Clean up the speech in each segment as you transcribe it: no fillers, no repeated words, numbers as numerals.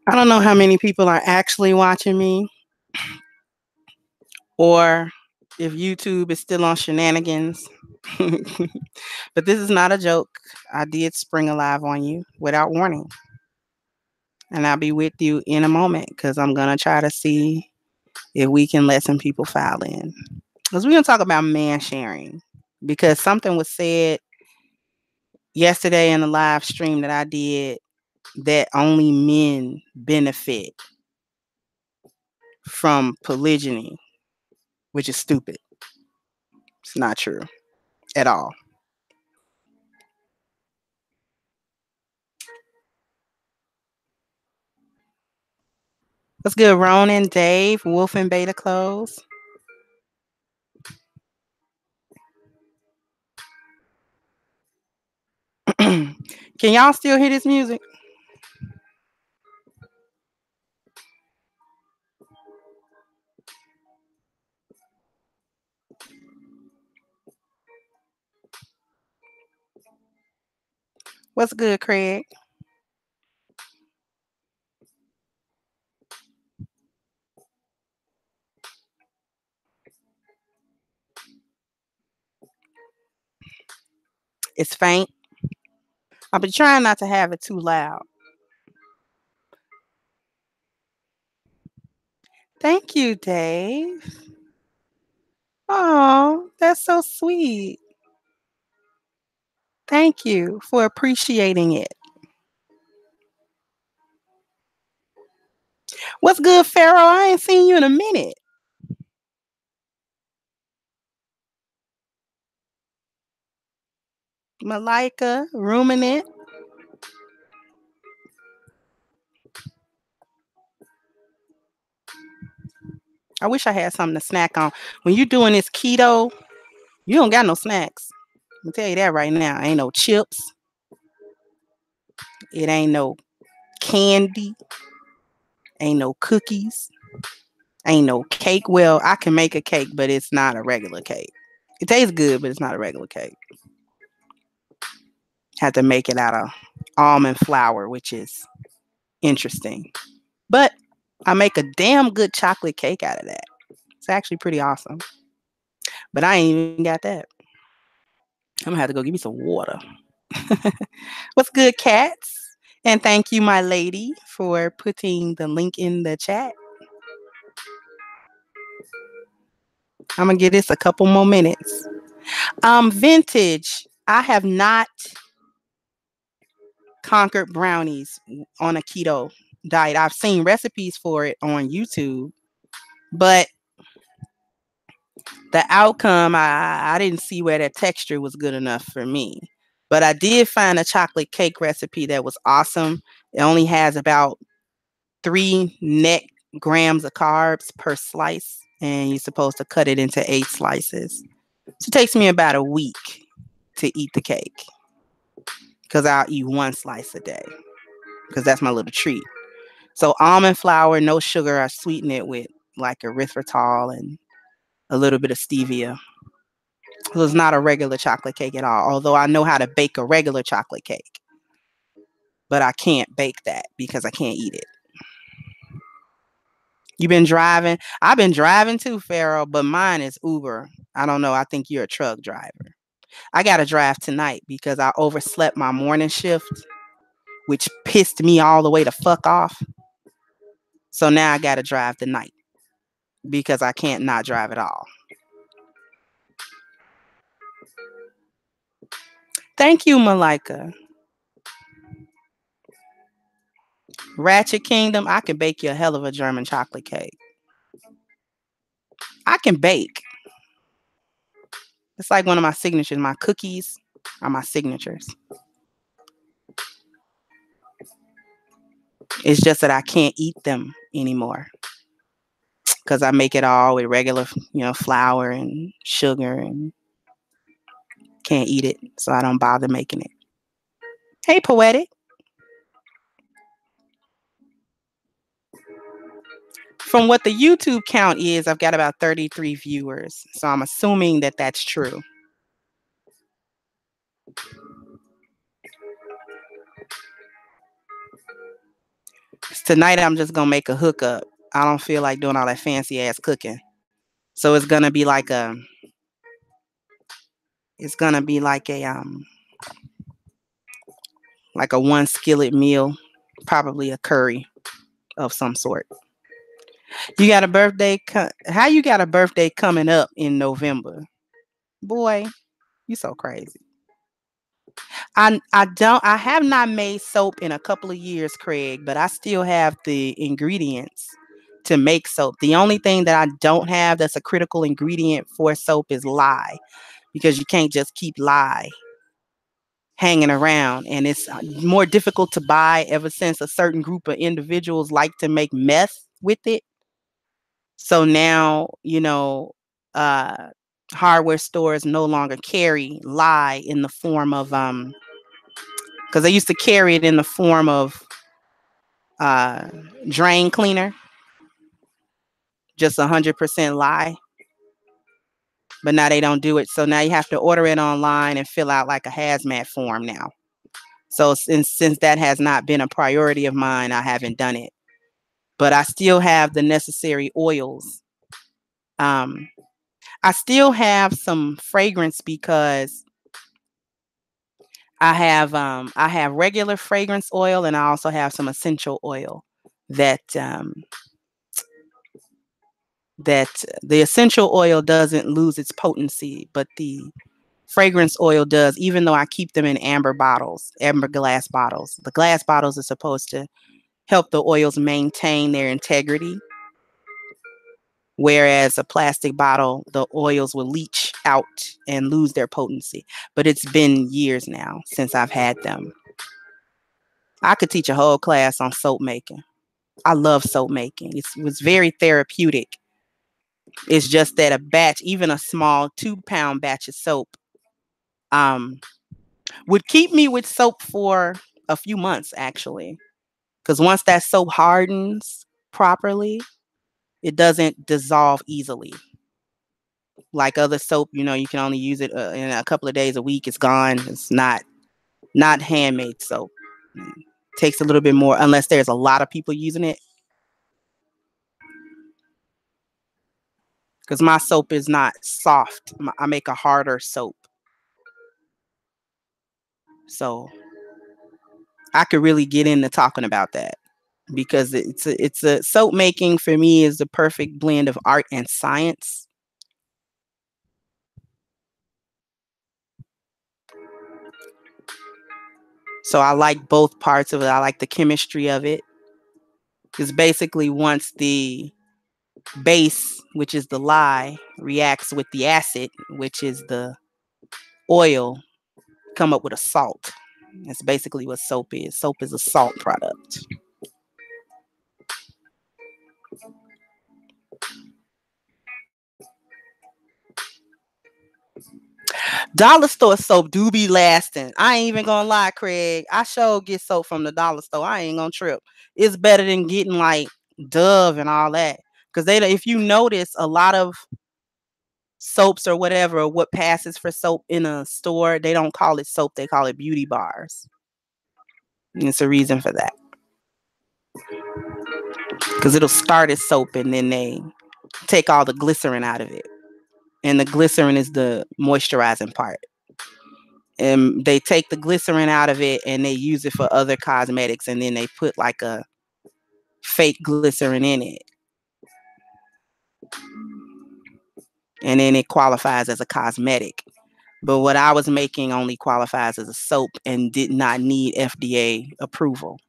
I don't know how many people are actually watching me, or if YouTube is still on shenanigans. But this is not a joke. I did spring alive on you without warning. And I'll be with you in a moment because I'm going to try to see if we can let some people file in. Because we're going to talk about man sharing. Because something was said yesterday in the live stream that I did that only men benefit from polygyny, which is stupid. It's not true at all. What's good, Ronan, Dave, Wolf and Beta Clothes? Can y'all still hear this music? What's good, Craig? It's faint. I've been trying not to have it too loud. Thank you, Dave. Oh, that's so sweet. Thank you for appreciating it. What's good, Pharaoh? I ain't seen you in a minute. Malika, Ruminant. I wish I had something to snack on. When you're doing this keto, you don't got no snacks. I'm gonna tell you that right now. Ain't no chips. It ain't no candy. Ain't no cookies. Ain't no cake. Well, I can make a cake, but it's not a regular cake. It tastes good, but it's not a regular cake. Had to make it out of almond flour, which is interesting. But I make a damn good chocolate cake out of that. It's actually pretty awesome. But I ain't even got that. I'm gonna have to go give me some water. What's good, cats? And thank you, my lady, for putting the link in the chat. I'm gonna give this a couple more minutes. Vintage. I have not conquered brownies on a keto. diet. I've seen recipes for it on YouTube, but the outcome, I didn't see where that texture was good enough for me. But I did find a chocolate cake recipe that was awesome. It only has about 3 net grams of carbs per slice, and you're supposed to cut it into 8 slices. So it takes me about a week to eat the cake because I'll eat 1 slice a day because that's my little treat. So almond flour, no sugar. I sweeten it with like erythritol and a little bit of stevia. So it's not a regular chocolate cake at all. Although I know how to bake a regular chocolate cake, but I can't bake that because I can't eat it. You been driving? I've been driving too, Pharaoh, but mine is Uber. I don't know. I think you're a truck driver. I got to drive tonight because I overslept my morning shift, which pissed me all the way to fuck off. So now I got to drive the night because I can't not drive at all. Thank you, Malika. Ratchet Kingdom, I can bake you a hell of a German chocolate cake. I can bake. It's like one of my signatures. My cookies are my signatures. It's just that I can't eat them anymore because I make it all with regular, flour and sugar and can't eat it. So I don't bother making it. Hey, Poetic. From what the YouTube count is, I've got about 33 viewers. So I'm assuming that that's true. Tonight, I'm just going to make a hookup. I don't feel like doing all that fancy ass cooking. So it's going to be like a like a 1 skillet meal, probably a curry of some sort. You got a birthday? How you got a birthday coming up in November? Boy, you so crazy. I have not made soap in a couple of years, Craig, but I still have the ingredients to make soap. The only thing that I don't have that's a critical ingredient for soap is lye, because you can't just keep lye hanging around, and it's more difficult to buy ever since a certain group of individuals like to make meth with it. So now, hardware stores no longer carry lye in the form of because they used to carry it in the form of drain cleaner, just 100% lye. But now they don't do it. So now you have to order it online and fill out like a hazmat form now. So since that has not been a priority of mine, I haven't done it. But I still have the necessary oils. I still have some fragrance because I have regular fragrance oil, and I also have some essential oil that the essential oil doesn't lose its potency, but the fragrance oil does, even though I keep them in amber glass bottles. The glass bottles are supposed to help the oils maintain their integrity, whereas a plastic bottle, the oils will leach out and lose their potency. But it's been years now since I've had them. I could teach a whole class on soap making. I love soap making. It was very therapeutic. It's just that a batch, even a small 2-pound batch of soap, would keep me with soap for a few months, actually. Because once that soap hardens properly, it doesn't dissolve easily. Like other soap, you can only use it in a couple of days a week. It's gone. It's not handmade soap. It takes a little bit more, unless there's a lot of people using it. Because my soap is not soft. I make a harder soap. So I could really get into talking about that, because it's a soap making for me is the perfect blend of art and science. So I like both parts of it. I like the chemistry of it. Because basically, once the base, which is the lye, reacts with the acid, which is the oil, come up with a salt. That's basically what soap is. Soap is a salt product. Dollar store soap do be lasting. I ain't even gonna lie, Craig. I sure get soap from the dollar store. I ain't gonna trip. It's better than getting like Dove and all that. Cause if you notice, a lot of soaps or whatever, or what passes for soap in a store, they don't call it soap. They call it beauty bars. And it's a reason for that. Cause it'll start as soap and then they take all the glycerin out of it. And the glycerin is the moisturizing part. And they take the glycerin out of it and they use it for other cosmetics, and then they put like a fake glycerin in it, and then it qualifies as a cosmetic. But what I was making only qualifies as a soap and did not need FDA approval.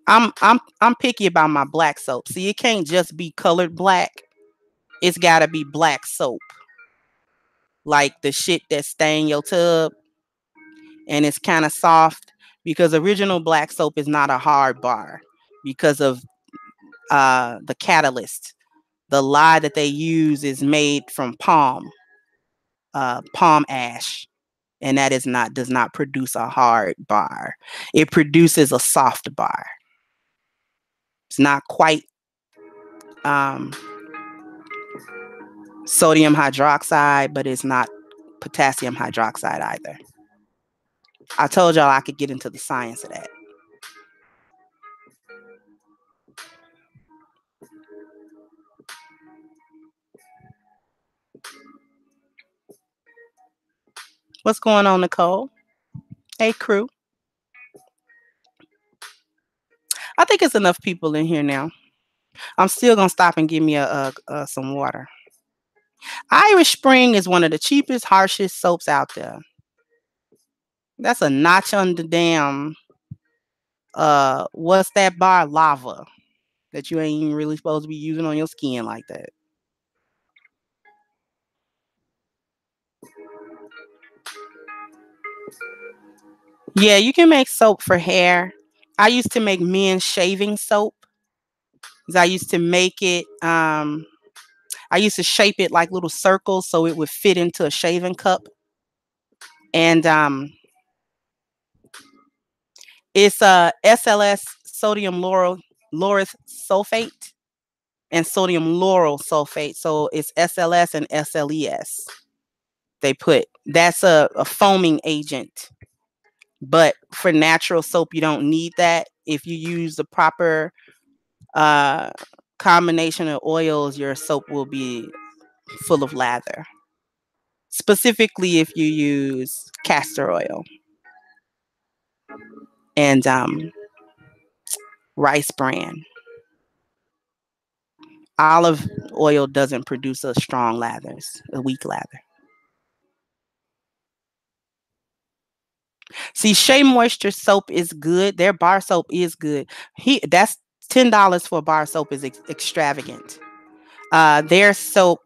I'm picky about my black soap. See, it can't just be colored black. It's got to be black soap, like the shit that stain your tub and it's kind of soft, because original black soap is not a hard bar because of the catalyst. The lye that they use is made from palm ash, and that is not does not produce a hard bar. It produces a soft bar. It's not quite um, sodium hydroxide, but it's not potassium hydroxide either. I told y'all I could get into the science of that. What's going on, Nicole? Hey, crew. I think it's enough people in here now. I'm still gonna stop and give me some water. Irish Spring is one of the cheapest, harshest soaps out there. That's a notch on the damn what's that bar? Lava that you ain't even really supposed to be using on your skin like that. Yeah, you can make soap for hair. I used to make men's shaving soap. 'Cause I used to make it I used to shape it like little circles so it would fit into a shaving cup. And it's SLS, sodium lauryl sulfate, and sodium lauryl sulfate. So it's SLS and SLES. They put that's a foaming agent. But for natural soap, you don't need that. If you use the proper uh, combination of oils, your soap will be full of lather. Specifically, if you use castor oil and rice bran. Olive oil doesn't produce a strong lathers, a weak lather. See, Shea Moisture soap is good. Their bar soap is good. That's $10 for a bar soap is extravagant. Their soap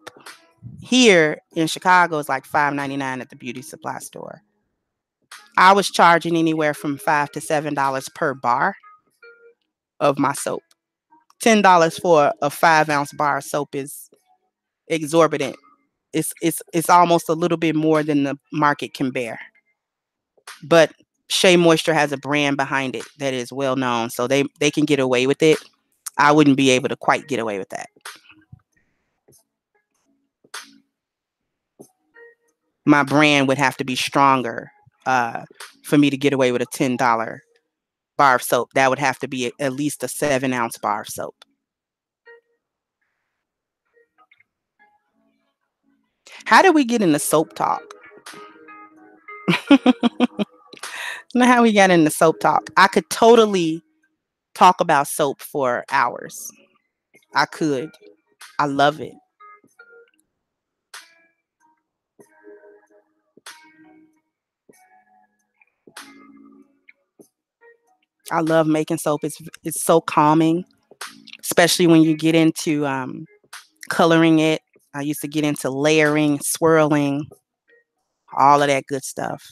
here in Chicago is like $5.99 at the beauty supply store. I was charging anywhere from $5 to $7 per bar of my soap. $10 for a 5-ounce bar of soap is exorbitant. It's almost a little bit more than the market can bear. But Shea Moisture has a brand behind it that is well known, so they can get away with it. I wouldn't be able to quite get away with that. My brand would have to be stronger for me to get away with a $10 bar of soap. That would have to be at least a 7-ounce bar of soap. How did we get into soap talk? Know how we got into soap talk. I could totally talk about soap for hours. I could. I love it. I love making soap. It's so calming, especially when you get into coloring it. I used to get into layering, swirling, all of that good stuff.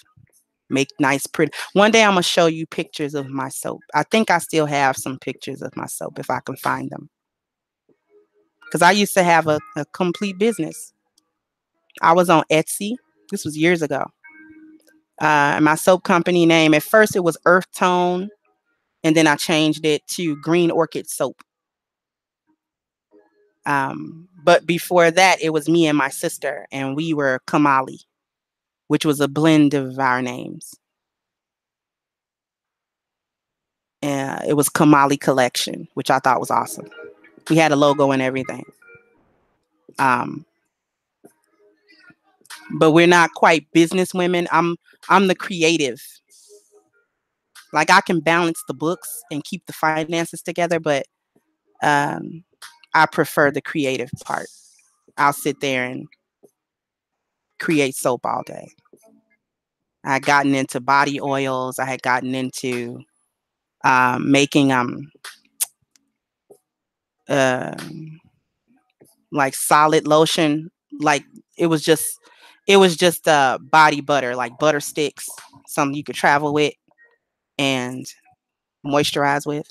Make nice, pretty. One day I'm gonna show you pictures of my soap. I think I still have some pictures of my soap if I can find them. Because I used to have a complete business. I was on Etsy. This was years ago. My soap company name, at first it was Earth Tone, and then I changed it to Green Orchid Soap. But before that, it was me and my sister, and we were Kamali, which was a blend of our names. It was Kamali Collection, which I thought was awesome. We had a logo and everything. But we're not quite business women. I'm the creative. Like I can balance the books and keep the finances together, but I prefer the creative part. I'll sit there and create soap all day. I had gotten into body oils. I had gotten into making uh, like solid lotion. Like it was just body butter, like butter sticks, something you could travel with and moisturize with.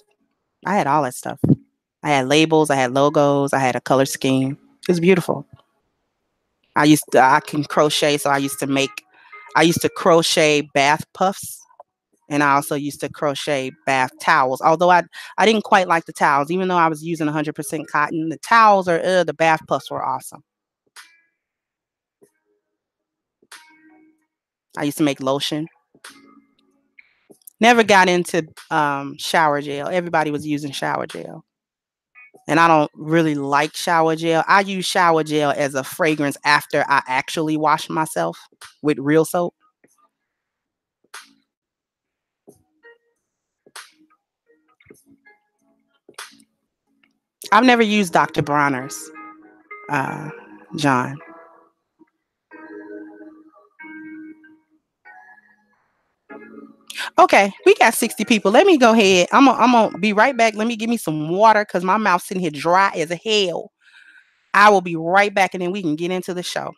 I had all that stuff. I had labels, I had logos, I had a color scheme. It was beautiful. I can crochet, so I used to crochet bath puffs, and I also used to crochet bath towels. Although I didn't quite like the towels, even though I was using 100% cotton. The towels or the bath puffs were awesome. I used to make lotion. Never got into shower gel. Everybody was using shower gel. And I don't really like shower gel. I use shower gel as a fragrance after I actually wash myself with real soap. I've never used Dr. Bronner's, uh, John. Okay, we got 60 people. Let me go ahead. I'm gonna be right back. Let me give me some water because my mouth's sitting here dry as hell. I will be right back and then we can get into the show.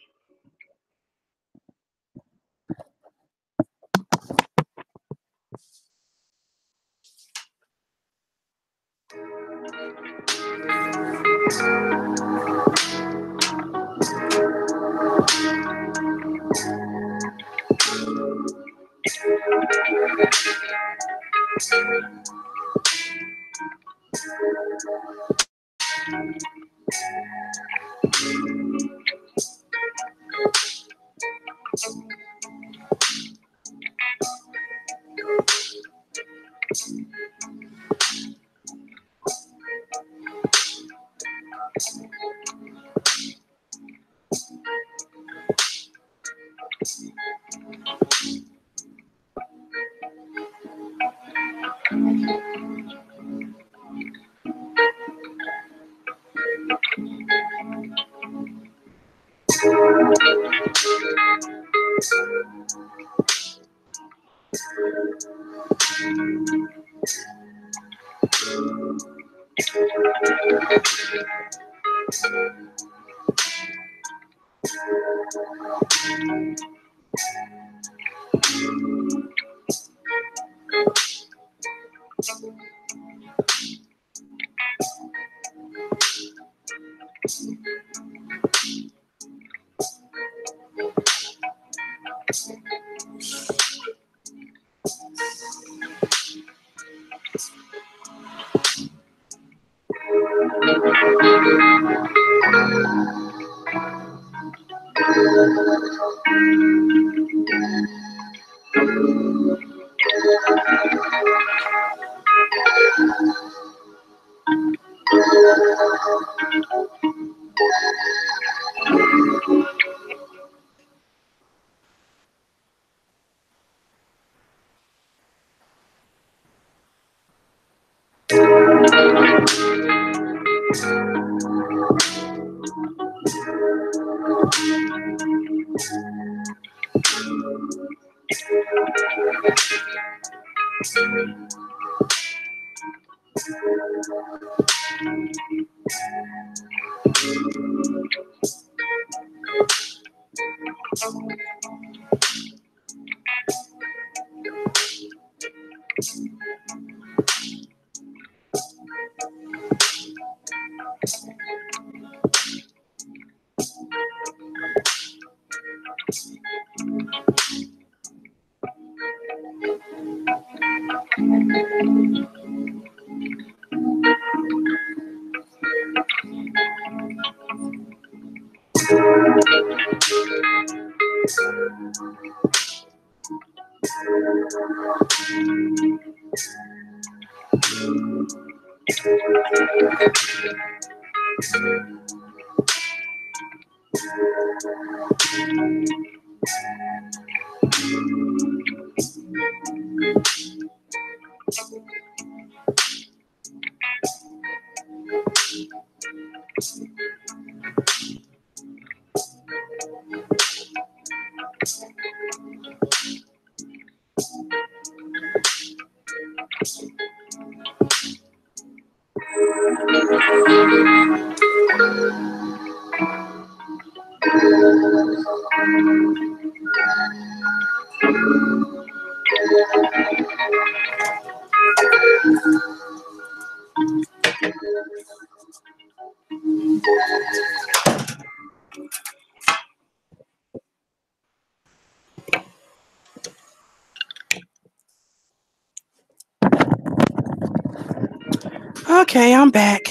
Okay, I'm back.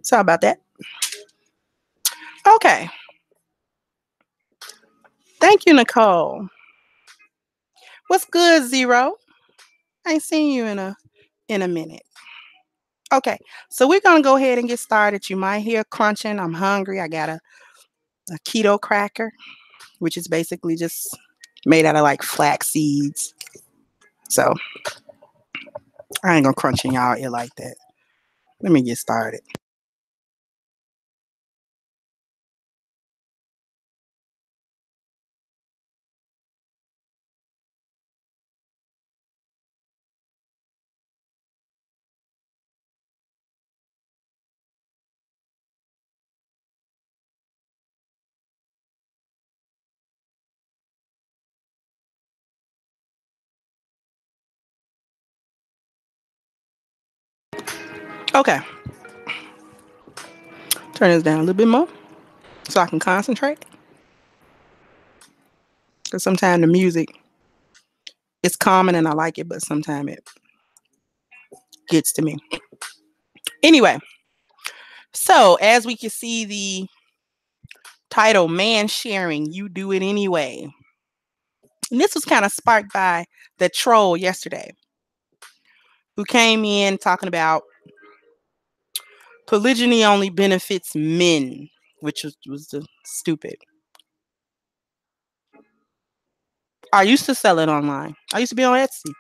Sorry about that. Okay. Thank you, Nicole. What's good, Zero? I ain't seen you in a minute. Okay, so we're gonna go ahead and get started. You might hear crunching. I'm hungry. I got a keto cracker, which is basically just made out of like flax seeds. So I ain't gonna crunch in y'all ear like that. Let me get started. Okay, turn this down a little bit more so I can concentrate. Because sometimes the music is calming and I like it, but sometimes it gets to me. Anyway, so as we can see the title, Man Sharing, You Do It Anyway. And this was kind of sparked by the troll yesterday who came in talking about polygyny only benefits men, which was the stupid. I used to sell it online. I used to be on Etsy.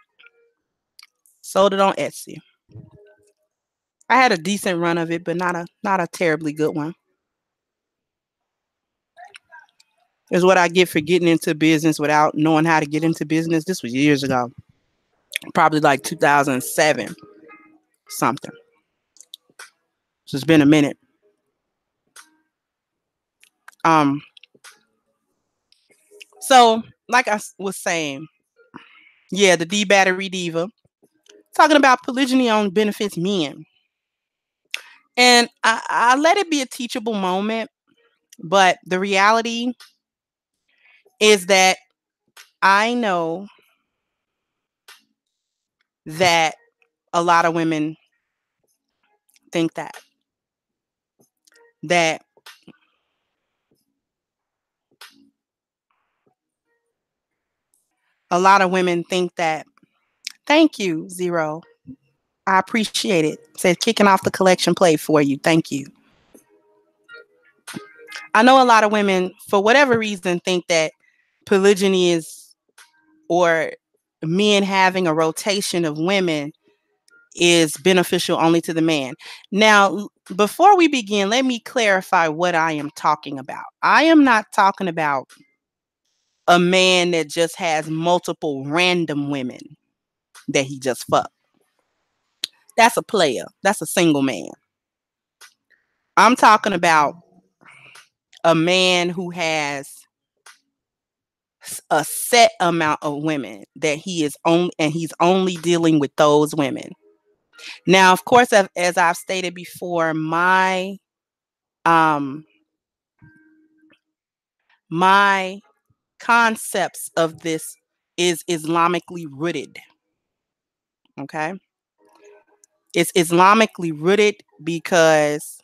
Sold it on Etsy. I had a decent run of it, but not a terribly good one. Is what I get for getting into business without knowing how to get into business. This was years ago. Probably like 2007 something. So it's been a minute. So like I was saying, yeah, the D Battery Diva talking about polygyny only benefits men. And I let it be a teachable moment, but the reality is that I know that a lot of women think that a lot of women think that. Thank you, Zero. I appreciate it. Said kicking off the collection plate for you. Thank you. I know a lot of women, for whatever reason, think that polygyny is, or men having a rotation of women is beneficial only to the man. Now, before we begin, let me clarify what I am talking about. I am not talking about a man that just has multiple random women that he just fucked. That's a player. That's a single man. I'm talking about a man who has a set amount of women that he is only, and he's only dealing with those women. Now, of course, as I've stated before, um my concepts of this is Islamically rooted. Okay, it's Islamically rooted because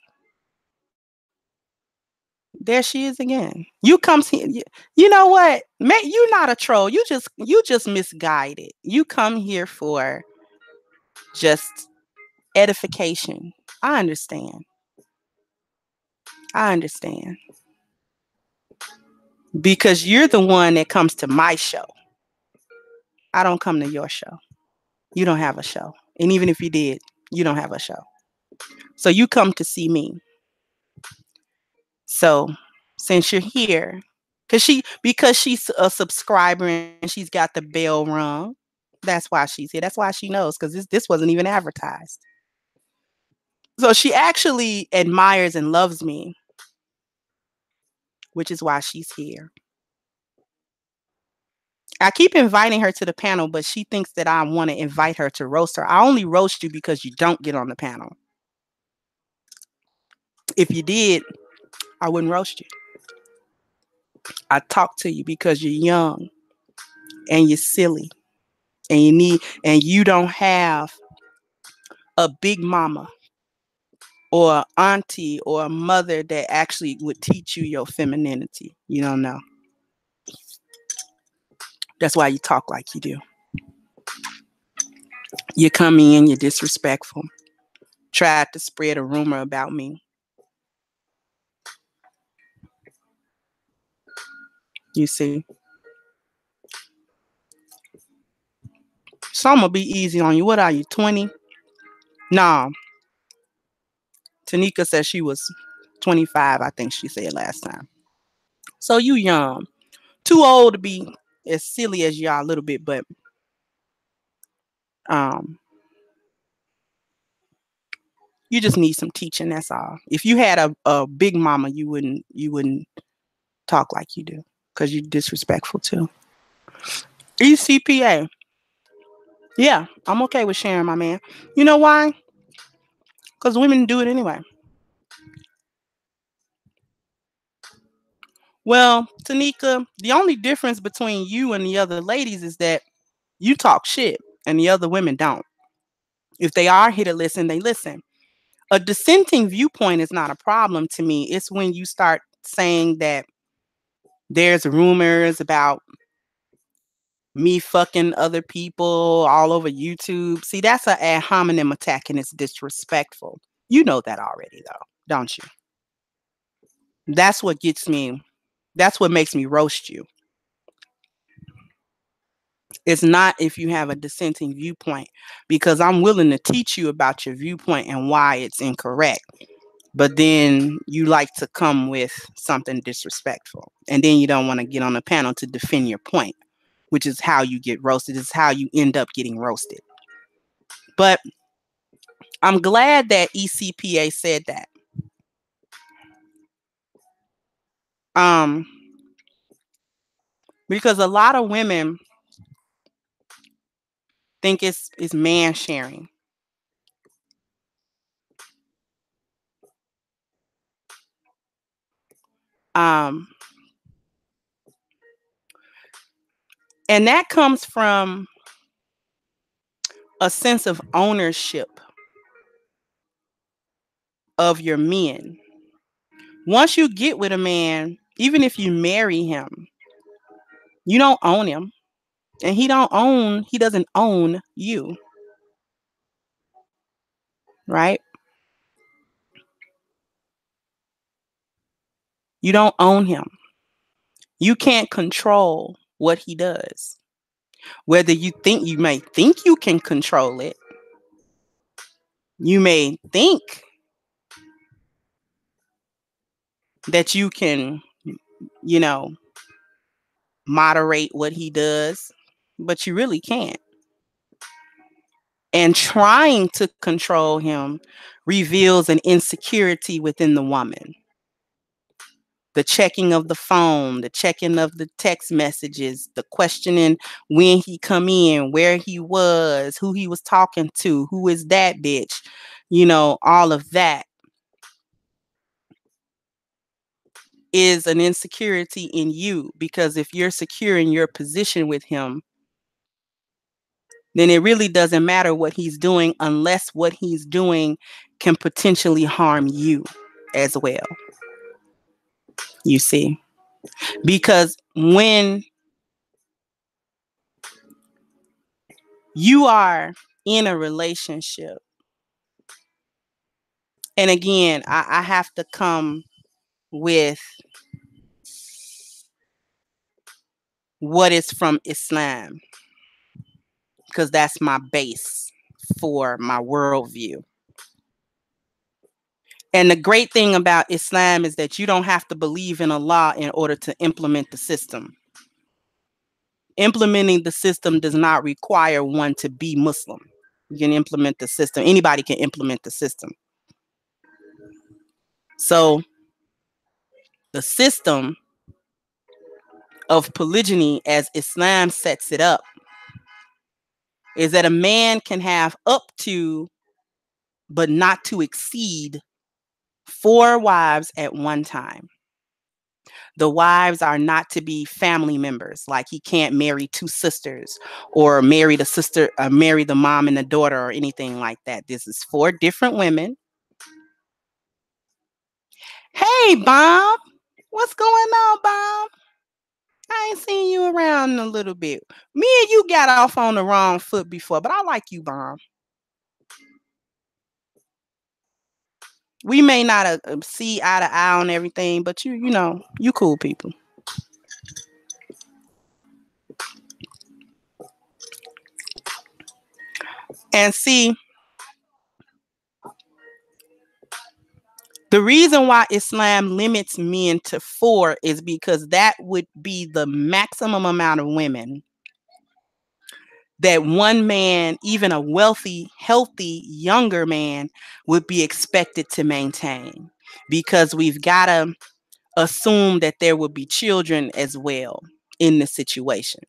there she is again. You comes here. You know what? You're not a troll. You just misguided. You come here for just edification. I understand. I understand. Because you're the one that comes to my show. I don't come to your show. You don't have a show. And even if you did, you don't have a show. So you come to see me. So since you're here, because she's a subscriber and she's got the bell rung, that's why she's here. That's why she knows, because this wasn't even advertised. So she actually admires and loves me, which is why she's here. I keep inviting her to the panel, but she thinks that I want to invite her to roast her. I only roast you because you don't get on the panel. If you did, I wouldn't roast you. I talk to you because you're young and you're silly and you don't have a big mama or auntie or a mother that actually would teach you your femininity. You don't know. That's why you talk like you do. You come in, you're disrespectful. Tried to spread a rumor about me. You see. So I'm gonna be easy on you. What are you, 20? No. Tanika said she was 25, I think she said last time. So you young. Too old to be as silly as y'all a little bit, but um you just need some teaching, that's all. If you had a big mama, you wouldn't talk like you do, because you're disrespectful too. ECPA. Yeah, I'm okay with sharing, my man. You know why? Because women do it anyway. Well, Tanika, the only difference between you and the other ladies is that you talk shit and the other women don't. If they are here to listen, they listen. A dissenting viewpoint is not a problem to me. It's when you start saying that there's rumors about me fucking other people all over YouTube. See, that's an ad hominem attack and it's disrespectful. You know that already, though, don't you? That's what gets me. That's what makes me roast you. It's not if you have a dissenting viewpoint, because I'm willing to teach you about your viewpoint and why it's incorrect. But then you like to come with something disrespectful. And then you don't want to get on the panel to defend your point, which is how you get roasted. It's how you end up getting roasted. But I'm glad that ECPA said that. Um, because a lot of women think it's man sharing. Um, and that comes from a sense of ownership of your men. Once you get with a man, even if you marry him, you don't own him, and he doesn't own you, right? You don't own him. You can't control what he does. Whether you may think you can control it, you may think that you can, you know, moderate what he does, but you really can't. And trying to control him reveals an insecurity within the woman. The checking of the phone, the checking of the text messages, the questioning when he come in, where he was, who he was talking to, who is that bitch, all of that is an insecurity in you, because if you're secure in your position with him, then it really doesn't matter what he's doing, unless what he's doing can potentially harm you as well. You see? Because when you are in a relationship, and again, I have to come with what is from Islam, because that's my base for my worldview. And the great thing about Islam is that you don't have to believe in Allah in order to implement the system. Implementing the system does not require one to be Muslim. You can implement the system. Anybody can implement the system. So the system of polygyny, as Islam sets it up, is that a man can have up to, but not to exceed, 4 wives at one time. The wives are not to be family members. Like, he can't marry 2 sisters, or marry the sister, marry the mom and the daughter, or anything like that. This is 4 different women. Hey, Bob. What's going on, Bob? I ain't seen you around in a little bit. Me and you got off on the wrong foot before, but I like you, Bob. We may not see eye to eye on everything, but you cool people. And see, the reason why Islam limits men to 4 is because that would be the maximum amount of women that one man, even a wealthy, healthy, younger man, would be expected to maintain. Because we've got to assume that there would be children as well in the situation.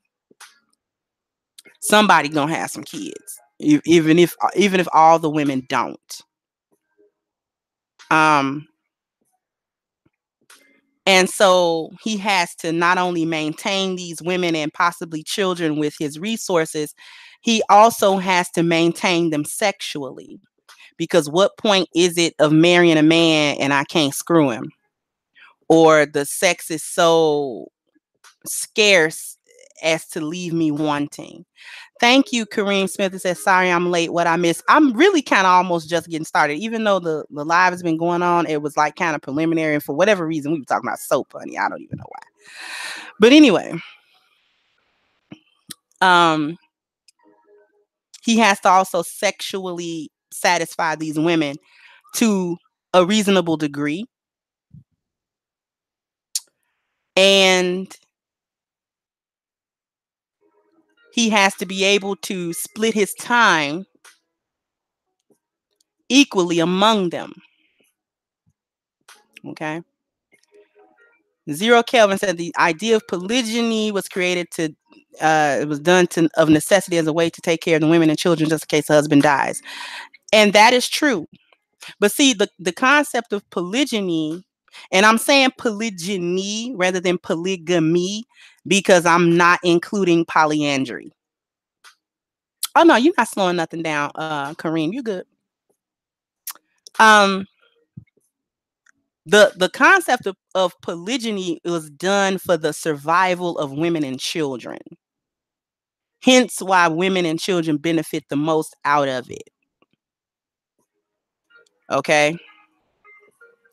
Somebody gonna have some kids, even if all the women don't. And so he has to not only maintain these women and possibly children with his resources, he also has to maintain them sexually. Because what point is it of marrying a man and I can't screw him? Or the sex is so scarce as to leave me wanting. Thank you, Kareem Smith. It says, sorry I'm late. What I missed? I'm really kind of almost just getting started. Even though the live has been going on, it was like kind of preliminary. And for whatever reason, we were talking about soap, honey. I don't even know why. But anyway, he has to also sexually satisfy these women to a reasonable degree. And he has to be able to split his time equally among them. Okay. Zero Kelvin said the idea of polygyny was created to, it was done of necessity as a way to take care of the women and children just in case the husband dies. And that is true. But see, the concept of polygyny, and I'm saying polygyny rather than polygamy, because I'm not including polyandry. Oh no, you're not slowing nothing down, Kareem. You're good. The concept of polygyny was done for the survival of women and children. Hence why women and children benefit the most out of it. Okay?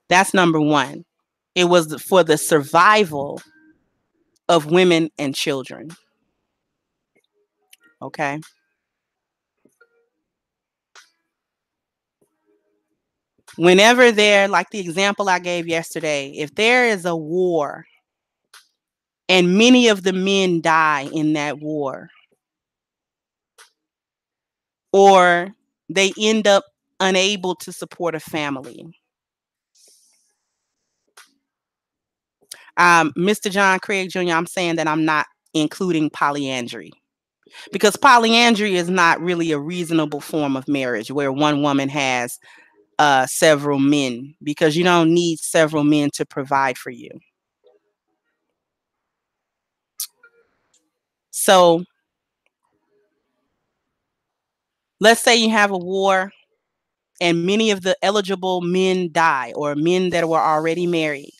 That's number 1. It was for the survival of women and children. Okay? Whenever like the example I gave yesterday, if there is a war And many of the men die in that war, or they end up unable to support a family. Mr. John Craig Jr., I'm saying that I'm not including polyandry, because polyandry is not really a reasonable form of marriage where one woman has several men, because you don't need several men to provide for you. So let's say you have a war and many of the eligible men die, or men that were already married,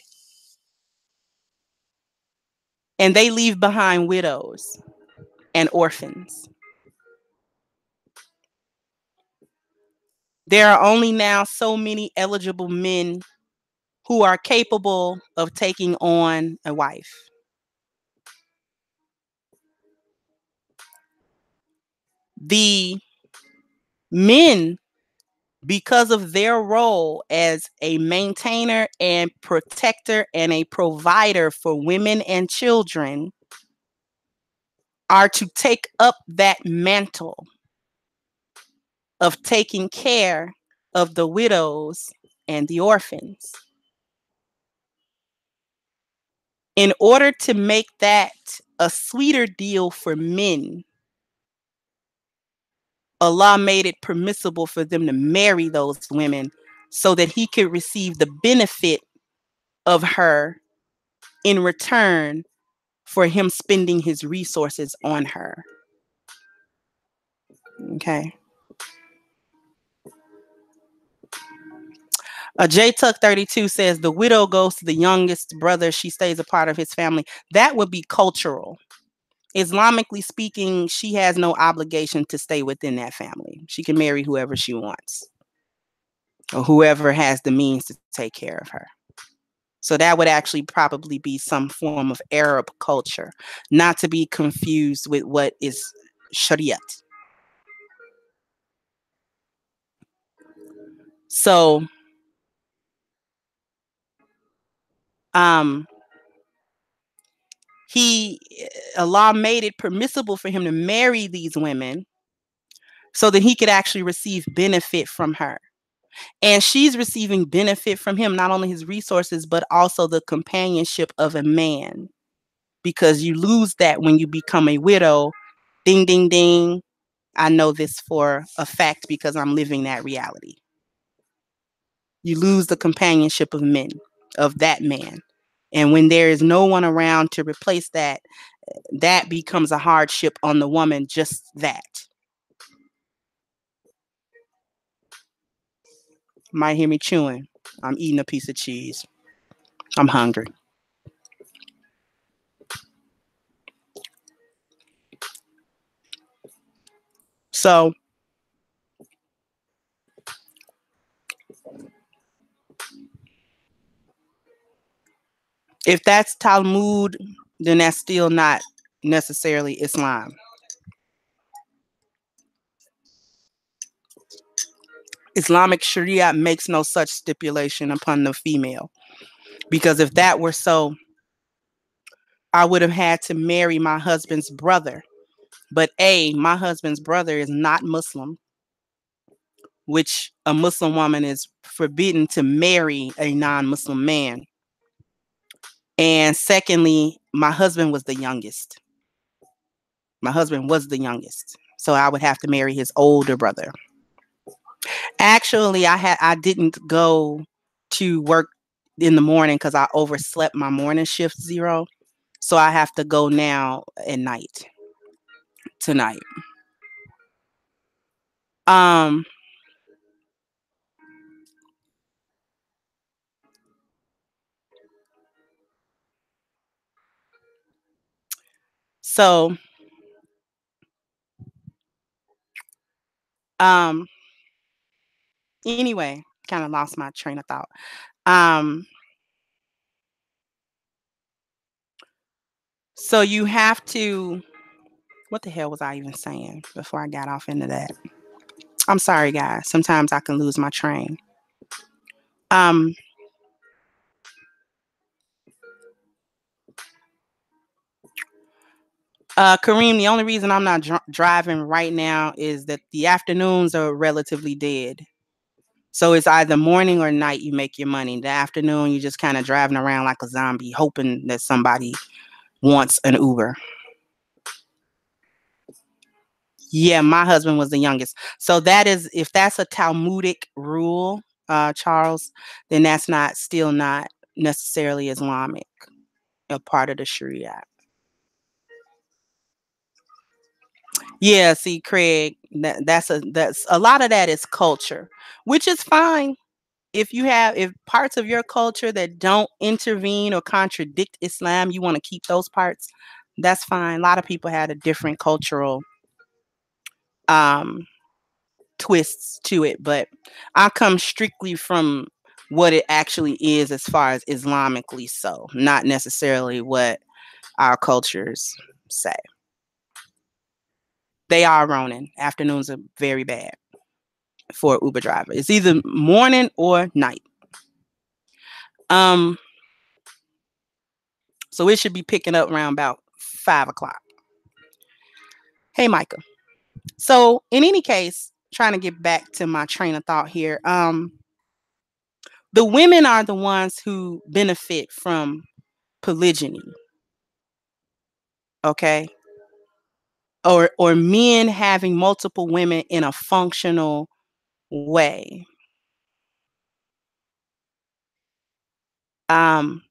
and they leave behind widows and orphans. There are only now so many eligible men who are capable of taking on a wife. The men, because of their role as a maintainer and protector and a provider for women and children, are to take up that mantle of taking care of the widows and the orphans. In order to make that a sweeter deal for men, Allah made it permissible for them to marry those women so that he could receive the benefit of her in return for him spending his resources on her. Okay. J Tuck 32 says the widow goes to the youngest brother. She stays a part of his family. That would be cultural. Islamically speaking, she has no obligation to stay within that family. She can marry whoever she wants, or whoever has the means to take care of her. So that would actually probably be some form of Arab culture, not to be confused with what is Shariat. So, um, he Allah made it permissible for him to marry these women so that he could actually receive benefit from her. And she's receiving benefit from him, not only his resources, but also the companionship of a man. Because you lose that when you become a widow. Ding, ding, ding. I know this for a fact because I'm living that reality. You lose the companionship of men, of that man. And when there is no one around to replace that, that becomes a hardship on the woman, just that. Might hear me chewing. I'm eating a piece of cheese. I'm hungry. So if that's Talmud, then that's still not necessarily Islam. Islamic Sharia makes no such stipulation upon the female. Because if that were so, I would have had to marry my husband's brother. But my husband's brother is not Muslim, which a Muslim woman is forbidden to marry a non-Muslim man. And secondly, my husband was the youngest. My husband was the youngest. So I would have to marry his older brother. Actually, I didn't go to work in the morning because I overslept my morning shift 0. So I have to go now at night. Tonight. Um so um anyway, kind of lost my train of thought. Um so you have to, what the hell was I even saying before I got off into that? I'm sorry guys. Sometimes I can lose my train. Um Kareem, the only reason I'm not driving right now is that the afternoons are relatively dead. So it's either morning or night you make your money. The afternoon, you're just kind of driving around like a zombie, hoping that somebody wants an Uber. Yeah, my husband was the youngest. So that is, if that's a Talmudic rule, Charles, then that's still not necessarily Islamic, a part of the Sharia. Yeah, see, Craig, that's a lot of that is culture, which is fine. If parts of your culture that don't intervene or contradict Islam, you want to keep those parts, that's fine. A lot of people had a different cultural um twists to it, but I come strictly from what it actually is as far as Islamically, so not necessarily what our cultures say. They are Ronin. Afternoons are very bad for Uber driver. It's either morning or night. Um, so it should be picking up around about 5 o'clock. Hey, Micah. So in any case, trying to get back to my train of thought here. The women are the ones who benefit from polygyny. Okay. Or men having multiple women in a functional way. Um,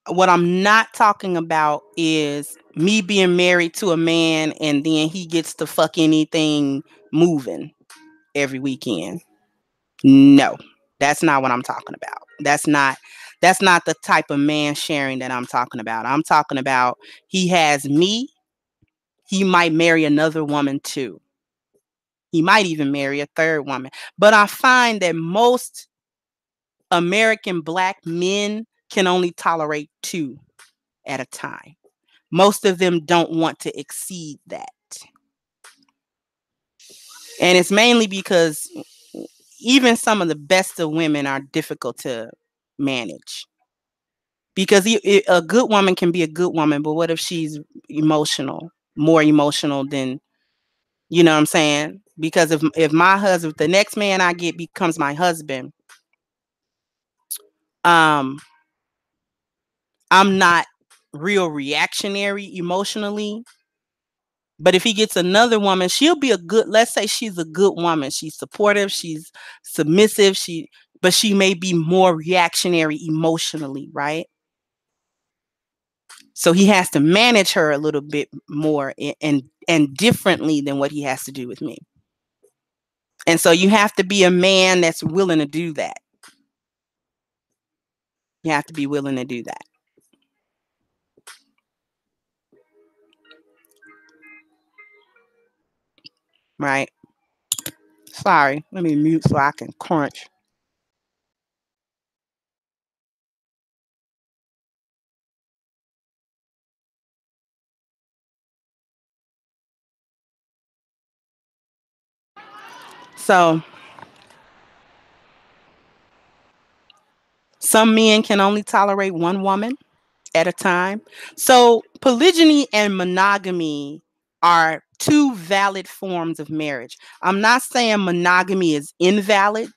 what I'm not talking about is me being married to a man and then he gets to fuck anything moving every weekend. No, that's not what I'm talking about. That's not the type of man sharing that I'm talking about. I'm talking about he has me. He might marry another woman too. He might even marry a third woman. But I find that most American black men can only tolerate two at a time. Most of them don't want to exceed that. And it's mainly because even some of the best of women are difficult to manage. Because a good woman can be a good woman, but what if she's emotional, more emotional than, you know what I'm saying? Because if my husband, the next man I get becomes my husband, um, I'm not real reactionary emotionally. But if he gets another woman, she'll be let's say she's a good woman. She's supportive, she's submissive, but she may be more reactionary emotionally, right? So he has to manage her a little bit more and differently than what he has to do with me. And so you have to be a man that's willing to do that. You have to be willing to do that. Right? Sorry, let me mute so I can crunch. So some men can only tolerate one woman at a time. So polygyny and monogamy are two valid forms of marriage. I'm not saying monogamy is invalid,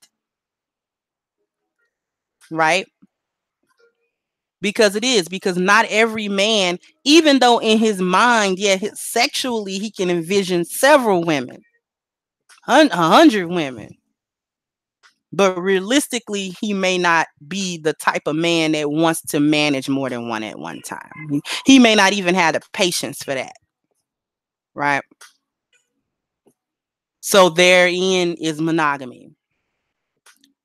right? Because it is, because not every man, even though in his mind, yeah, sexually he can envision several women, 100 women. But realistically, he may not be the type of man that wants to manage more than one at one time. He may not even have the patience for that, right? So therein is monogamy.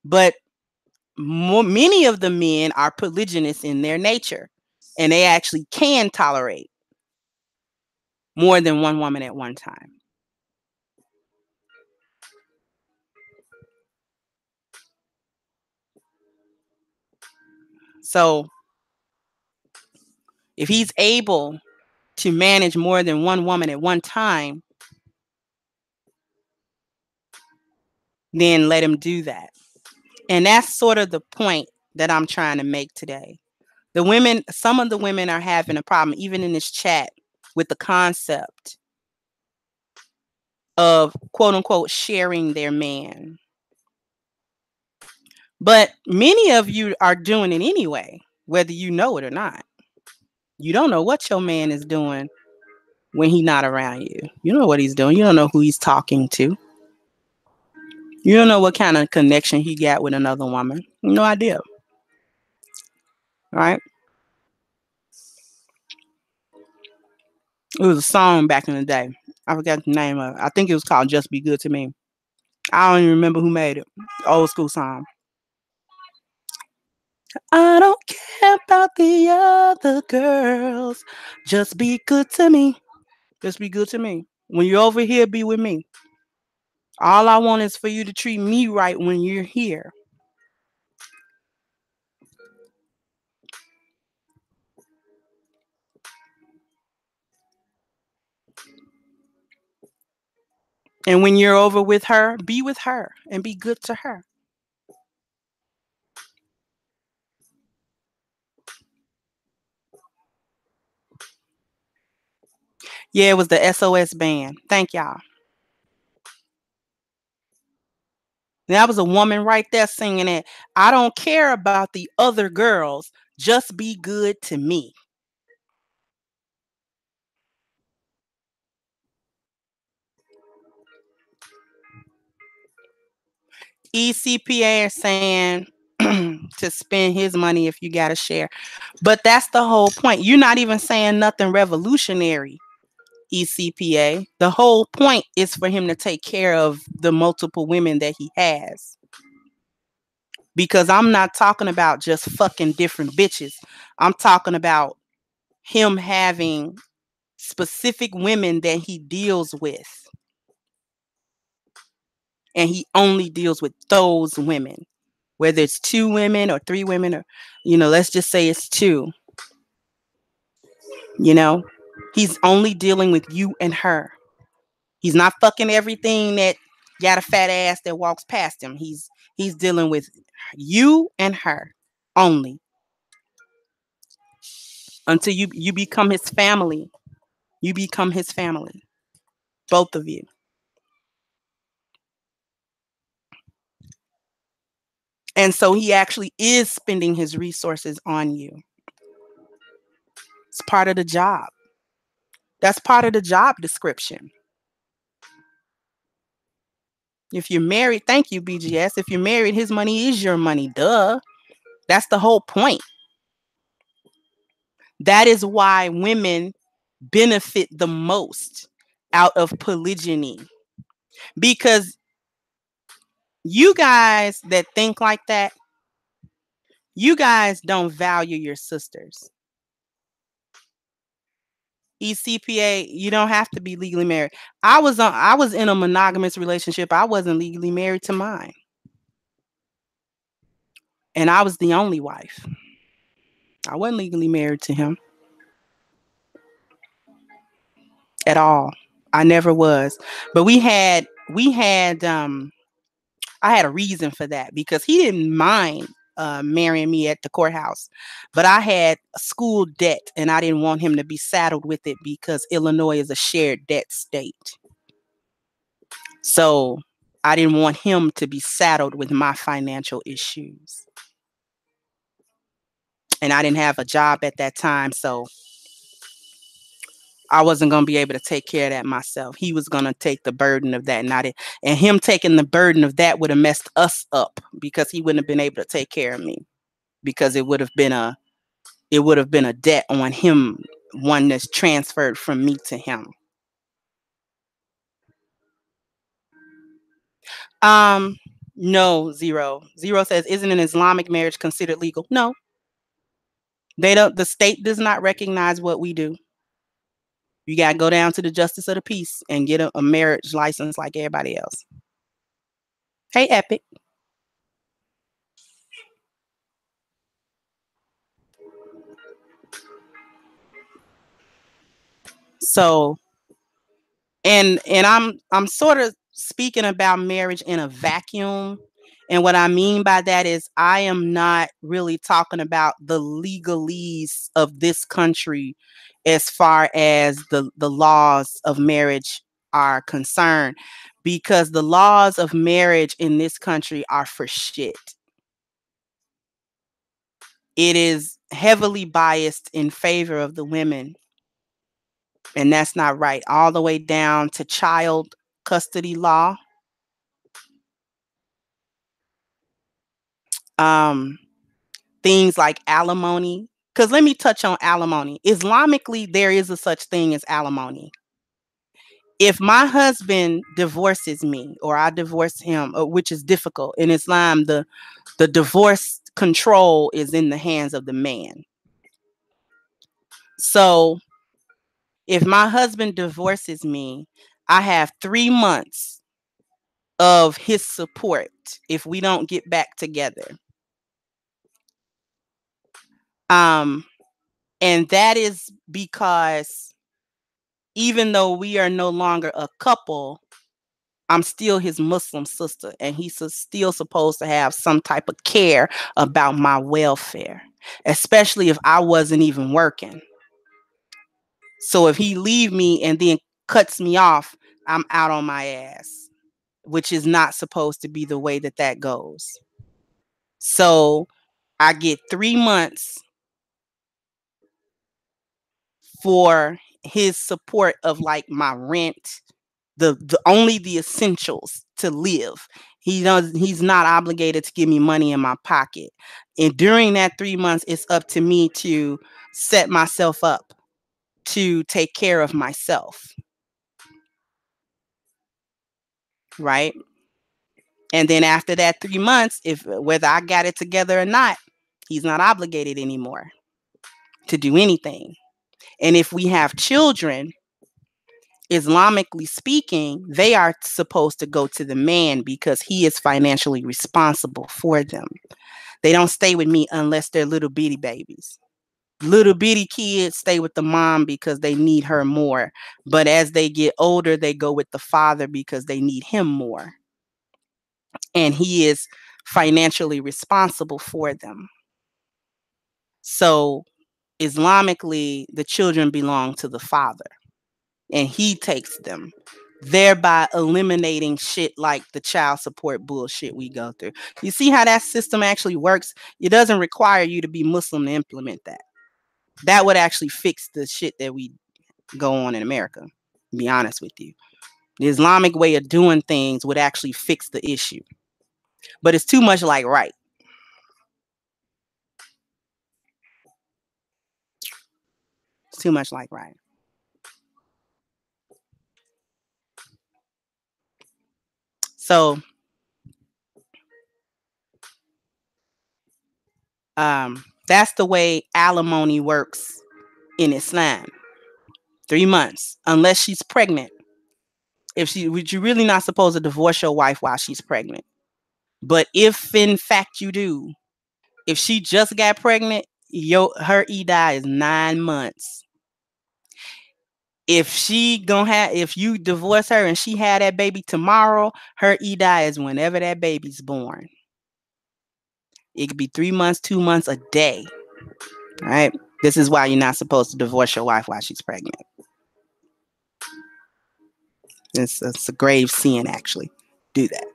But many of the men are polygynous in their nature, and they actually can tolerate more than one woman at one time. So if he's able to manage more than one woman at one time, then let him do that. And that's sort of the point that I'm trying to make today. Some of the women are having a problem, even in this chat. with the concept of quote unquote sharing their man. But many of you are doing it anyway, whether you know it or not. You don't know what your man is doing when he's not around you. You don't know what he's doing. You don't know who he's talking to. You don't know what kind of connection he got with another woman. No idea. Right? It was a song back in the day. I forgot the name of it. I think it was called Just Be Good to Me. I don't even remember who made it. Old school song. I don't care about the other girls. Just be good to me. Just be good to me. When you're over here, be with me. All I want is for you to treat me right when you're here. And when you're over with her, be with her and be good to her. Yeah, it was the SOS band. Thank y'all. That was a woman right there singing it. I don't care about the other girls. Just be good to me. ECPA are saying to spend his money if you got to share. But that's the whole point. You're not even saying nothing revolutionary, ECPA. The whole point is for him to take care of the multiple women that he has. Because I'm not talking about just fucking different bitches. I'm talking about him having specific women that he deals with. And he only deals with those women. Whether it's 2 women or 3 women or, let's just say it's 2. You know, he's only dealing with you and her. He's not fucking everything that got a fat ass that walks past him. He's dealing with you and her only until you become his family. You become his family, both of you. And so he actually is spending his resources on you. It's part of the job. That's part of the job description. If you're married, thank you, BGS. If you're married, his money is your money. Duh. That's the whole point. That is why women benefit the most out of polygyny. Because you guys that think like that, you guys don't value your sisters. ECPA, you don't have to be legally married. I was in a monogamous relationship. I wasn't legally married to mine. And I was the only wife. I wasn't legally married to him at all. I never was. But I had a reason for that because he didn't mind marrying me at the courthouse. But I had a school debt and I didn't want him to be saddled with it because Illinois is a shared debt state. So I didn't want him to be saddled with my financial issues. And I didn't have a job at that time. So I wasn't going to be able to take care of that myself. He was going to take the burden of that. And him taking the burden of that would have messed us up because he wouldn't have been able to take care of me because it would have been a debt on him, one that's transferred from me to him. No, Zero. Zero says, isn't an Islamic marriage considered legal? No. They don't. The state does not recognize what we do. You got to go down to the justice of the peace and get a marriage license like everybody else. Hey, Epic. So, and I'm sort of speaking about marriage in a vacuum. And what I mean by that is I am not really talking about the legalese of this country as far as the laws of marriage are concerned, because the laws of marriage in this country are for shit. It is heavily biased in favor of the women, and that's not right. All the way down to child custody law. Um, Things like alimony. Because let me touch on alimony. Islamically, there is a such thing as alimony. If my husband divorces me or I divorce him, which is difficult in Islam, the divorce control is in the hands of the man. So if my husband divorces me, I have 3 months of his support if we don't get back together. Um, and that is because even though we are no longer a couple, I'm still his Muslim sister, and he's still supposed to have some type of care about my welfare, especially if I wasn't even working. So if he leave me and then cuts me off, I'm out on my ass, which is not supposed to be the way that that goes. So I get 3 months for his support of like my rent, the only the essentials to live. He's not obligated to give me money in my pocket. And during that 3 months, it's up to me to set myself up to take care of myself. Right. And then after that 3 months, if whether I got it together or not, he's not obligated anymore to do anything. And if we have children, Islamically speaking, they are supposed to go to the man because he is financially responsible for them. They don't stay with me unless they're little bitty babies. Little bitty kids stay with the mom because they need her more. But as they get older, they go with the father because they need him more. And he is financially responsible for them. So Islamically, the children belong to the father, and he takes them, thereby eliminating shit like the child support bullshit we go through. You see how that system actually works? It doesn't require you to be Muslim to implement that. That would actually fix the shit that we go on in America, to be honest with you. The Islamic way of doing things would actually fix the issue. But it's too much like right. It's too much like right. So that's the way alimony works in Islam. 3 months, unless she's pregnant. You're really not supposed to divorce your wife while she's pregnant. But if in fact you do, if she just got pregnant, her EDI is 9 months. If you divorce her and she had that baby tomorrow, her EDI is whenever that baby's born. It could be 3 months, 2 months, a day. Right? This is why you're not supposed to divorce your wife while she's pregnant. It's a grave sin, actually. Do that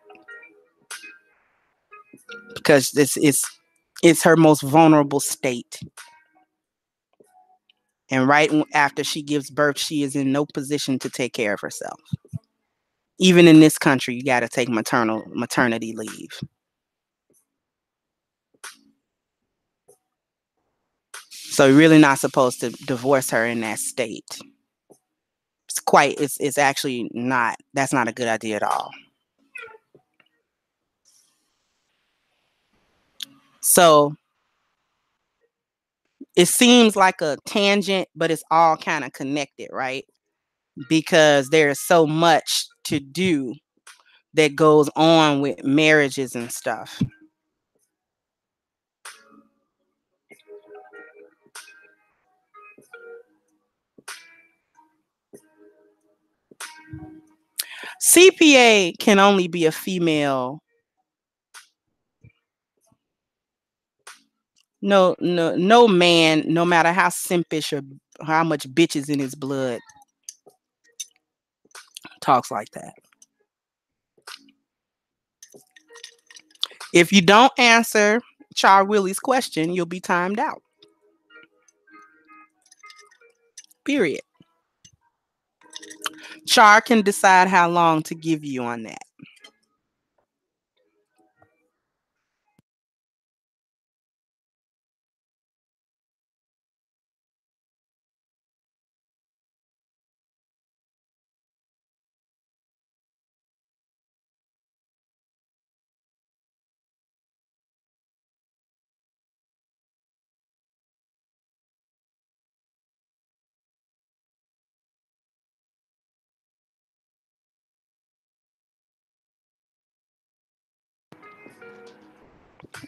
because it's her most vulnerable state. And right after she gives birth, she is in no position to take care of herself. Even in this country, you got to take maternity leave. So you're really not supposed to divorce her in that state. It's actually not, that's not a good idea at all. So it seems like a tangent, but it's all kind of connected, right? Because there's so much to do that goes on with marriages and stuff. CPA can only be a female. No man, no matter how simpish how much bitches in his blood talks like that. If you don't answer Char Willie's question, you'll be timed out. Period. Char can decide how long to give you on that.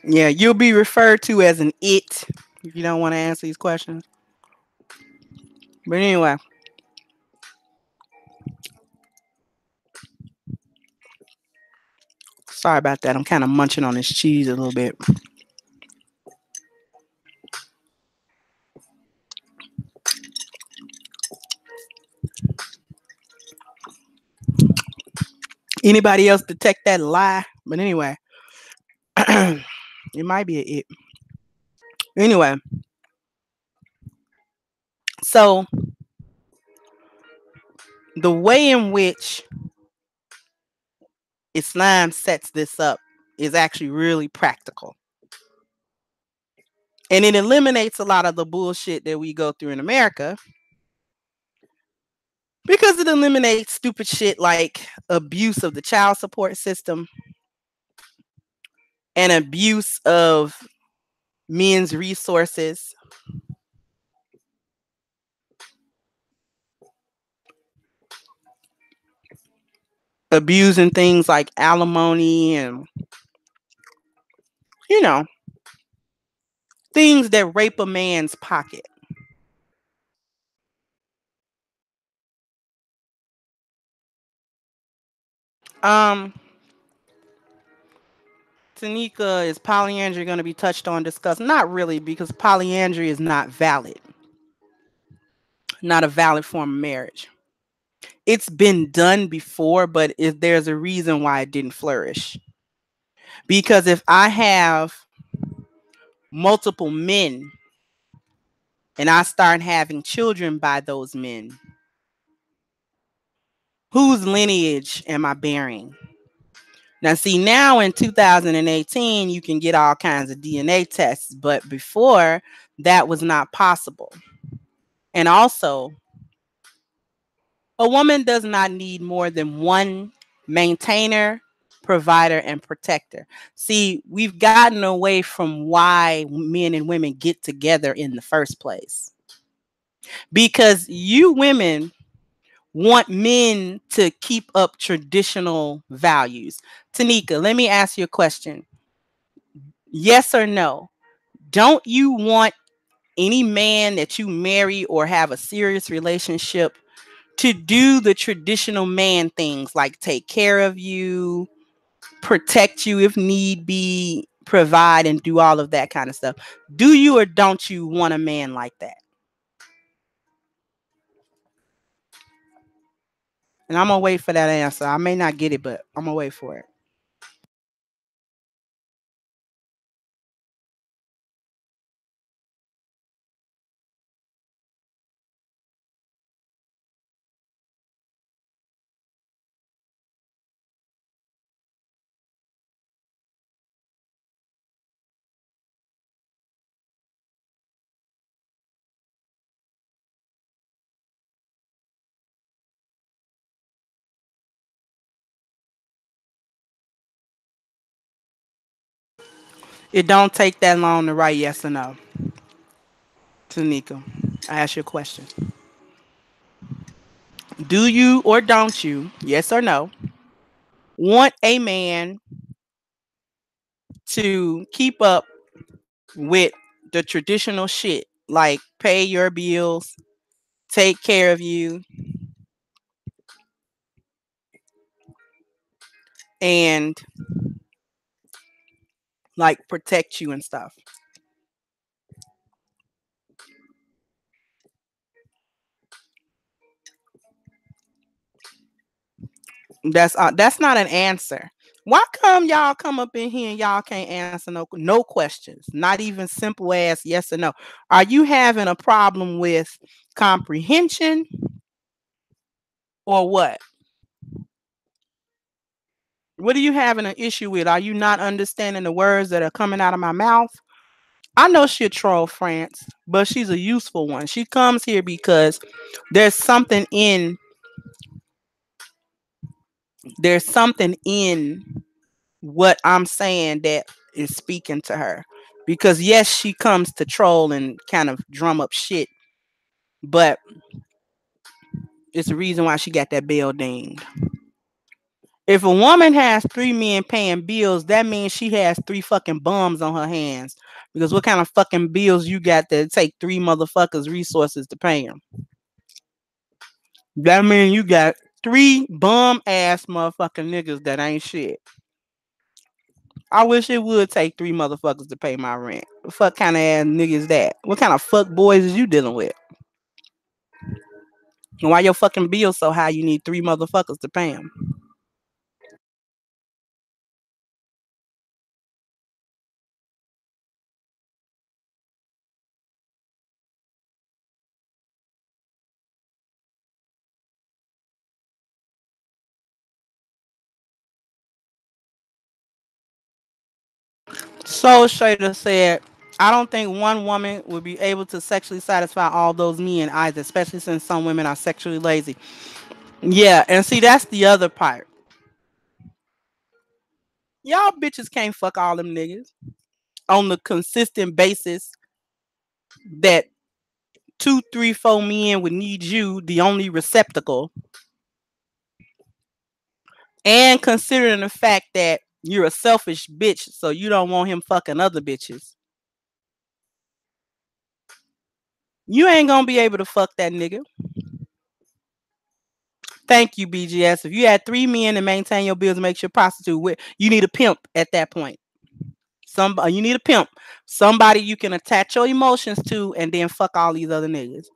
Yeah, you'll be referred to as an it if you don't want to answer these questions. But anyway, sorry about that. I'm kind of munching on this cheese a little bit. Anybody else detect that lie? But anyway, it might be an it. Anyway, so the way in which Islam sets this up is actually really practical. And it eliminates a lot of the bullshit that we go through in America because it eliminates stupid shit like abuse of the child support system and abuse of men's resources, abusing things like alimony and, you know, things that rape a man's pocket. Um, Tanika, is polyandry going to be touched on, discussed? Not really, because polyandry is not valid, not a valid form of marriage. It's been done before, but there's a reason why it didn't flourish. Because if I have multiple men and I start having children by those men, whose lineage am I bearing? Now, see, now in 2018, you can get all kinds of DNA tests, but before that was not possible. And also, a woman does not need more than one maintainer, provider, and protector. See, we've gotten away from why men and women get together in the first place. Because you women want men to keep up traditional values. Tanika, let me ask you a question. Yes or no? Don't you want any man that you marry or have a serious relationship to do the traditional man things like take care of you, protect you if need be, provide and do all of that kind of stuff? Do you or don't you want a man like that? And I'm gonna wait for that answer. I may not get it, but I'm gonna wait for it. It don't take that long to write yes or no. Tanika, I ask you a question. Do you or don't you, yes or no, want a man to keep up with the traditional shit like pay your bills, take care of you, and like protect you and stuff? That's not an answer. Why come y'all come up in here and y'all can't answer no questions? Not even simple ass yes or no. Are you having a problem with comprehension or what? What are you having an issue with? Are you not understanding the words that are coming out of my mouth? I know she a troll, France, but she's a useful one. She comes here because there's something in there's something in what I'm saying that is speaking to her. Because yes, she comes to troll and kind of drum up shit, but it's the reason why she got that bell dinged. If a woman has three men paying bills, that means she has three fucking bums on her hands. Because what kind of fucking bills you got that take three motherfuckers' resources to pay them? That means you got three bum ass motherfucking niggas that ain't shit. I wish it would take three motherfuckers to pay my rent. What fuck kind of ass nigga is that? What kind of fuck boys is you dealing with? And why your fucking bills so high you need three motherfuckers to pay them? So Shada said, I don't think one woman would be able to sexually satisfy all those men either, especially since some women are sexually lazy. Yeah, and see that's the other part. Y'all bitches can't fuck all them niggas on the consistent basis that two, three, four men would need you, the only receptacle, and considering the fact that you're a selfish bitch, so you don't want him fucking other bitches. You ain't gonna be able to fuck that nigga. Thank you, BGS. If you had three men to maintain your bills and make you a prostitute with, you need a pimp at that point. Somebody you need a pimp. Somebody you can attach your emotions to and then fuck all these other niggas.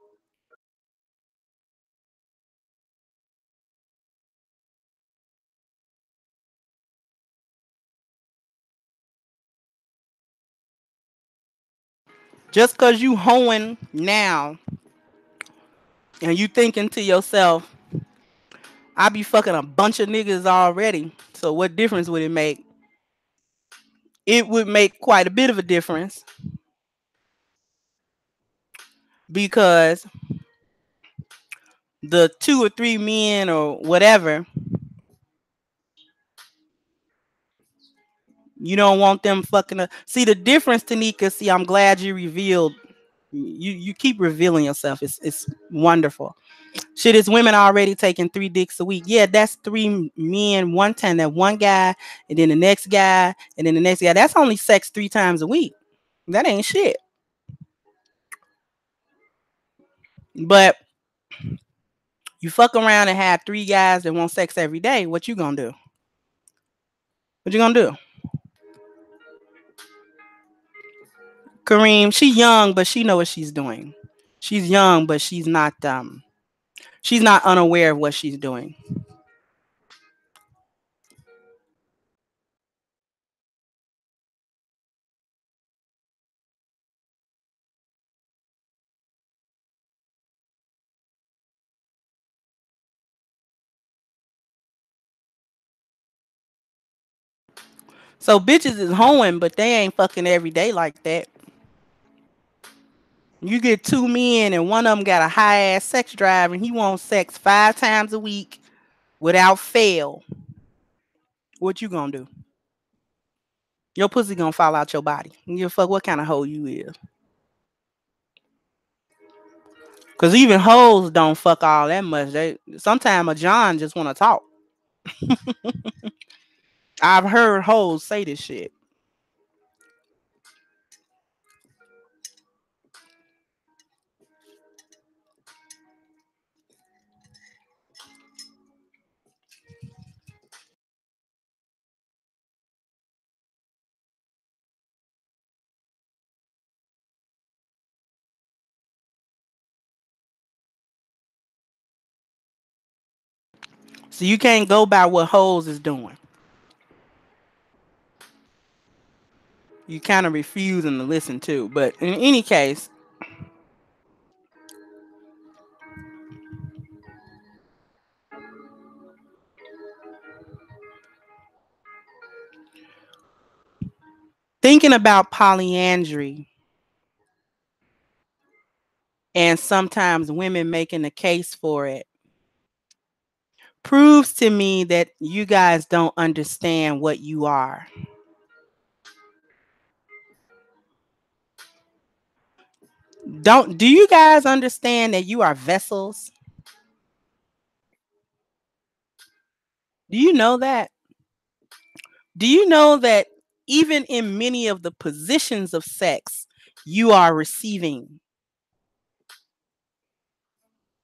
Just cause you hoeing now and you thinking to yourself, I be fucking a bunch of niggas already. So what difference would it make? It would make quite a bit of a difference because the two or three men or whatever, you don't want them fucking. See the difference, Tanika. See, I'm glad you revealed. You keep revealing yourself. It's wonderful. Shit, is women already taking three dicks a week? Yeah, that's three men one time. That one guy, and then the next guy, and then the next guy. That's only sex three times a week. That ain't shit. But you fuck around and have three guys that want sex every day. What you gonna do? What you gonna do? Kareem, she young, but she know what she's doing. She's young, but she's not unaware of what she's doing. So bitches is hoeing, but they ain't fucking every day like that. You get two men and one of them got a high ass sex drive and he wants sex five times a week without fail. What you gonna do? Your pussy gonna fall out your body. You give a fuck what kind of hoe you is. Cause even hoes don't fuck all that much. They sometimes a John just wanna talk. I've heard hoes say this shit. So you can't go by what hoes is doing. You kind of refusing to listen to. But in any case, thinking about polyandry and sometimes women making a case for it proves to me that you guys don't understand what you are. Do you guys understand that you are vessels? Do you know that? Do you know that even in many of the positions of sex, you are receiving?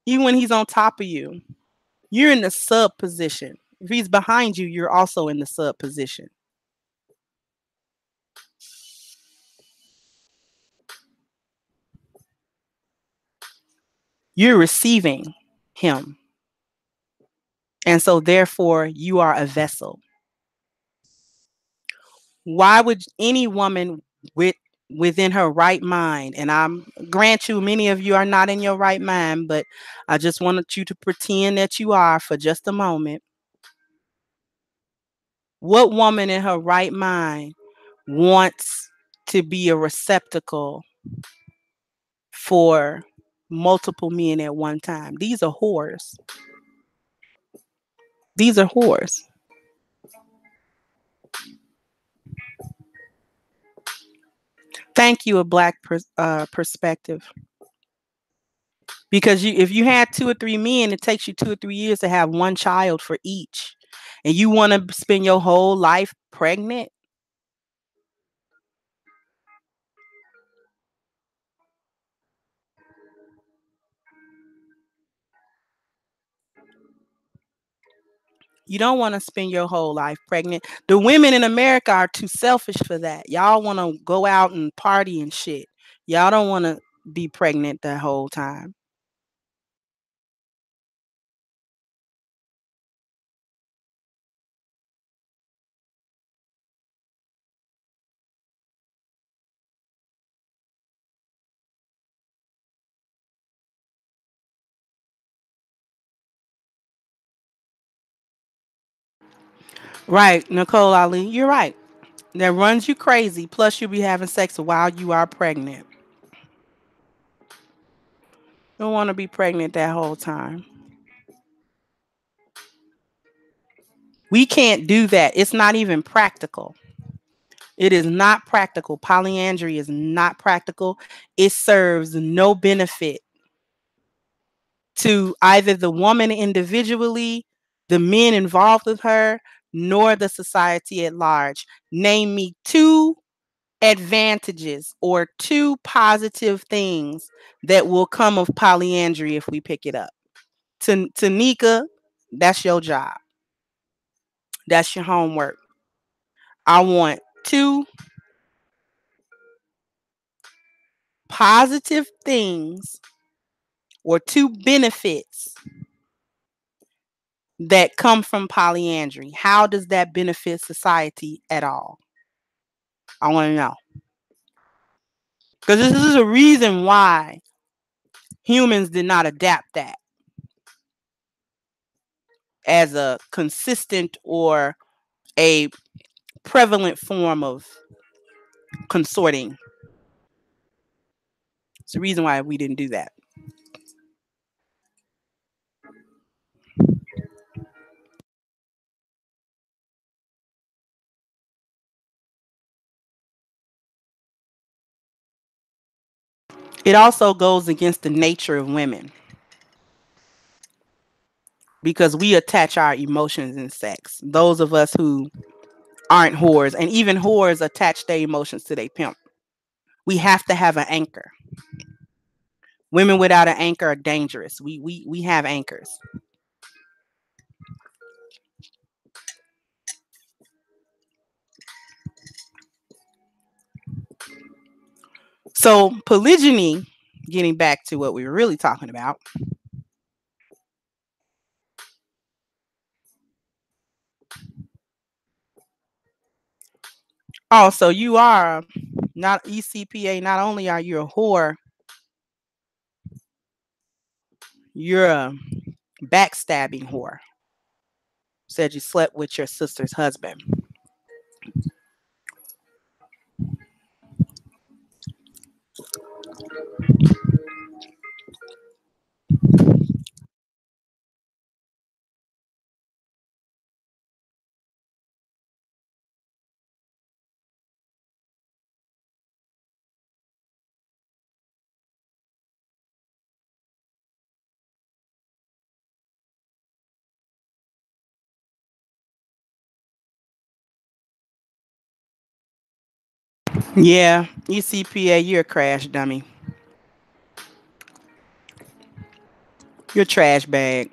Even when he's on top of you, you're in the sub position. If he's behind you, you're also in the sub position. You're receiving him. And so therefore you are a vessel. Why would any woman with within her right mind, and I'm grant you many of you are not in your right mind, but I just wanted you to pretend that you are for just a moment. What woman in her right mind wants to be a receptacle for multiple men at one time? These are whores. These are whores. Thank you, a black perspective. Because if you had 2 or 3 men, it takes you 2 or 3 years to have one child for each. And you want to spend your whole life pregnant? You don't want to spend your whole life pregnant. The women in America are too selfish for that. Y'all want to go out and party and shit. Y'all don't want to be pregnant the whole time. Right, Nicole Ali, you're right. That runs you crazy. Plus, you'll be having sex while you are pregnant. You don't want to be pregnant that whole time. We can't do that. It's not even practical. It is not practical. Polyandry is not practical. It serves no benefit to either the woman individually, the men involved with her, nor the society at large. Name me two advantages or two positive things that will come of polyandry if we pick it up. Tanika, that's your job. That's your homework. I want two positive things or two benefits that come from polyandry. How does that benefit society at all? I want to know. Because this is a reason why humans did not adapt that as a consistent or a prevalent form of consorting. It's the reason why we didn't do that. It also goes against the nature of women because we attach our emotions in sex. Those of us who aren't whores, and even whores attach their emotions to their pimp. We have to have an anchor. Women without an anchor are dangerous. We have anchors. So polygyny, getting back to what we were really talking about, Oh, so you are not ECPA. Not only are you a whore, you're a backstabbing whore. Said you slept with your sister's husband. Yeah, ECPA, you're a crash dummy. You're a trash bag.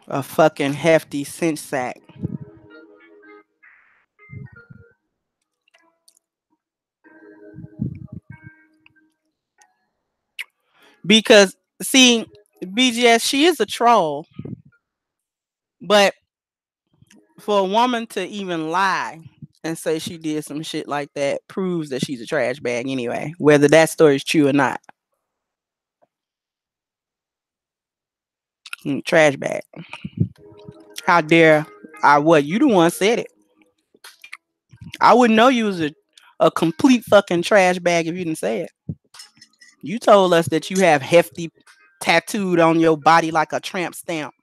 A fucking hefty cinch sack. Because, see, BGS, she is a troll, but for a woman to even lie and say she did some shit like that proves that she's a trash bag anyway, whether that story is true or not. Trash bag. How dare I? What, you the one said it? I wouldn't know you was a complete fucking trash bag if you didn't say it. You told us that you have hefty tattooed on your body like a tramp stamp.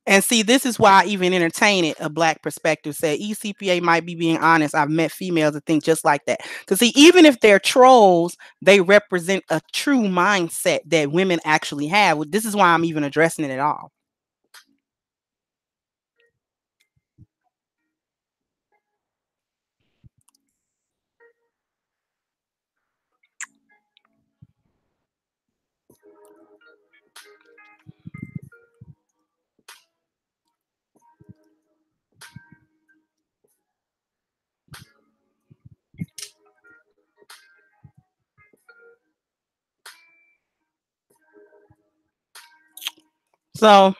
And see, this is why I even entertain it. A black perspective said ECPA might be being honest. I've met females that think just like that. Because see, even if they're trolls, they represent a true mindset that women actually have. This is why I'm even addressing it at all. So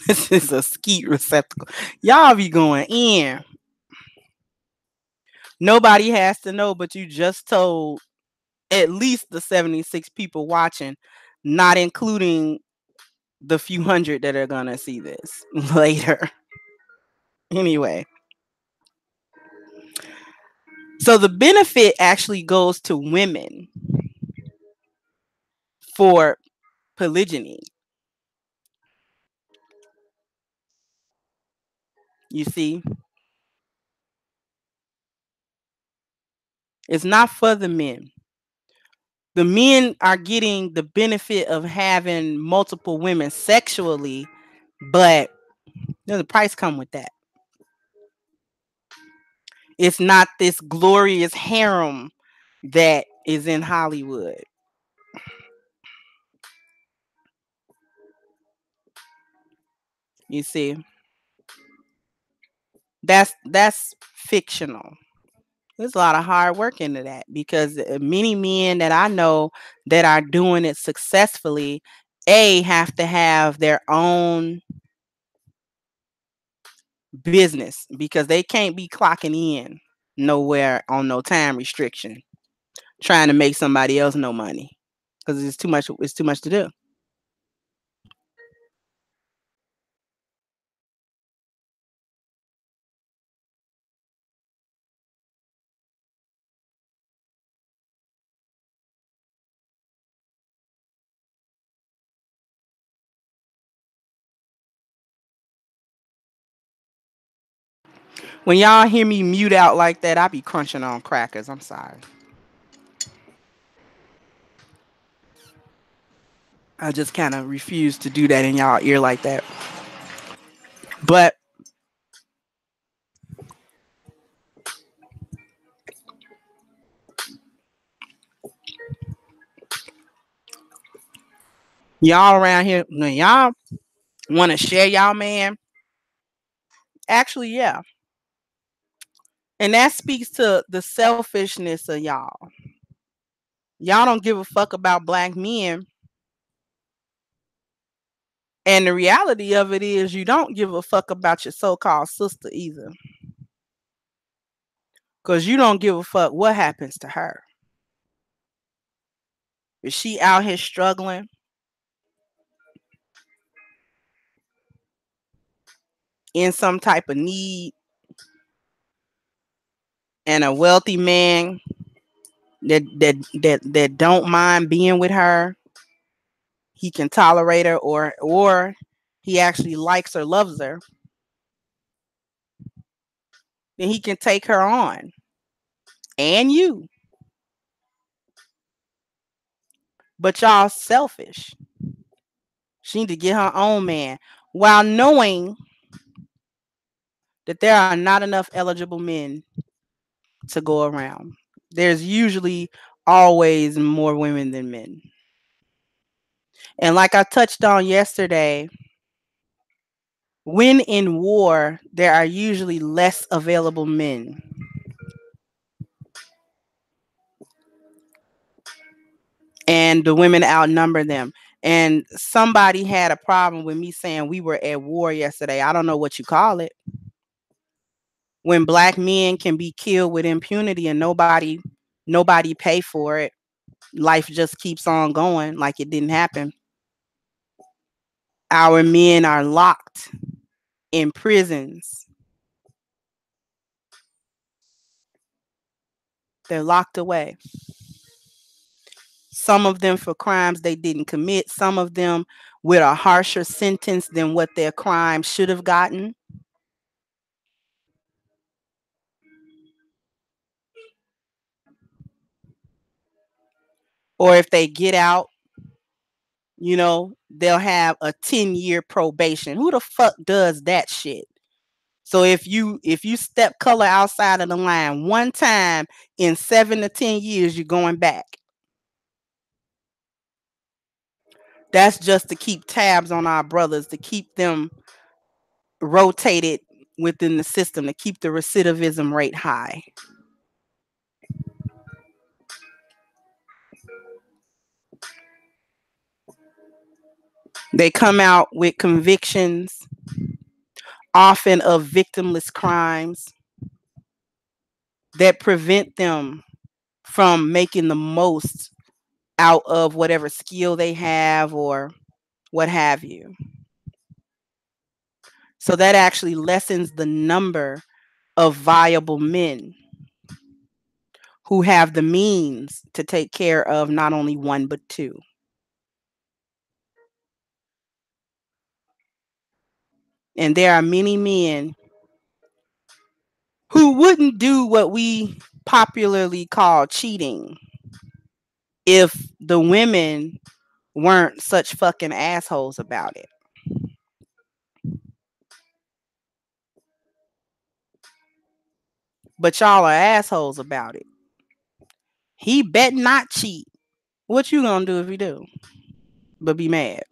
this is a skeet receptacle. Y'all be going in. Nobody has to know, but you just told at least the 76 people watching, not including the few hundred that are gonna see this later. Anyway, so the benefit actually goes to women for polygyny. You see, it's not for the men. The men are getting the benefit of having multiple women sexually, but there's a price come with that. It's not this glorious harem that is in Hollywood. You see, that's fictional. There's a lot of hard work into that because many men that I know that are doing it successfully, have to have their own business because they can't be clocking in nowhere on no time restriction, trying to make somebody else no money because it's too much. It's too much to do. When y'all hear me mute out like that, I be crunching on crackers. I'm sorry. I just kind of refuse to do that in y'all ear like that. But y'all around here, when y'all want to share y'all man, Actually, yeah. And that speaks to the selfishness of y'all. Y'all don't give a fuck about black men. And the reality of it is you don't give a fuck about your so-called sister either. Because you don't give a fuck what happens to her. Is she out here struggling in some type of need and a wealthy man that don't mind being with her, he can tolerate her, or he actually likes or loves her, then he can take her on. And you. But y'all selfish. She need to get her own man while knowing that there are not enough eligible men to go around. There's usually always more women than men. And like I touched on yesterday, when in war, there are usually less available men. And the women outnumber them. And somebody had a problem with me saying we were at war yesterday. I don't know what you call it. When black men can be killed with impunity and nobody pay for it. Life just keeps on going like it didn't happen. Our men are locked in prisons. They're locked away. Some of them for crimes they didn't commit, some of them with a harsher sentence than what their crime should have gotten. Or if they get out, they'll have a 10-year probation. Who the fuck does that shit? So if you step color outside of the line one time in 7 to 10 years, you're going back. That's just to keep tabs on our brothers, to keep them rotated within the system, to keep the recidivism rate high. They come out with convictions, often of victimless crimes, that prevent them from making the most out of whatever skill they have or what have you. So that actually lessens the number of viable men who have the means to take care of not only one but two. And there are many men who wouldn't do what we popularly call cheating if the women weren't such fucking assholes about it. But y'all are assholes about it. He bet not cheat. What you gonna do if he do? But be mad.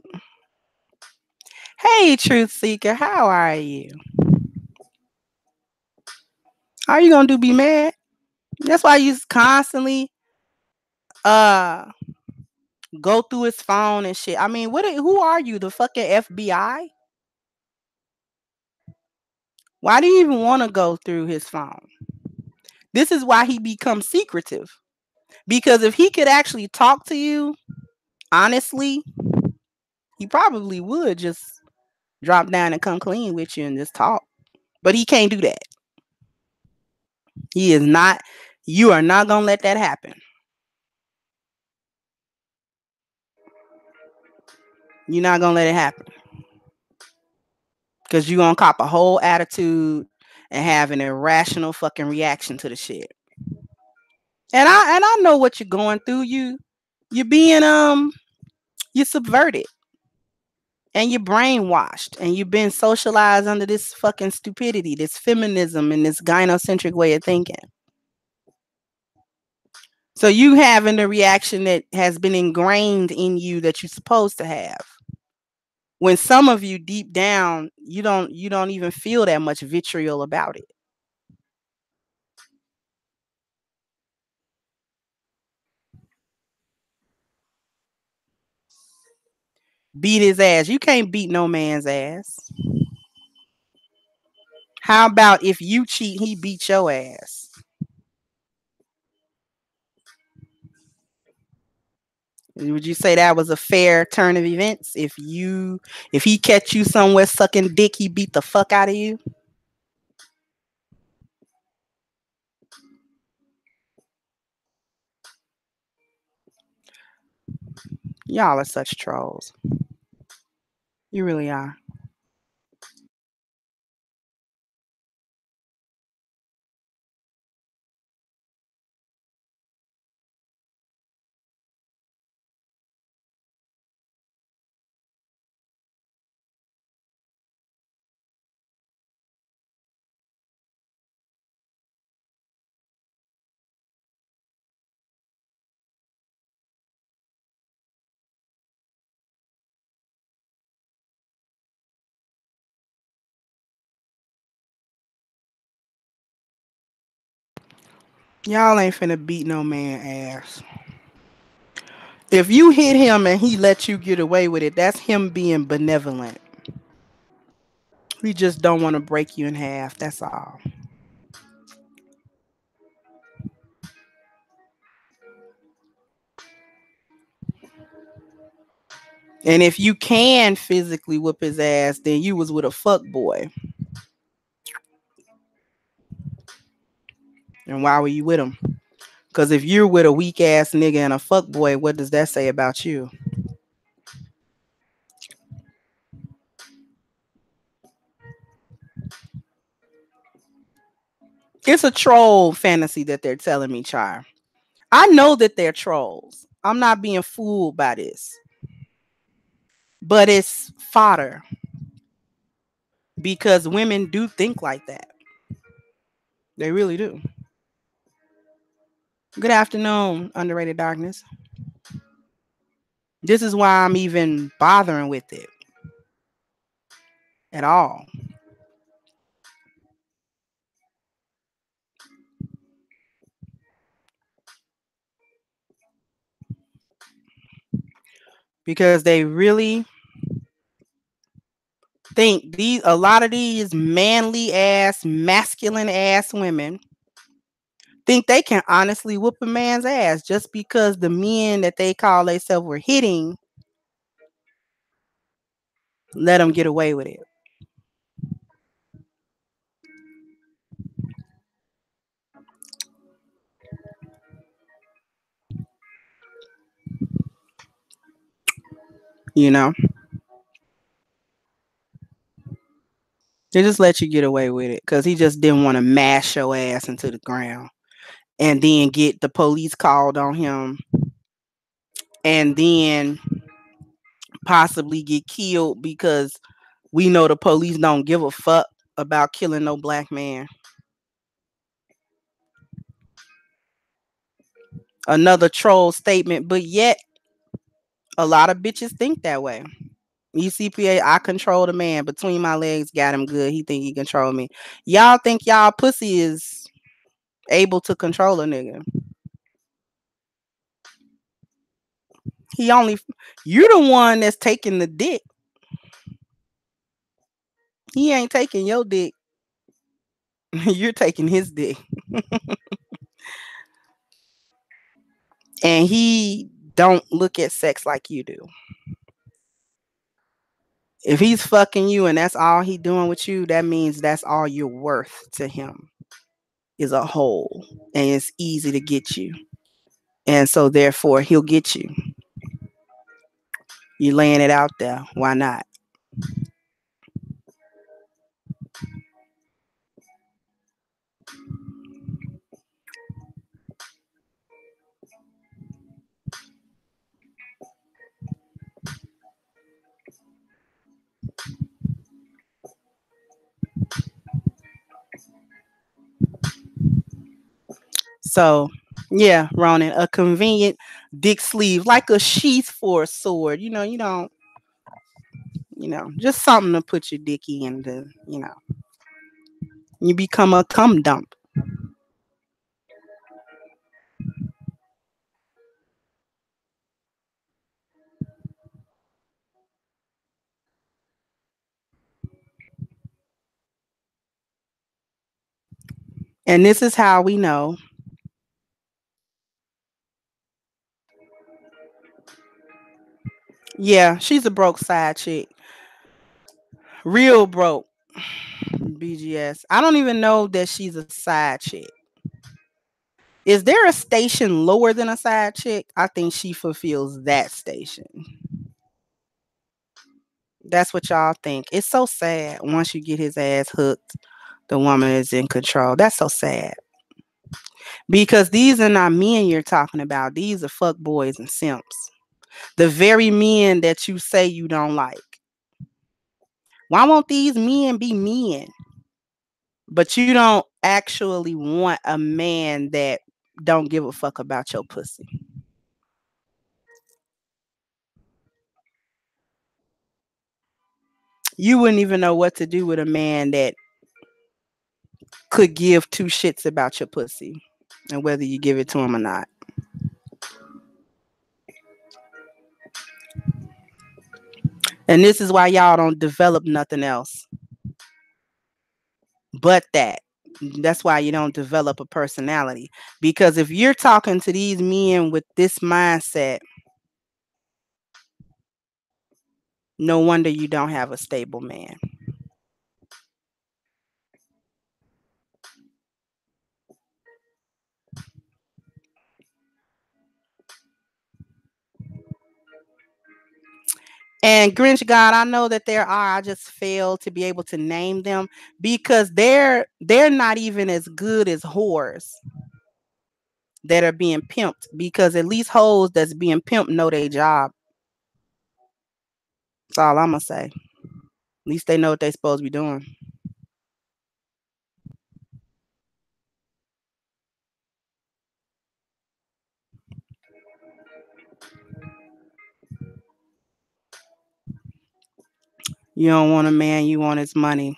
Hey, truth seeker, how are you? How you gonna do? Be mad? That's why you constantly uh go through his phone and shit. I mean, who are you? The fucking FBI? Why do you even want to go through his phone? This is why he becomes secretive. Because if he could actually talk to you honestly, he probably would just drop down and come clean with you and just talk. But he can't do that. He is not. You are not gonna let that happen. You're not gonna let it happen. Because you're gonna cop a whole attitude and have an irrational fucking reaction to the shit. And I know what you're going through. You're being you're subverted and you're brainwashed and you've been socialized under this fucking stupidity, this feminism and this gynocentric way of thinking. So you having the reaction that has been ingrained in you that you're supposed to have. When some of you deep down, you don't even feel that much vitriol about it. Beat his ass. You can't beat no man's ass. How about if you cheat, he beat your ass? Would you say that was a fair turn of events? If he catch you somewhere sucking dick, he beat the fuck out of you? Y'all are such trolls. You really are. Y'all ain't finna beat no man ass. If you hit him and he let you get away with it, that's him being benevolent. He just don't want to break you in half. That's all. And if you can physically whoop his ass, then you was with a fuck boy. And why were you with him? Because if you're with a weak ass nigga and a fuck boy, what does that say about you? It's a troll fantasy that they're telling me, Char. I know that they're trolls. I'm not being fooled by this. But it's fodder because women do think like that. They really do. Good afternoon, underrated darkness. This is why I'm even bothering with it at all. Because they really think a lot of these manly ass, masculine ass women think they can honestly whoop a man's ass just because the men that they call themselves were hitting let them get away with it. You know, they just let you get away with it because he just didn't want to mash your ass into the ground and then get the police called on him and then possibly get killed because we know the police don't give a fuck about killing no black man. Another troll statement, but yet a lot of bitches think that way. ECPA, I control the man between my legs, got him good. He think he control me. Y'all think y'all pussy is able to control a nigga. He only you the one that's taking the dick. He ain't taking your dick. You're taking his dick. And he don't look at sex like you do. If he's fucking you and that's all he doing with you, that means that's all you're worth to him is a hole. And it's easy to get you. And so therefore he'll get you. You laying it out there. Why not? So yeah, Ronan, a convenient dick sleeve, like a sheath for a sword. You know, just something to put your dicky into. You become a cum dump. And this is how we know. Yeah, she's a broke side chick. Real broke. BGS. I don't even know that she's a side chick. Is there a station lower than a side chick? I think she fulfills that station. That's what y'all think. It's so sad once you get his ass hooked, the woman is in control. That's so sad. Because these are not men you're talking about. These are fuck boys and simps. The very men that you say you don't like. Why won't these men be men? But you don't actually want a man that don't give a fuck about your pussy. You wouldn't even know what to do with a man that could give two shits about your pussy and whether you give it to him or not. And this is why y'all don't develop nothing else but that. That's why you don't develop a personality. Because if you're talking to these men with this mindset, no wonder you don't have a stable man. And Grinch God, I know that there are. I just fail to be able to name them because they're not even as good as whores that are being pimped. Because at least hoes that's being pimped know their job. That's all I'm gonna say. At least they know what they're supposed to be doing. You don't want a man, you want his money.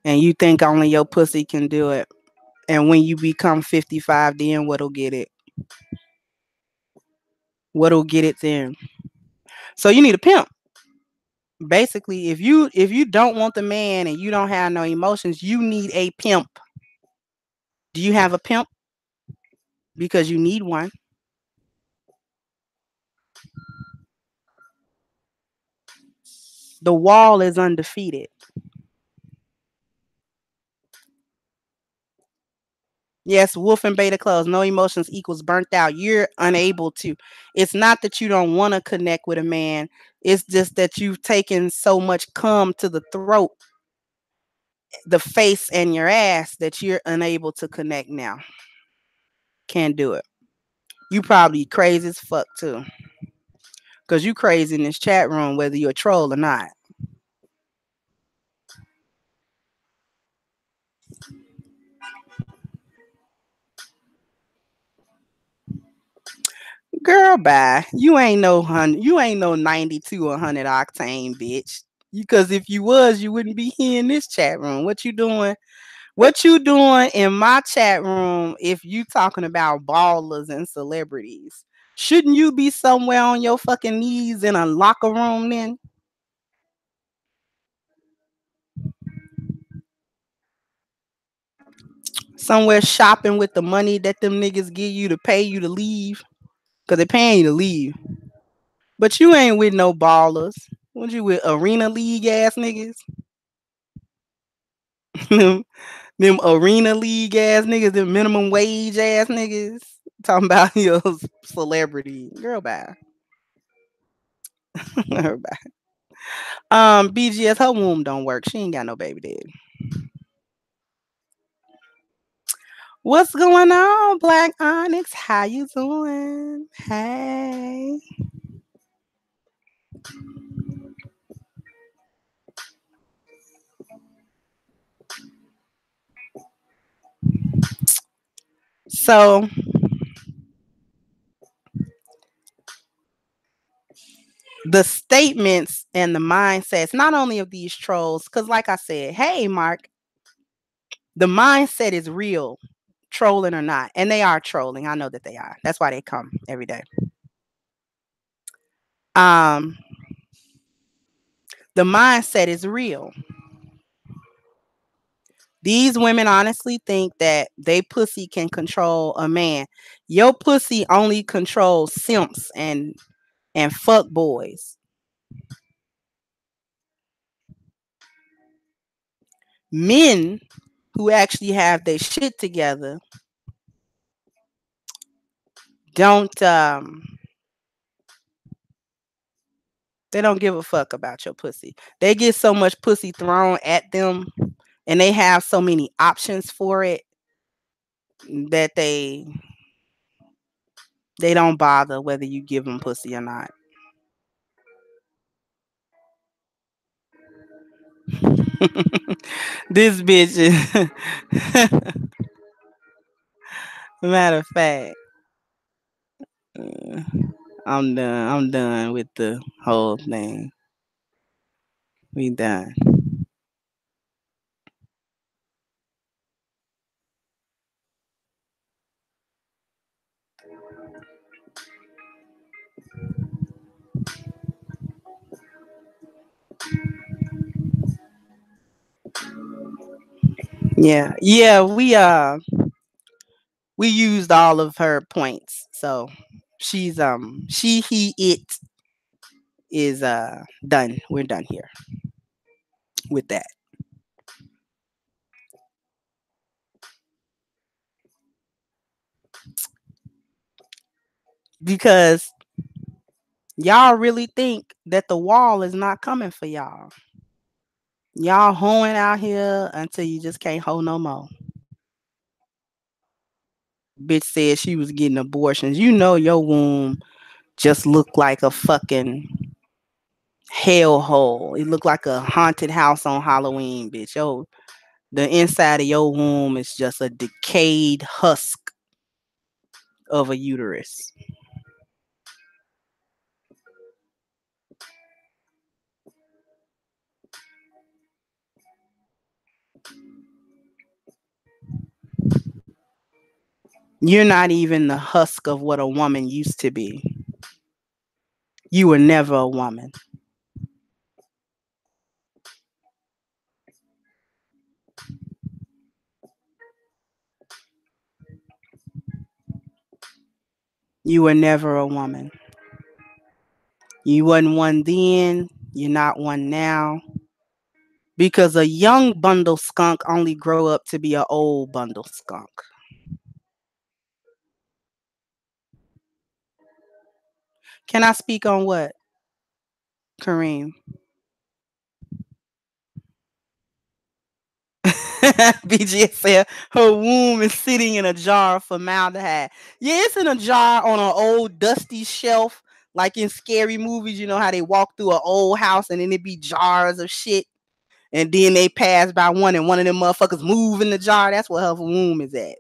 And you think only your pussy can do it. And when you become 55, then what'll get it? What'll get it then? So you need a pimp. Basically, if you don't want the man and you don't have no emotions, you need a pimp. Do you have a pimp? Because you need one. The wall is undefeated. Yes, wolf and beta clothes. No emotions equals burnt out. You're unable to. It's not that you don't want to connect with a man. It's just that you've taken so much cum to the throat, the face, and your ass that you're unable to connect now. Can't do it. You probably crazy as fuck too. Cause you crazy in this chat room, whether you're a troll or not. Girl, bye. You ain't no 92 or 100 octane, bitch. Because if you was, you wouldn't be here in this chat room. What you doing? What you doing in my chat room if you talking about ballers and celebrities? Shouldn't you be somewhere on your fucking knees in a locker room then? Somewhere shopping with the money that them niggas give you to pay you to leave? Because they paying you to leave. But you ain't with no ballers. What you with arena league ass niggas? Them arena league ass niggas, them minimum wage ass niggas. Talking about your celebrity. Girl, bye. Girl, bye. BGS, her womb don't work. She ain't got no baby daddy. What's going on, Black Onyx? How you doing? Hey. So The statements and the mindsets, not only of these trolls, because like I said, hey, Mark, the mindset is real, trolling or not. And they are trolling. I know that they are. That's why they come every day. Um, the mindset is real. These women honestly think that they pussy can control a man. Your pussy only controls simps and fuck boys. Men who actually have their shit together don't they don't give a fuck about your pussy. They get so much pussy thrown at them and they have so many options for it that they don't bother whether you give them pussy or not. This bitch is matter of fact, uh, I'm done. I'm done with the whole thing. We done. Yeah. Yeah, we used all of her points. So she's she he it is done. We're done here with that. Because y'all really think that the wall is not coming for y'all. Y'all hoeing out here until you just can't hoe no more. Bitch said she was getting abortions. You know your womb just looked like a fucking hellhole. It looked like a haunted house on Halloween, bitch. Yo, the inside of your womb is just a decayed husk of a uterus. You're not even the husk of what a woman used to be. You were never a woman. You were never a woman. You wasn't one then. You're not one now. Because a young bundle skunk only grow up to be an old bundle skunk. Can I speak on what, Kareem? BG said her womb is sitting in a jar of formaldehyde. Yeah, it's in a jar on an old dusty shelf, like in scary movies. You know how they walk through an old house and then it be jars of shit, and then they pass by one and one of them motherfuckers move in the jar. That's where her womb is at.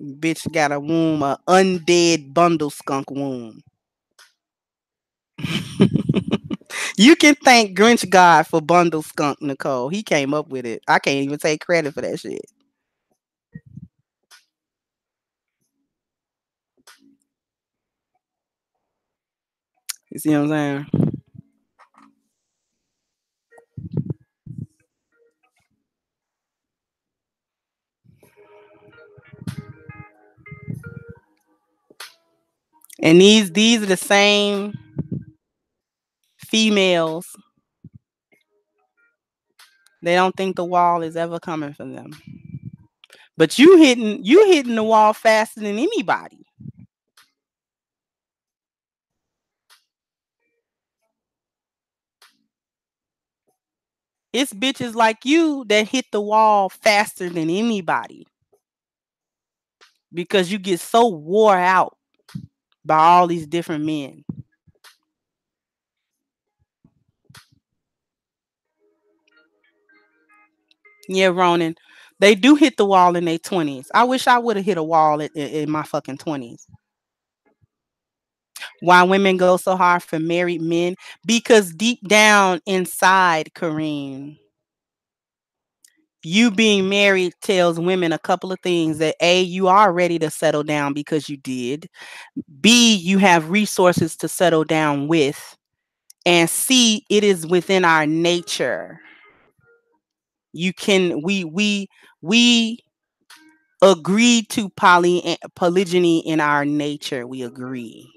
Bitch got a womb, a undead bundle skunk womb. You can thank Grinch God for bundle skunk, Nicole. He came up with it. I can't even take credit for that shit. You see what I'm saying? And these are the same females. They don't think the wall is ever coming for them. But you hitting the wall faster than anybody. It's bitches like you that hit the wall faster than anybody because you get so wore out by all these different men. Yeah, Ronan. They do hit the wall in their 20s. I wish I would have hit a wall in my fucking 20s. Why women go so hard for married men? Because deep down inside, Kareem, you being married tells women a couple of things: that A, you are ready to settle down because you did. B, you have resources to settle down with. And C, it is within our nature. You can we agree to polygyny in our nature. We agree.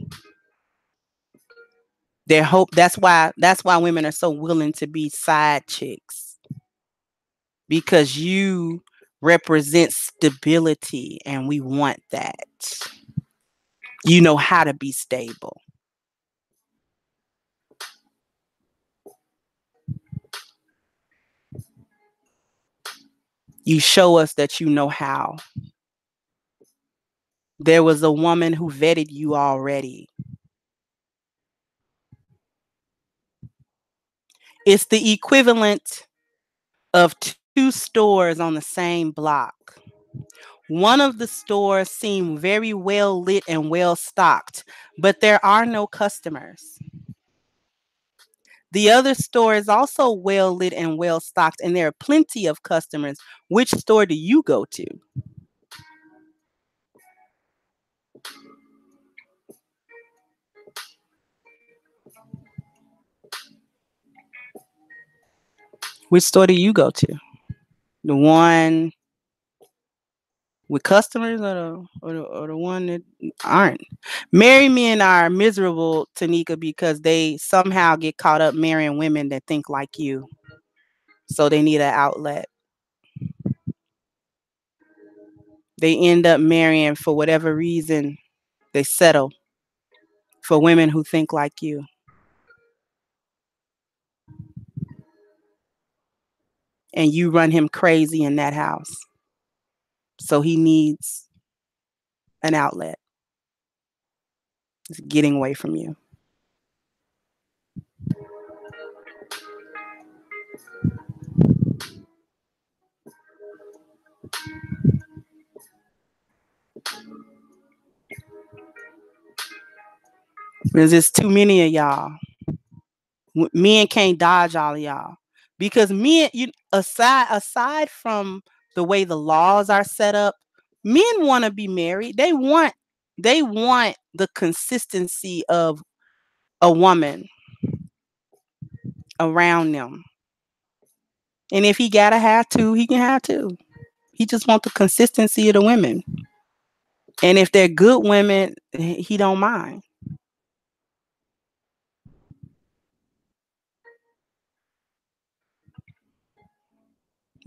Their hope that's why women are so willing to be side chicks, because you represent stability and we want that. You know how to be stable. You show us that you know how. There was a woman who vetted you already. It's the equivalent of two stores on the same block. One of the stores seemed very well lit and well stocked, but there are no customers. The other store is also well lit and well stocked, and there are plenty of customers. Which store do you go to? Which store do you go to? The one with customers, or the one that aren't? Married men are miserable, Tanika, because they somehow get caught up marrying women that think like you. So they need an outlet. They end up marrying for whatever reason. They settle for women who think like you. And you run him crazy in that house. So he needs an outlet. It's getting away from you. There's just too many of y'all. Men can't dodge all of y'all. Because men, aside from the way the laws are set up, men want to be married. They want the consistency of a woman around them. And if he gotta have two, he can have two. He just want the consistency of the women. And if they're good women, he don't mind.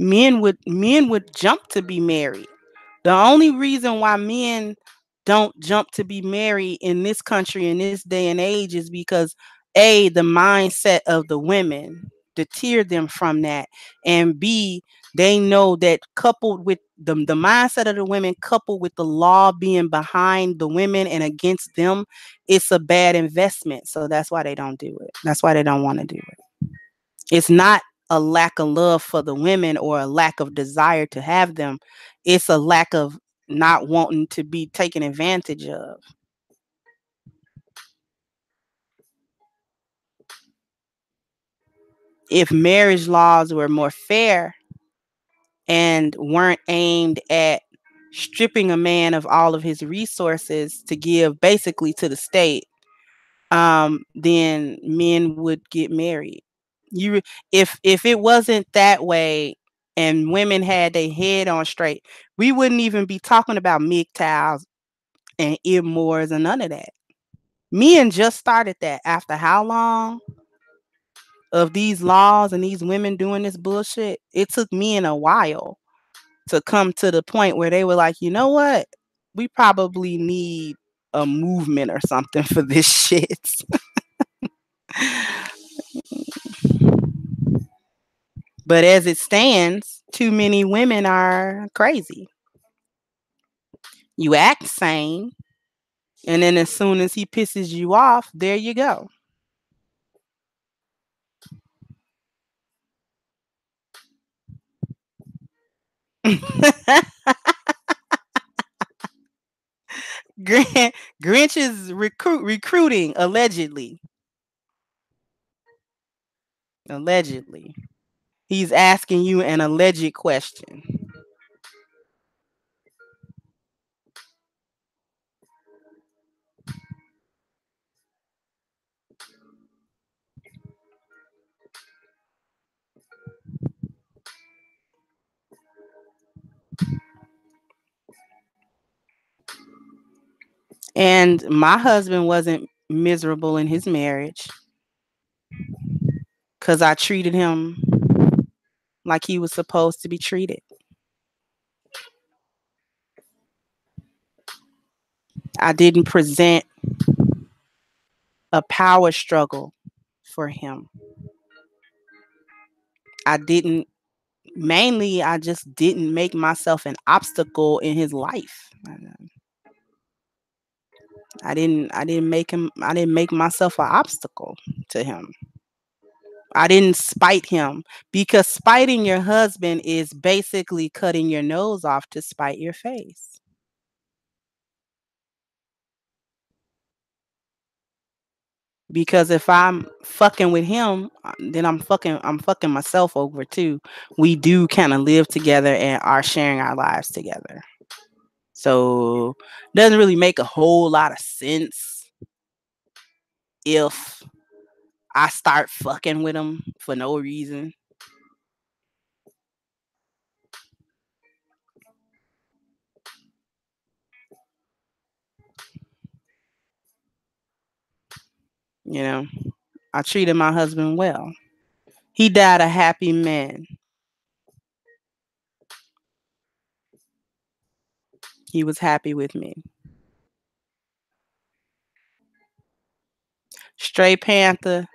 Men would jump to be married. The only reason why men don't jump to be married in this country in this day and age is because A, the mindset of the women deter them from that, and B, they know that coupled with the mindset of the women, coupled with the law being behind the women and against them, it's a bad investment. So that's why they don't do it. That's why they don't want to do it. It's not a lack of love for the women or a lack of desire to have them. It's a lack of not wanting to be taken advantage of. If marriage laws were more fair and weren't aimed at stripping a man of all of his resources to give basically to the state, then men would get married. You, if it wasn't that way and women had their head on straight, we wouldn't even be talking about MGTOWs and earmores and none of that. Men just started that after how long of these laws and these women doing this bullshit? It took men a while to come to the point where they were like, you know what? We probably need a movement or something for this shit. But as it stands, too many women are crazy. You act sane, and then as soon as he pisses you off, there you go. Grinch is recruiting allegedly. Allegedly. He's asking you an alleged question. And my husband wasn't miserable in his marriage because I treated him like he was supposed to be treated. I didn't present a power struggle for him. I didn't mainly I just didn't make myself an obstacle in his life. I didn't make myself an obstacle to him. I didn't spite him because spiting your husband is basically cutting your nose off to spite your face. Because if I'm fucking with him, then I'm fucking myself over too. We do kind of live together and are sharing our lives together. So doesn't really make a whole lot of sense if I start fucking with him for no reason. You know, I treated my husband well. He died a happy man. He was happy with me. Stray panther,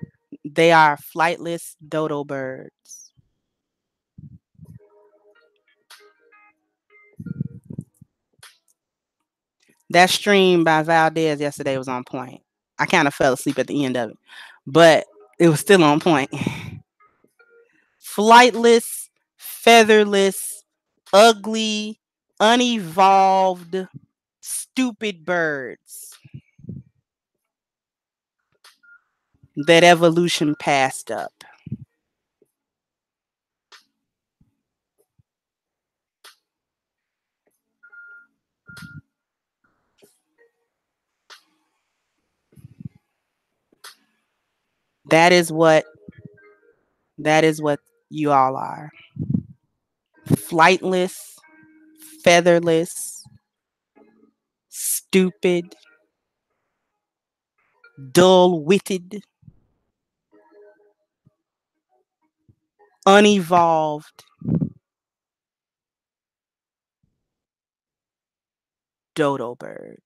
they are flightless dodo birds. That stream by Valdez yesterday was on point. I kind of fell asleep at the end of it, but it was still on point. Flightless, featherless, ugly, unevolved, stupid birds that evolution passed up. That is what that is what you all are. Flightless, featherless, stupid, dull-witted, unevolved dodo birds.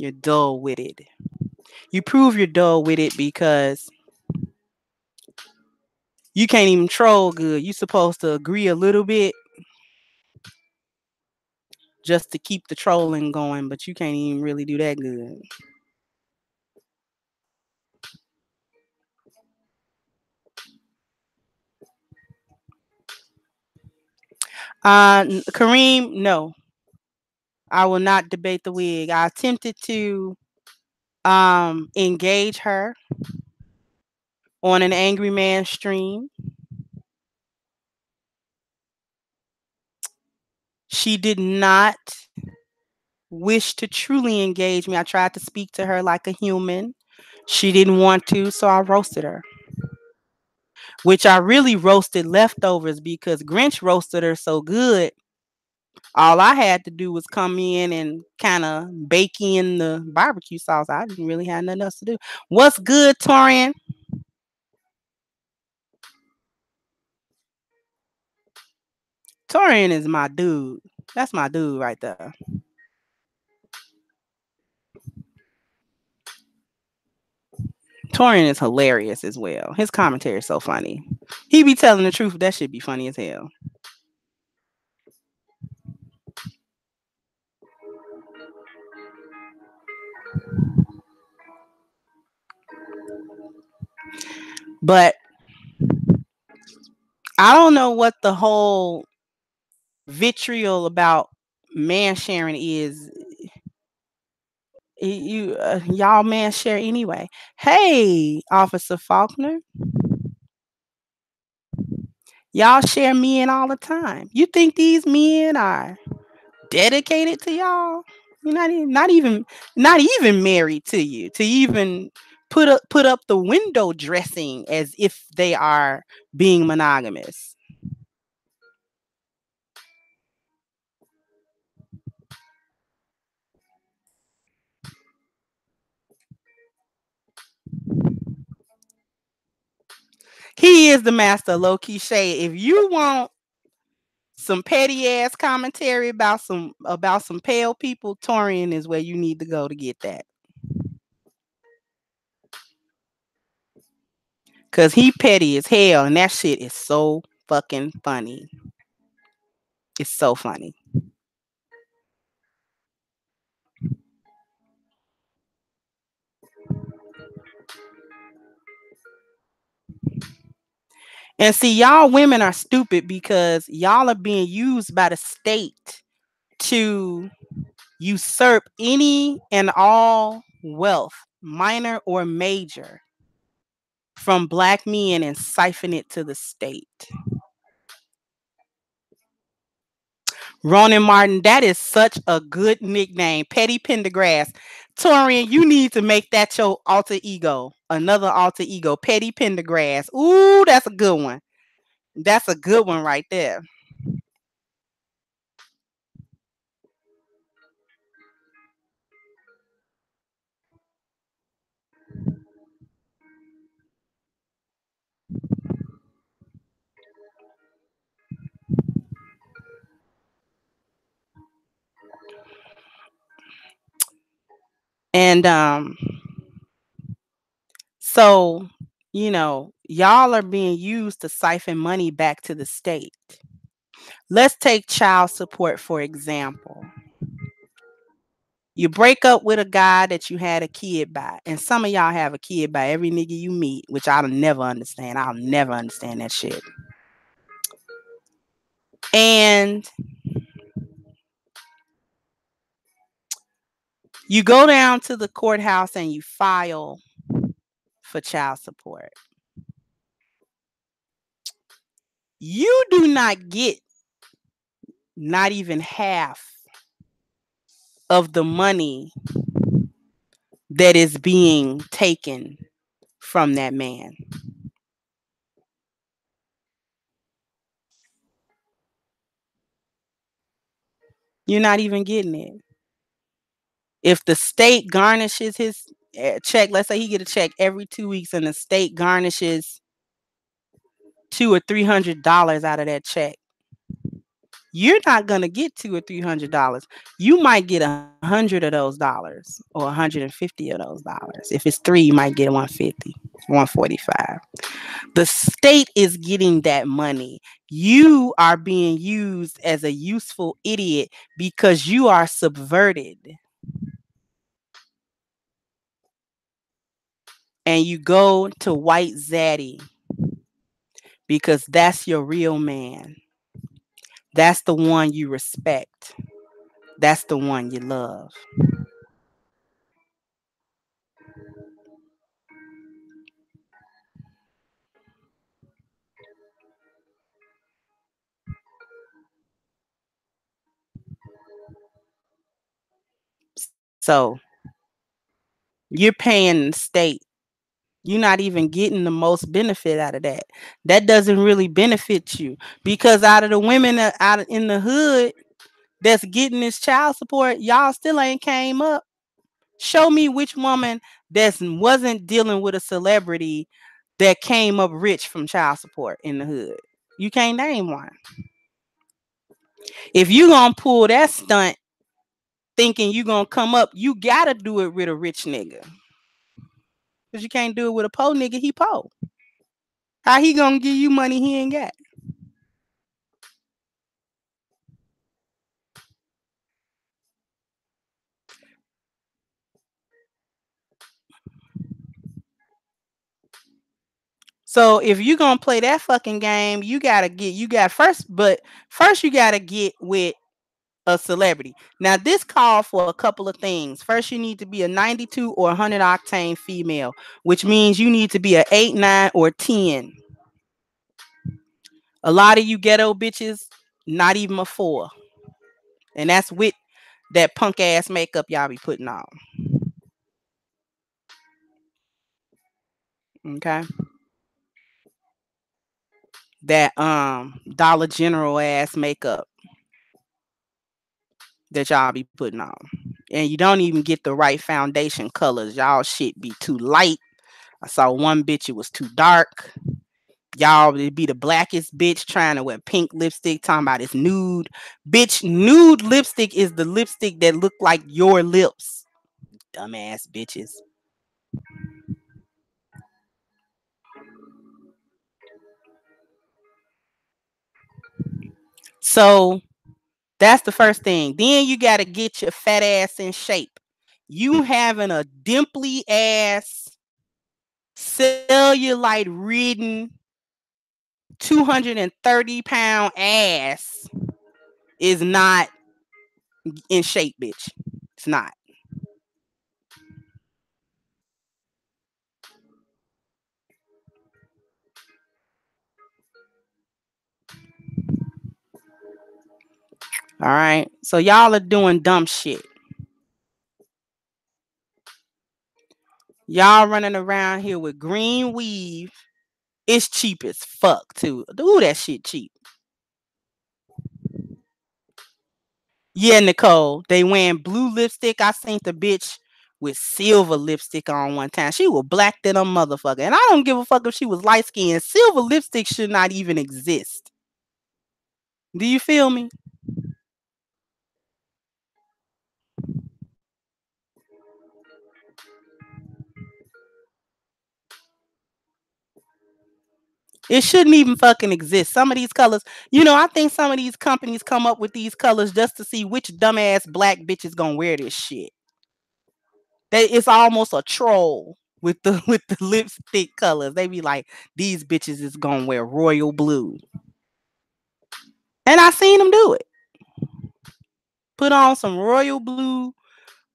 You're dull-witted. You prove you're dull-witted because you can't even troll good. You're supposed to agree a little bit just to keep the trolling going, but you can't even really do that good. Kareem, no, I will not debate the wig. I attempted to engage her on an Angry Man stream. She did not wish to truly engage me. I tried to speak to her like a human. She didn't want to, so I roasted her. Which I really roasted leftovers because Grinch roasted her so good. All I had to do was come in and kind of bake in the barbecue sauce. I didn't really have nothing else to do. What's good, Torian? Torian is my dude. That's my dude right there. Torian is hilarious as well. His commentary is so funny. He be telling the truth. That should be funny as hell. But I don't know what the whole vitriol about man sharing is. Y'all man share anyway. Hey, Officer Faulkner, y'all share men all the time. You think these men are dedicated to y'all? You're not even married to you to even put up the window dressing as if they are being monogamous. He is the master, low key Shea. If you want some petty ass commentary about some pale people, Torian is where you need to go to get that. Cause he petty as hell, and that shit is so fucking funny. It's so funny. And see, y'all women are stupid because y'all are being used by the state to usurp any and all wealth, minor or major, from black men and siphon it to the state. Ronan Martin, that is such a good nickname. Petty Pendergrass. Torian, you need to make that your alter ego. Another alter ego. Petty Pendergrass. Ooh, that's a good one. That's a good one right there. And so, y'all are being used to siphon money back to the state. Let's take child support for example. You break up with a guy that you had a kid by, and some of y'all have a kid by every nigga you meet, which I'll never understand. I'll never understand that shit. And you go down to the courthouse and you file for child support. You do not get not even half of the money that is being taken from that man. You're not even getting it. If the state garnishes his check, let's say he get a check every 2 weeks, and the state garnishes $200 or $300 out of that check, you're not gonna get $200 or $300. You might get 100 of those dollars or 150 of those dollars. If it's three, you might get 150, 145. The state is getting that money. You are being used as a useful idiot because you are subverted. And you go to white zaddy because that's your real man. That's the one you respect. That's the one you love. So you're paying the state. You're not even getting the most benefit out of that. That doesn't really benefit you because out of the women in the hood that's getting this child support, y'all still ain't came up. Show me which woman that wasn't dealing with a celebrity that came up rich from child support in the hood. You can't name one. If you gonna pull that stunt thinking you gonna come up, you gotta do it with a rich nigga. Cause you can't do it with a poor nigga, he poor. How he gonna give you money he ain't got? So if you gonna play that fucking game, first you gotta get with a celebrity. Now this called for a couple of things. First, you need to be a 92 or 100 octane female, which means you need to be a 8, 9, or 10. A lot of you ghetto bitches, not even a 4. And that's with that punk ass makeup y'all be putting on. Okay. That Dollar General ass makeup that y'all be putting on. And you don't even get the right foundation colors. Y'all shit be too light. I saw one bitch, it was too dark. Y'all it be the blackest bitch trying to wear pink lipstick, talking about it's nude. Bitch, nude lipstick is the lipstick that look like your lips. Dumbass bitches. So that's the first thing. Then you gotta get your fat ass in shape. You having a dimply ass, cellulite ridden, 230-pound ass is not in shape, bitch. It's not. All right. So y'all are doing dumb shit. Y'all running around here with green weave. It's cheap as fuck too. Ooh, that shit cheap. Yeah, Nicole. They wearing blue lipstick. I seen the bitch with silver lipstick on one time. She was black than a motherfucker. And I don't give a fuck if she was light skinned. Silver lipstick should not even exist. Do you feel me? It shouldn't even fucking exist. Some of these colors, I think some of these companies come up with these colors just to see which dumbass black bitch is gonna wear this shit. It's almost a troll with the with the lipstick colors. They be like, these bitches is gonna wear royal blue. And I seen them do it. Put on some royal blue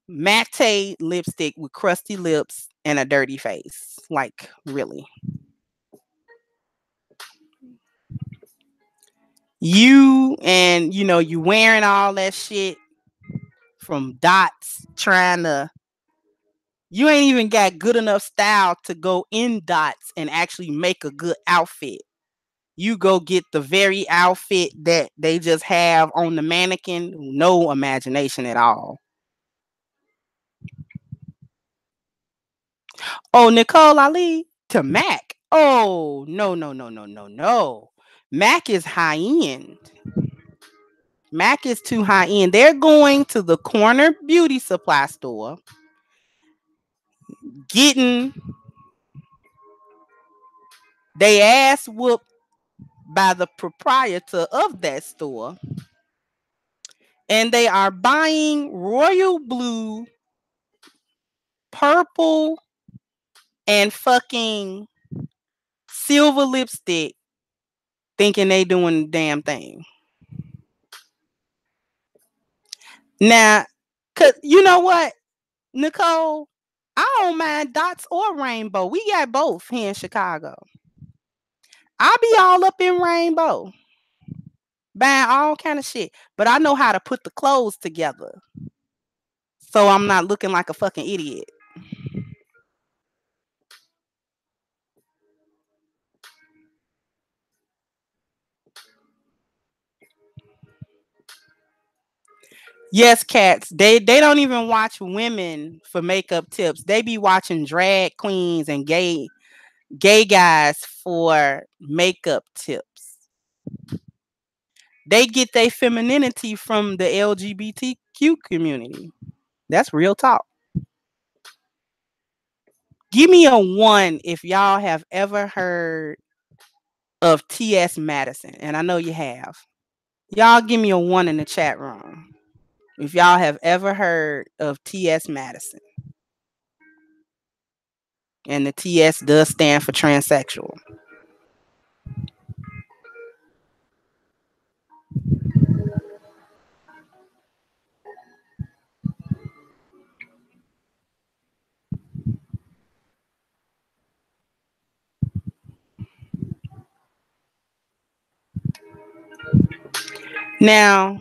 matte lipstick with crusty lips and a dirty face. Like, really. You wearing all that shit from dots, you ain't even got good enough style to go in dots and actually make a good outfit. You go get the very outfit that they just have on the mannequin, no imagination at all. Oh, Nicole Ali to Mac. Oh, no, no, no, no, no, no. Mac is high end. Mac is too high end. They're going to the corner beauty supply store, getting they ass whooped by the proprietor of that store, and they are buying royal blue, purple, and fucking silver lipstick, thinking they doing the damn thing. Now, cause you know what, Nicole, I don't mind dots or rainbow. We got both here in Chicago. I'll be all up in rainbow, buying all kind of shit. But I know how to put the clothes together, so I'm not looking like a fucking idiot. Yes, cats. They don't even watch women for makeup tips. They be watching drag queens and gay guys for makeup tips. They get their femininity from the LGBTQ community. That's real talk. Give me a 1 if y'all have ever heard of T.S. Madison, and I know you have. Y'all give me a 1 in the chat room if y'all have ever heard of T.S. Madison. And the TS does stand for transsexual. Now,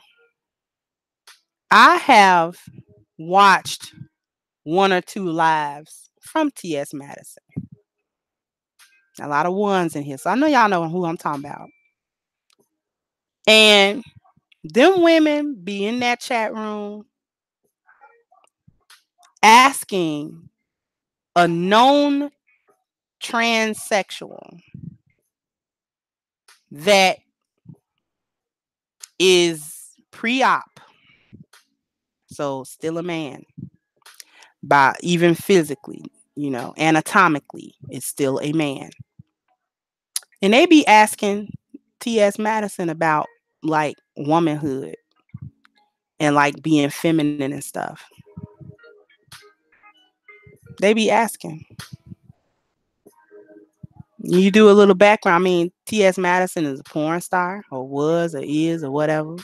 I have watched one or two lives from T.S. Madison. A lot of ones in here. So I know y'all know who I'm talking about. And them women be in that chat room asking a known transsexual that is pre-op, so still a man, by even physically, anatomically, is still a man. And they be asking T.S. Madison about like womanhood and like being feminine and stuff. They be asking. You do a little background. I mean, T.S. Madison is a porn star, or was, or is, or whatever,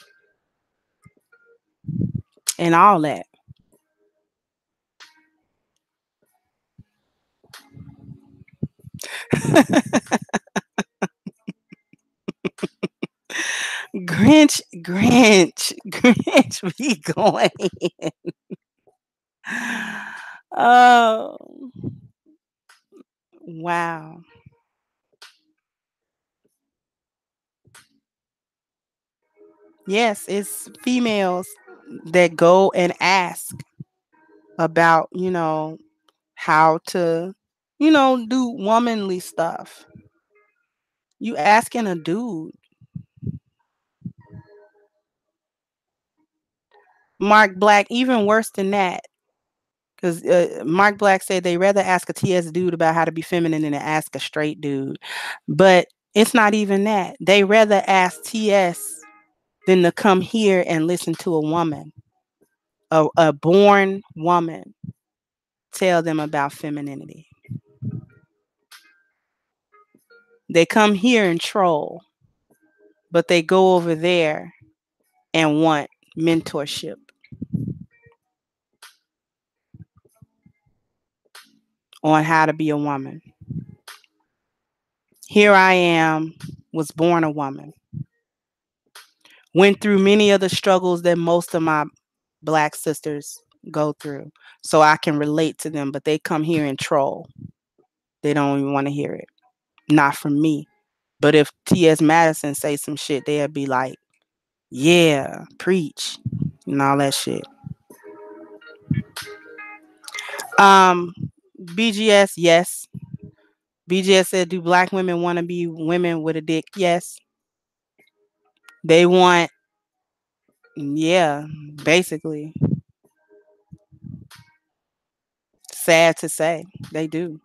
and all that. Grinch be going. Oh, wow. Yes, it's females that go and ask about, how to, do womanly stuff. You asking a dude. Mark Black, even worse than that. Because Mark Black said they rather ask a TS dude about how to be feminine than to ask a straight dude. But it's not even that. They rather ask TS than to come here and listen to a woman, a born woman, tell them about femininity. They come here and troll, but they go over there and want mentorship on how to be a woman. Here I am, was born a woman, went through many of the struggles that most of my Black sisters go through, so I can relate to them, but they come here and troll. They don't even want to hear it. Not from me. But if T.S. Madison say some shit, they'll be like, yeah, preach, and all that shit. Um, BGS, yes. BGS said, do Black women want to be women with a dick? Yes. They want, yeah, basically. Sad to say, they do.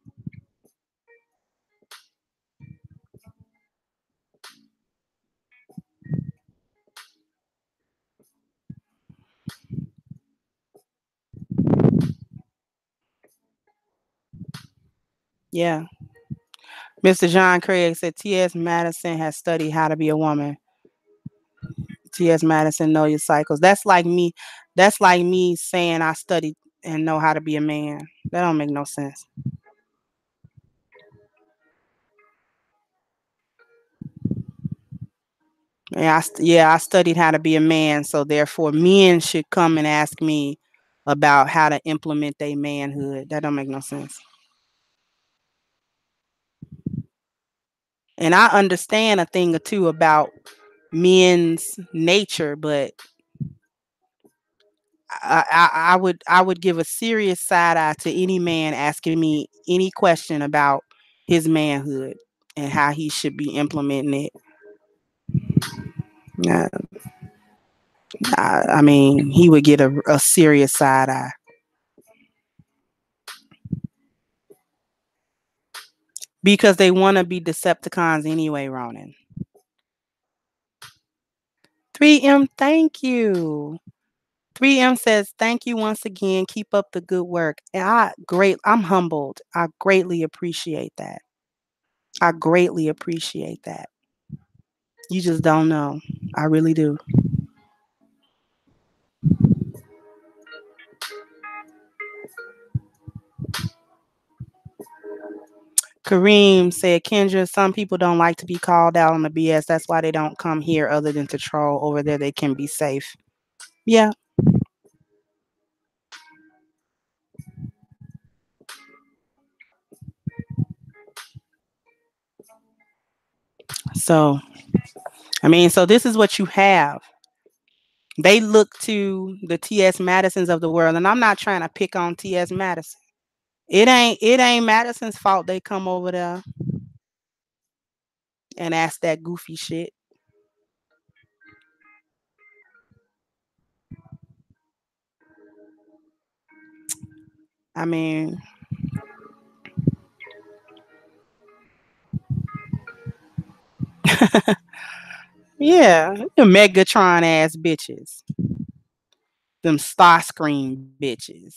Yeah. Mr. John Craig said T.S. Madison has studied how to be a woman. T.S. Madison, know your cycles. That's like me. That's like me saying I studied and know how to be a man. That don't make no sense. Yeah, I studied how to be a man, so therefore men should come and ask me about how to implement their manhood. That don't make no sense. And I understand a thing or two about men's nature, but I would give a serious side eye to any man asking me any question about his manhood and how he should be implementing it. Uh, I mean, he would get a serious side eye because they want to be Decepticons anyway, Ronan. 3M, thank you. 3M says, thank you once again. Keep up the good work. And I'm humbled. I greatly appreciate that. I greatly appreciate that. You just don't know. I really do. Kareem said, Kendra, some people don't like to be called out on the BS. That's why they don't come here other than to troll. Over there, they can be safe. Yeah. So, I mean, so this is what you have. They look to the T.S. Madisons of the world, and I'm not trying to pick on T.S. Madison. It ain't Madison's fault they come over there and ask that goofy shit. I mean, yeah, the Megatron ass bitches, them Starscream bitches.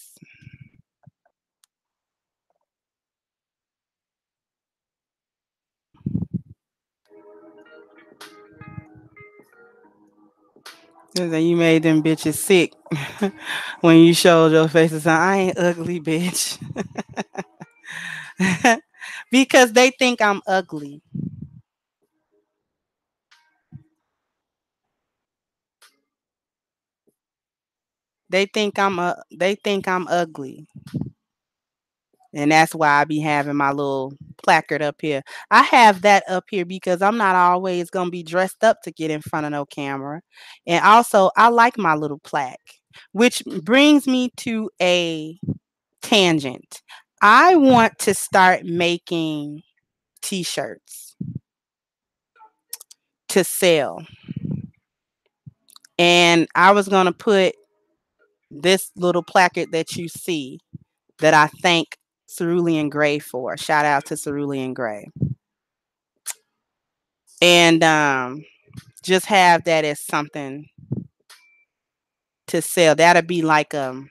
You made them bitches sick when you showed your face and said, I ain't ugly, bitch. Because they think I'm ugly. They think I'm ugly. And that's why I be having my little placard up here. I have that up here because I'm not always gonna be dressed up to get in front of no camera. And also I like my little plaque. Which brings me to a tangent. I want to start making t-shirts to sell. And I was gonna put this little placard that you see that I thank Cerulean Gray for. Shout out to Cerulean Gray. And just have that as something to sell. That'll be like a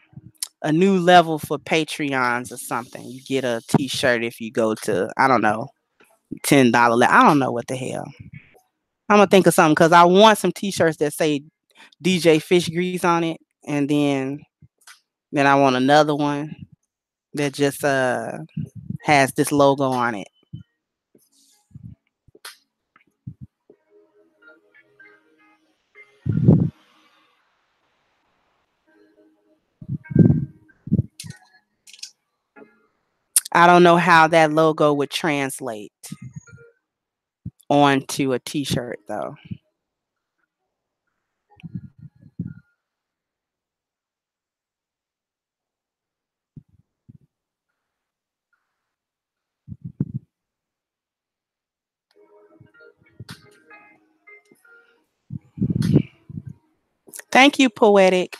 new level for Patreons or something. You get a t-shirt if you go to, I don't know, $10. I don't know what the hell. I'm gonna think of something because I want some t-shirts that say DJ Fish Grease on it, and then I want another one that just has this logo on it. I don't know how that logo would translate onto a t-shirt though. Thank you, Poetic.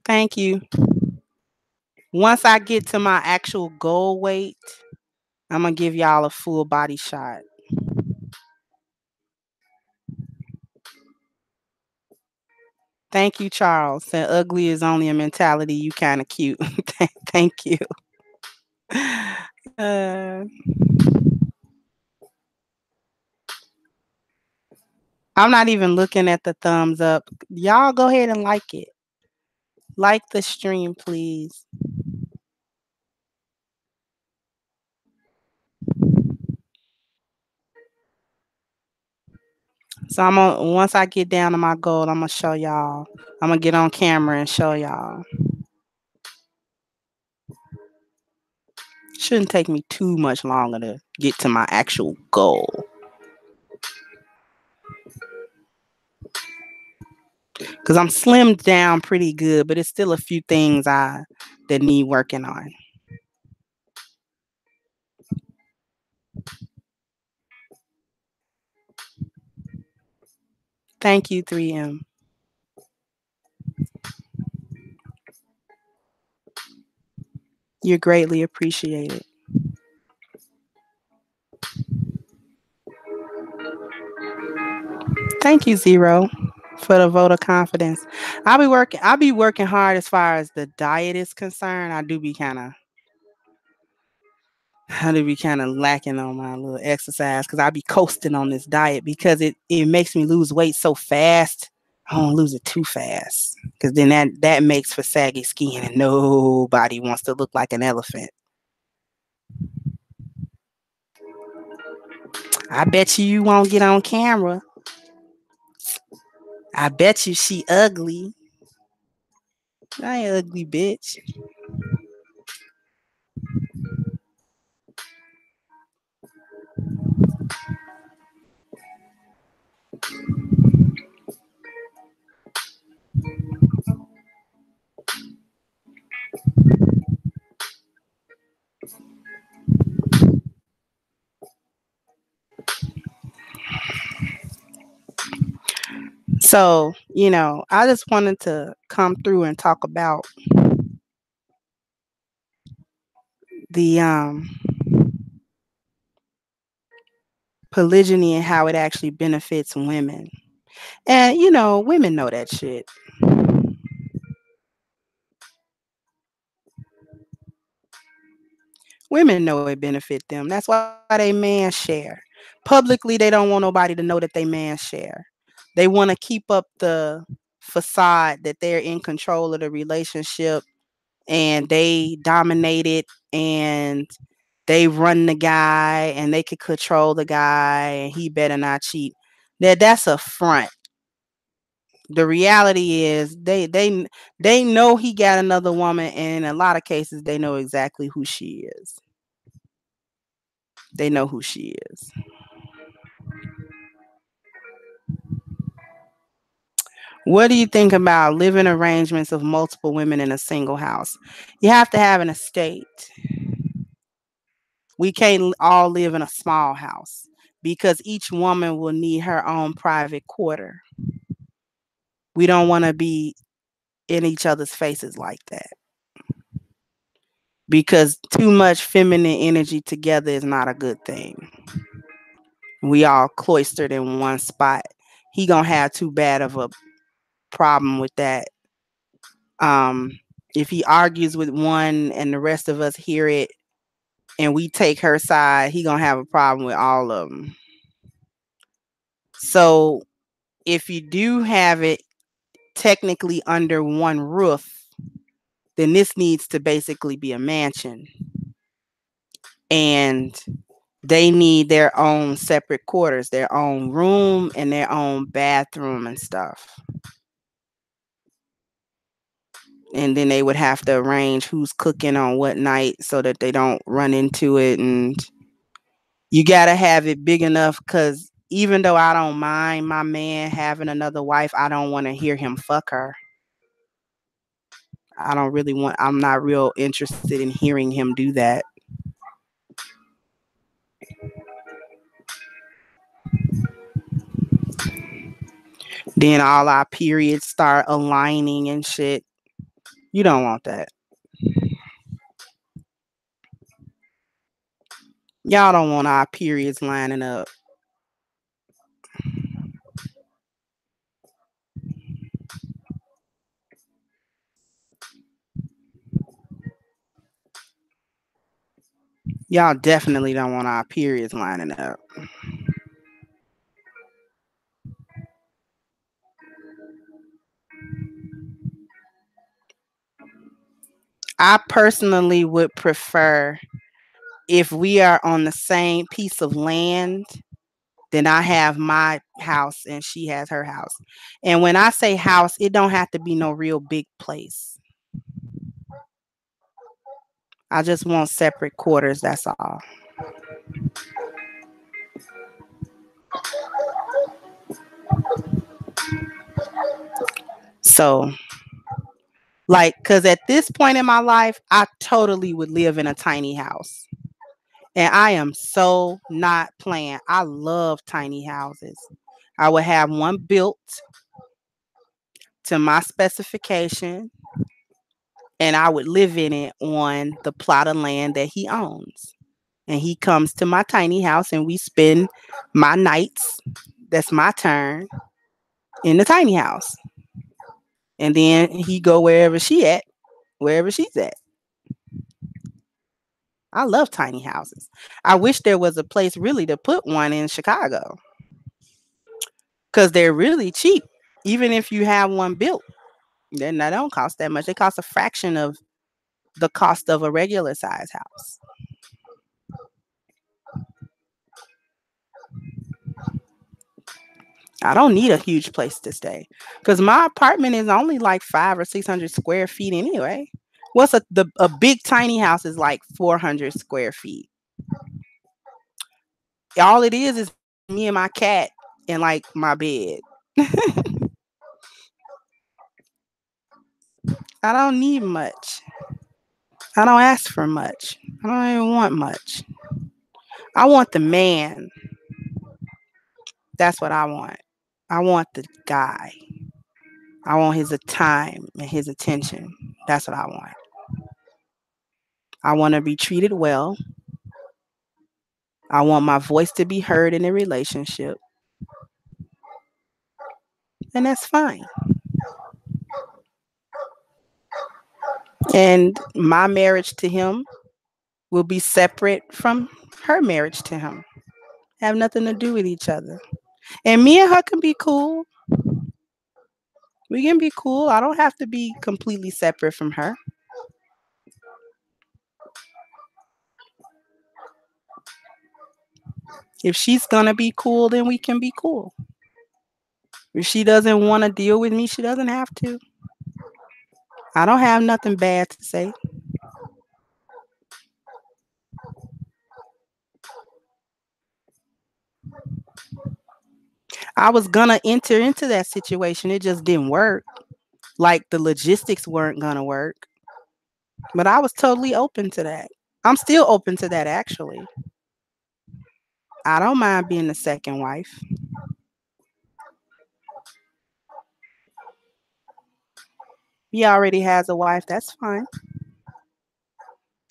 Thank you. Once I get to my actual goal weight, I'm gonna give y'all a full body shot. Thank you, Charles. Said ugly is only a mentality. You kind of cute. Thank you. Uh, I'm not even looking at the thumbs up. Y'all go ahead and like it. Like the stream, please. So I'm gonna once I get down to my goal, I'm gonna show y'all. I'm gonna get on camera and show y'all. Shouldn't take me too much longer to get to my actual goal. Cause I'm slimmed down pretty good, but it's still a few things I that need working on. Thank you, 3M. You're greatly appreciated. Thank you, Zero, for the vote of confidence. I'll be working hard as far as the diet is concerned. I do be kind of lacking on my little exercise because I be coasting on this diet because it makes me lose weight so fast. I don't lose it too fast because then that makes for saggy skin and nobody wants to look like an elephant. I bet you won't get on camera. I bet you she ugly. I ain't ugly, bitch. So, I just wanted to come through and talk about the polygyny and how it actually benefits women. And women know that shit. Women know it benefit them. That's why they man share. Publicly, they don't want nobody to know that they man share. They want to keep up the facade that they're in control of the relationship and they dominate it and they run the guy and they could control the guy and he better not cheat. That's a front. The reality is they know he got another woman and in a lot of cases they know exactly who she is. They know who she is. What do you think about living arrangements of multiple women in a single house? You have to have an estate. We can't all live in a small house because each woman will need her own private quarter. We don't want to be in each other's faces like that because too much feminine energy together is not a good thing. We all cloistered in one spot. He gonna have too bad of a problem with that. Um, if he argues with one and the rest of us hear it and we take her side, he gonna have a problem with all of them. So if you do have it technically under one roof, then this needs to basically be a mansion. And they need their own separate quarters, their own room and their own bathroom and stuff. And then they would have to arrange who's cooking on what night so that they don't run into it. And you got to have it big enough because even though I don't mind my man having another wife, I don't want to hear him fuck her. I'm not real interested in hearing him do that. Then all our periods start aligning and shit. You don't want that. Y'all don't want our periods lining up. Y'all definitely don't want our periods lining up. I personally would prefer if we are on the same piece of land, then I have my house and she has her house. And when I say house, it don't have to be no real big place. I just want separate quarters, that's all. So, like, because at this point in my life, I totally would live in a tiny house. And I am so not playing. I love tiny houses. I would have one built to my specification and I would live in it on the plot of land that he owns. And he comes to my tiny house and we spend my nights, that's my turn, in the tiny house. And then he go wherever she's at. I love tiny houses. I wish there was a place really to put one in Chicago because they're really cheap. Even if you have one built, then they don't cost that much. They cost a fraction of the cost of a regular size house. I don't need a huge place to stay because my apartment is only like 500 or 600 square feet anyway. A big tiny house is like 400 square feet. All it is me and my cat and like my bed. I don't need much. I don't ask for much. I don't even want much. I want the man. That's what I want. I want the guy. I want his time and his attention. That's what I want. I want to be treated well. I want my voice to be heard in a relationship. And that's fine. And my marriage to him will be separate from her marriage to him. Have nothing to do with each other. And me and her can be cool. We can be cool. I don't have to be completely separate from her. If she's gonna be cool, then we can be cool. If she doesn't want to deal with me, she doesn't have to. I don't have nothing bad to say. I was gonna enter into that situation. It just didn't work. Like the logistics weren't gonna work. But I was totally open to that. I'm still open to that actually. I don't mind being the second wife. He already has a wife, that's fine.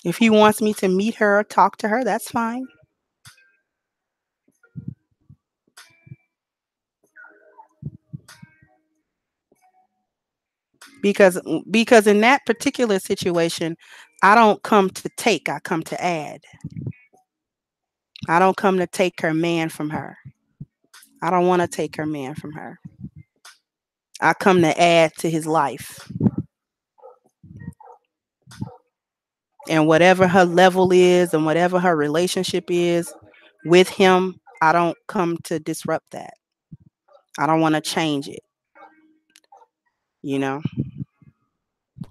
If he wants me to meet her or talk to her, that's fine. Because because in that particular situation, I don't come to take, I come to add. I don't come to take her man from her. I don't want to take her man from her. I come to add to his life. And whatever her level is and whatever her relationship is with him, I don't come to disrupt that. I don't want to change it, you know,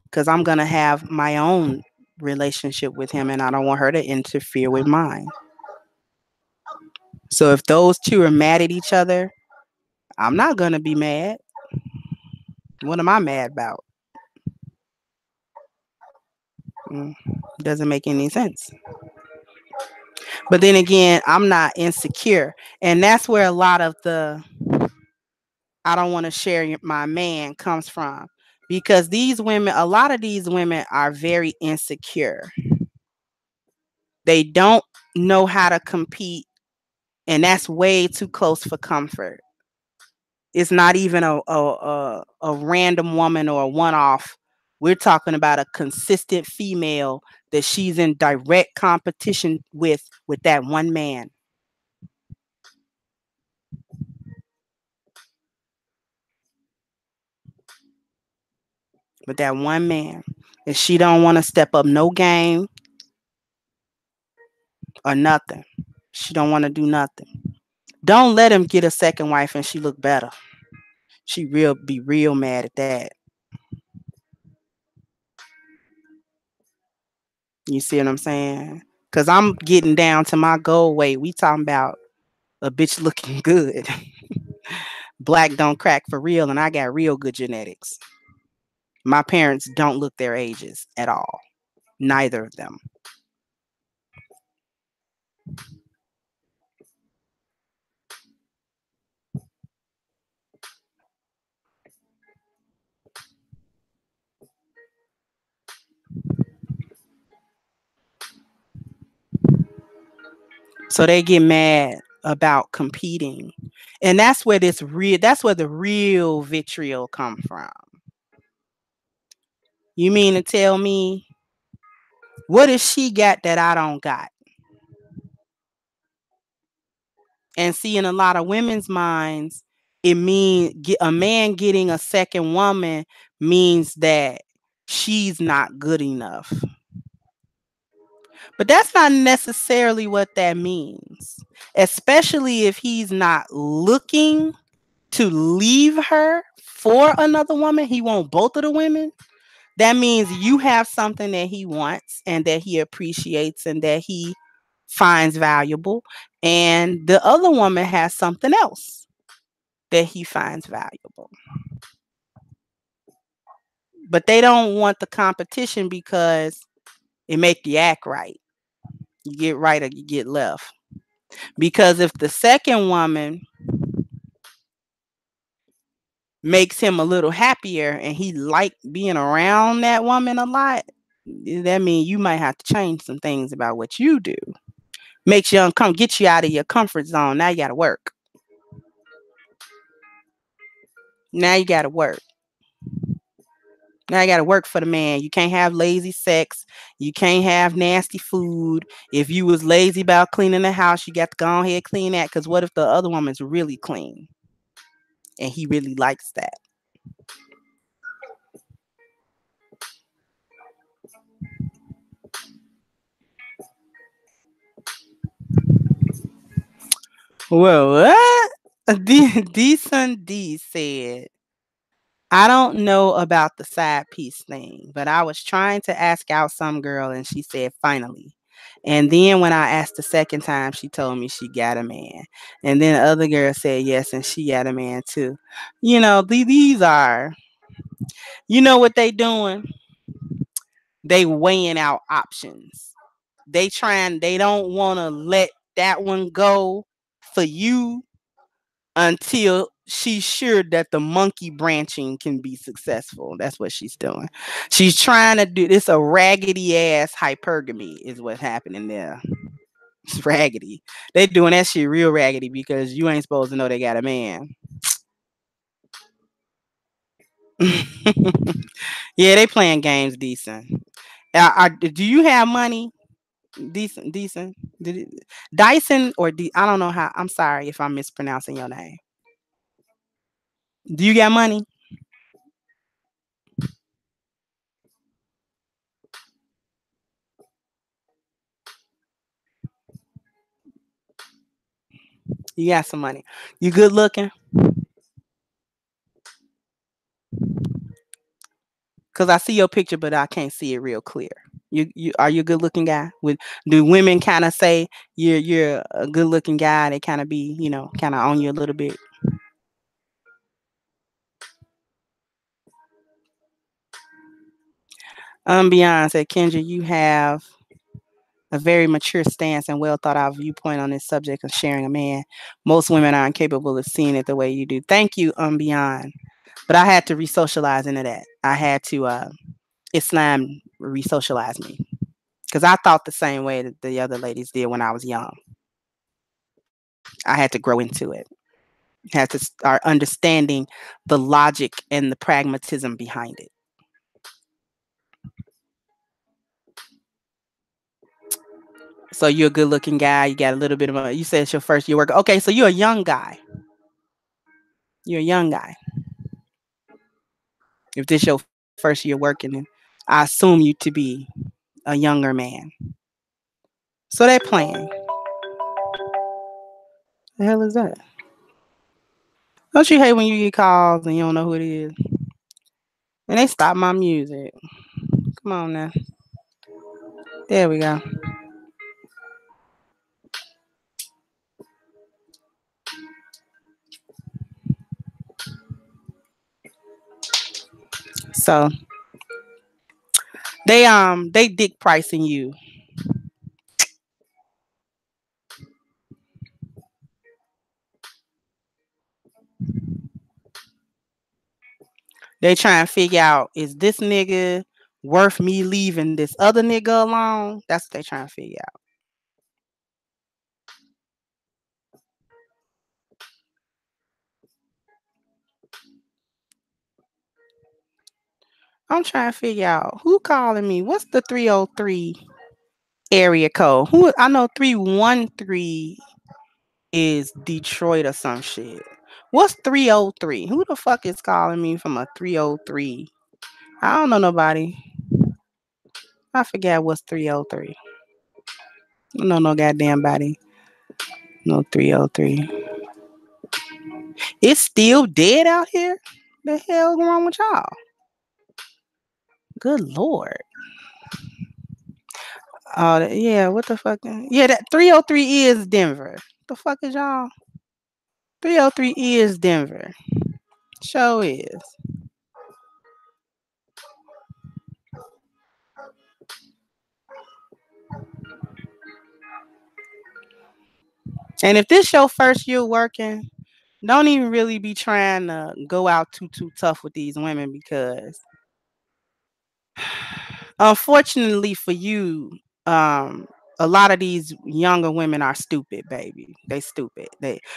because I'm going to have my own relationship with him and I don't want her to interfere with mine. So if those two are mad at each other, I'm not going to be mad. What am I mad about? Mm, doesn't make any sense. But then again, I'm not insecure. And that's where a lot of the I don't want to share my man comes from. Because these women, a lot of these women are very insecure. They don't know how to compete, and that's way too close for comfort. It's not even a random woman or a one off. We're talking about a consistent female that she's in direct competition with that one man. With that one man. And she don't want to step up no game or nothing. She don't want to do nothing. Don't let him get a second wife and she look better. She be real mad at that. You see what I'm saying? Cause I'm getting down to my goal weight. We talking about a bitch looking good. Black don't crack for real, and I got real good genetics. My parents don't look their ages at all. Neither of them. So they get mad about competing. And that's where the real vitriol come from. You mean to tell me what does she got that I don't got? And see, in a lot of women's minds, a man getting a second woman means that she's not good enough. But that's not necessarily what that means, especially if he's not looking to leave her for another woman, he want both of the women, that means you have something that he wants and that he appreciates and that he finds valuable, and the other woman has something else that he finds valuable. But they don't want the competition because it make you act right. You get right or you get left. Because if the second woman makes him a little happier and he like being around that woman a lot, that means you might have to change some things about what you do. Makes you uncomfortable, get you out of your comfort zone. Now you got to work. Now you got to work. Now you got to work for the man. You can't have lazy sex. You can't have nasty food. If you was lazy about cleaning the house, you got to go ahead and clean that. Because what if the other woman's really clean and he really likes that? Well, what? Decent D said, I don't know about the side piece thing, but I was trying to ask out some girl and she said finally. And then when I asked the second time, she told me she got a man. And then the other girl said yes, and she got a man too. These are, what they doing? They weighing out options. They don't want to let that one go for you until she's sure that the monkey branching can be successful. That's what she's doing. She's trying to do this. A raggedy ass hypergamy is what's happening there. It's raggedy. They doing that shit real raggedy because you ain't supposed to know they got a man. Yeah, they playing games decent. Do you have money? Decent. Dyson or I don't know how. I'm sorry if I'm mispronouncing your name. Do you got money? You got some money. You good looking? Cause I see your picture, but I can't see it real clear. You are you a good looking guy? Do women kind of say you're a good looking guy? They kind of be kind of on you a little bit. Beyond said, Kendra, you have a very mature stance and well thought out viewpoint on this subject of sharing a man. Most women aren't capable of seeing it the way you do. Thank you, Beyond. But I had to re-socialize into that. I had to Islam re-socialize me because I thought the same way that the other ladies did when I was young. I had to grow into it. Had to start understanding the logic and the pragmatism behind it. So you're a good looking guy. You got a little bit of you said it's your first year work. Okay, so you're a young guy. You're a young guy. If this your first year working, then I assume you to be a younger man. So they're playing. The hell is that? Don't you hate when you get calls and you don't know who it is? And they stop my music. Come on now. There we go. So they dick pricing you. They try and figure out, is this nigga worth me leaving this other nigga alone? That's what they trying to figure out. I'm trying to figure out who calling me. What's the 303 area code? Who I know 313 is Detroit or some shit. What's 303? Who the fuck is calling me from a 303? I don't know nobody. I forget what's 303. I don't know no goddamn body. No 303. It's still dead out here. The hell wrong with y'all? Good lord. Oh yeah, what the fuck? Yeah, that 303 is Denver. The fuck is y'all? 303 is Denver. Show is. And if this your first year working, don't even really be trying to go out too tough with these women because unfortunately for you, um, a lot of these younger women are stupid, baby. They stupid.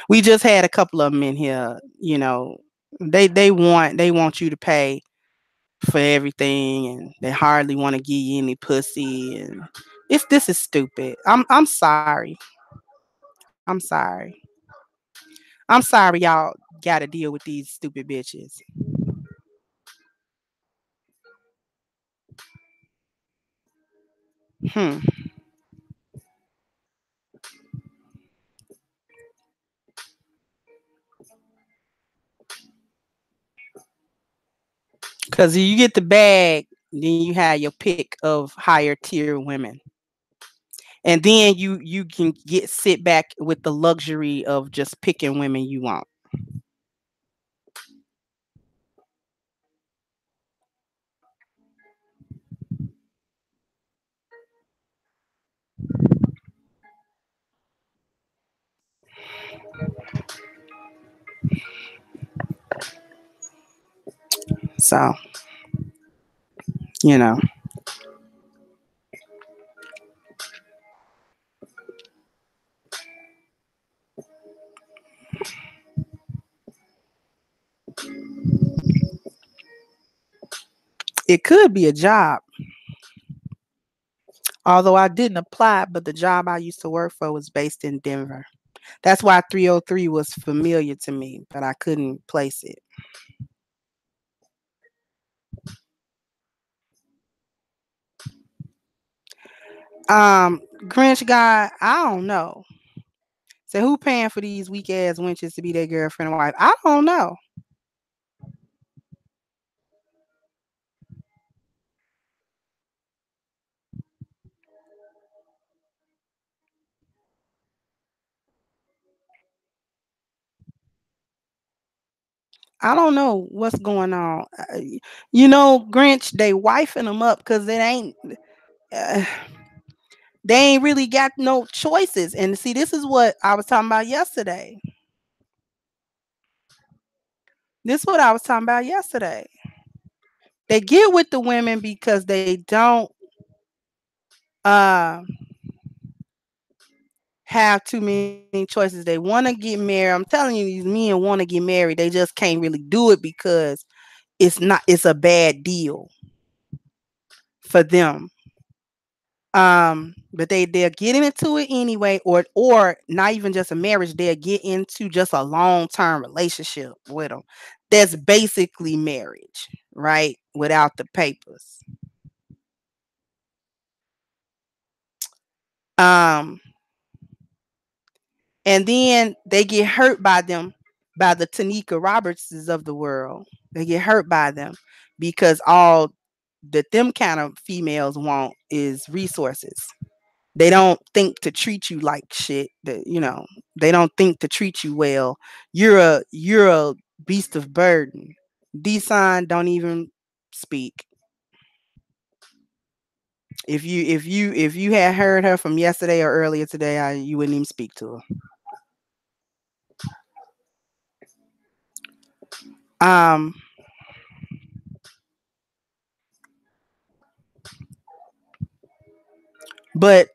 We just had a couple of them in here, they want you to pay for everything and they hardly want to give you any pussy and this is stupid. I'm sorry. I'm sorry. I'm sorry y'all gotta deal with these stupid bitches. Hmm. Cause you get the bag, then you have your pick of higher tier women. And then you can sit back with the luxury of just picking women you want. So, you know, it could be a job. Although I didn't apply, but the job I used to work for was based in Denver. That's why 303 was familiar to me, but I couldn't place it. Grinch guy, I don't know. So who paying for these weak ass wenches to be their girlfriend and wife? I don't know. I don't know what's going on. Grinch, they wifing them up because uh, they ain't really got no choices. And see, this is what I was talking about yesterday. This is what I was talking about yesterday. They get with the women because they don't uh, have too many choices. They want to get married. I'm telling you, these men want to get married. They just can't really do it because it's a bad deal for them. But they're getting into it anyway, or not even just a marriage, they'll get into just a long-term relationship with them. That's basically marriage, right? Without the papers. Um, and then they get hurt by the Tanika Robertses of the world. They get hurt by them because all that them kind of females want is resources. They don't think to treat you like shit. They don't think to treat you well. You're a beast of burden. D-Sign don't even speak. If you had heard her from yesterday or earlier today, you wouldn't even speak to her. Um, but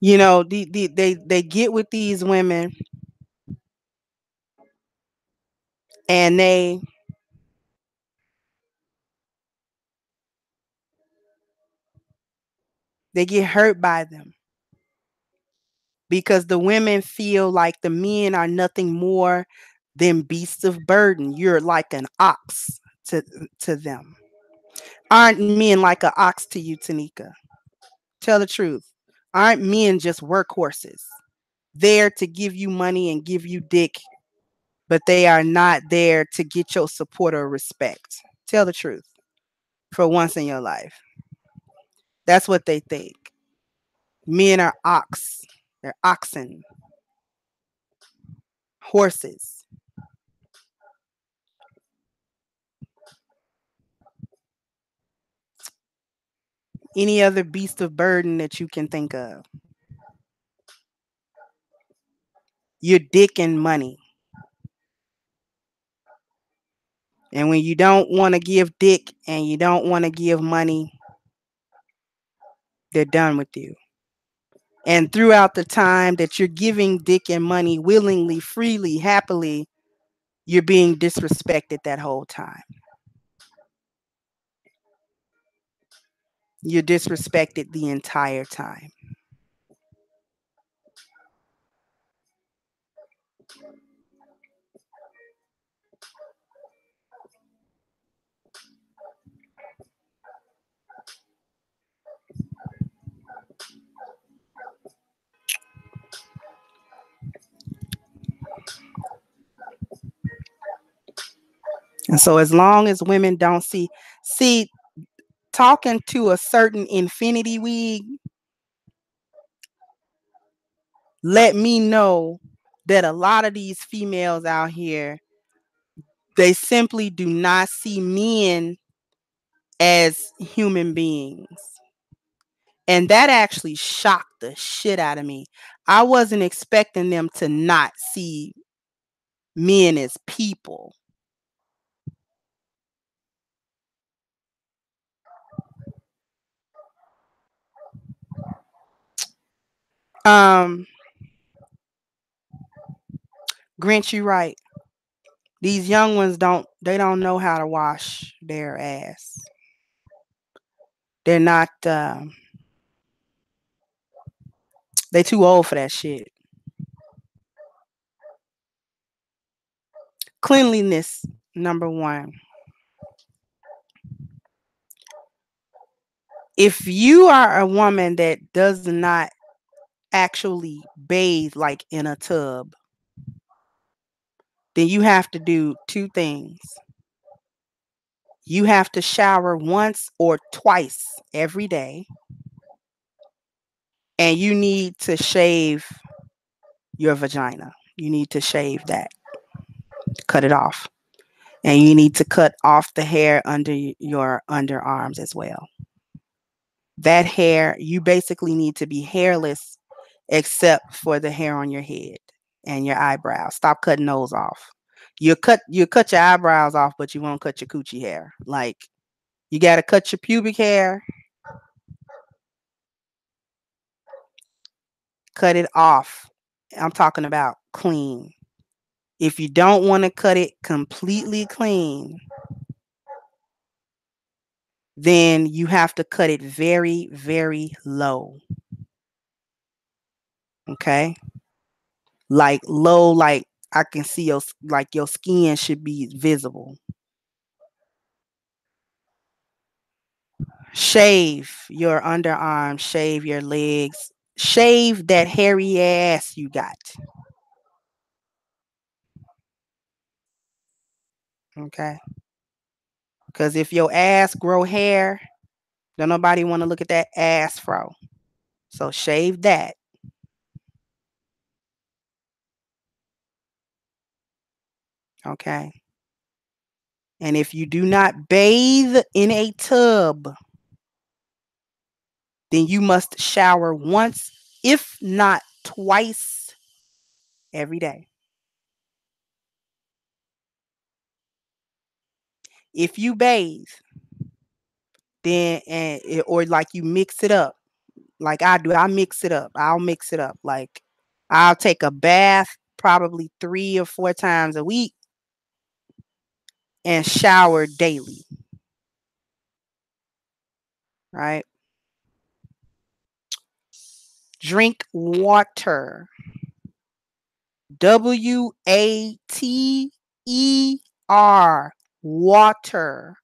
they get with these women and they get hurt by them because the women feel like the men are nothing more than beasts of burden. You're like an ox to them. Aren't men like an ox to you, Tanika? Tell the truth. Aren't men just workhorses? there to give you money and give you dick, but they are not there to get your support or respect. Tell the truth for once in your life. That's what they think. Men are ox. They're oxen, horses. Any other beast of burden that you can think of. You're dick and money. And when you don't want to give dick and you don't want to give money, they're done with you. And throughout the time that you're giving dick and money willingly, freely, happily, you're being disrespected that whole time. You're disrespected the entire time. And so as long as women don't see talking to a certain infinity wig, let me know that a lot of these females out here, they simply do not see men as human beings. And that actually shocked the shit out of me. I wasn't expecting them to not see men as people. Um, Grinch, you right. These young ones don't know how to wash their ass. They're not they too old for that shit. Cleanliness, number one. If you are a woman that does not actually bathe like in a tub, then you have to do two things. You have to shower once or twice every day, and you need to shave your vagina. You need to shave that, cut it off. And you need to cut off the hair under your underarms as well. That hair, you basically need to be hairless except for the hair on your head and your eyebrows. Stop cutting those off. You cut your eyebrows off, but you won't cut your coochie hair. Like, you got to cut your pubic hair, cut it off. I'm talking about clean. If you don't want to cut it completely clean, then you have to cut it very, very low. Okay? Like low, like I can see your skin should be visible. Shave your underarms, shave your legs, shave that hairy ass you got. Okay? Because if your ass grow hair, don't nobody want to look at that ass fro. So shave that. Okay? And if you do not bathe in a tub, then you must shower once, if not twice, every day. If you bathe, then or like you mix it up, like I do, I'll mix it up. Like, I'll take a bath probably 3 or 4 times a week and shower daily, right? Drink water. WATER. Water.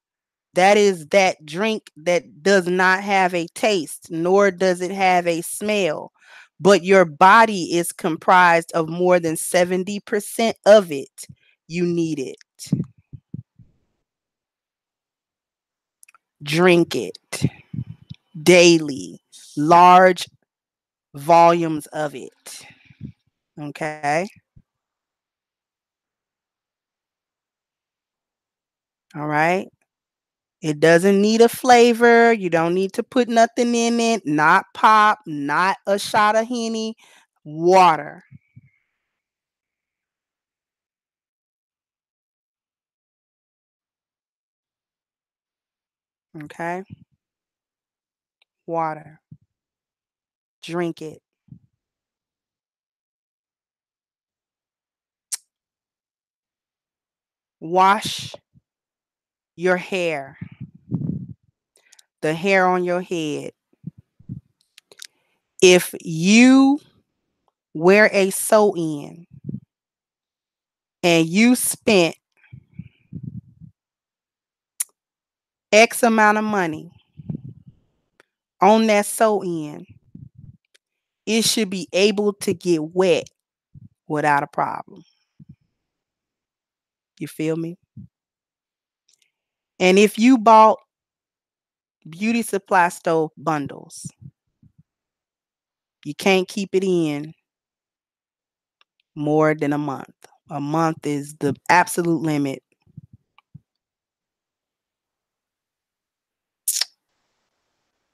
That is that drink that does not have a taste, nor does it have a smell. but your body is comprised of more than 70% of it, you need it. Drink it daily, large volumes of it. Okay. All right. It doesn't need a flavor. You don't need to put nothing in it. Not pop, not a shot of Henny. Water. Okay. Water. Drink it. Wash your hair. The hair on your head. If you wear a sew-in and you spent X amount of money on that sew-in, it should be able to get wet without a problem. You feel me? And if you bought beauty supply store bundles, you can't keep it in more than a month. A month is the absolute limit.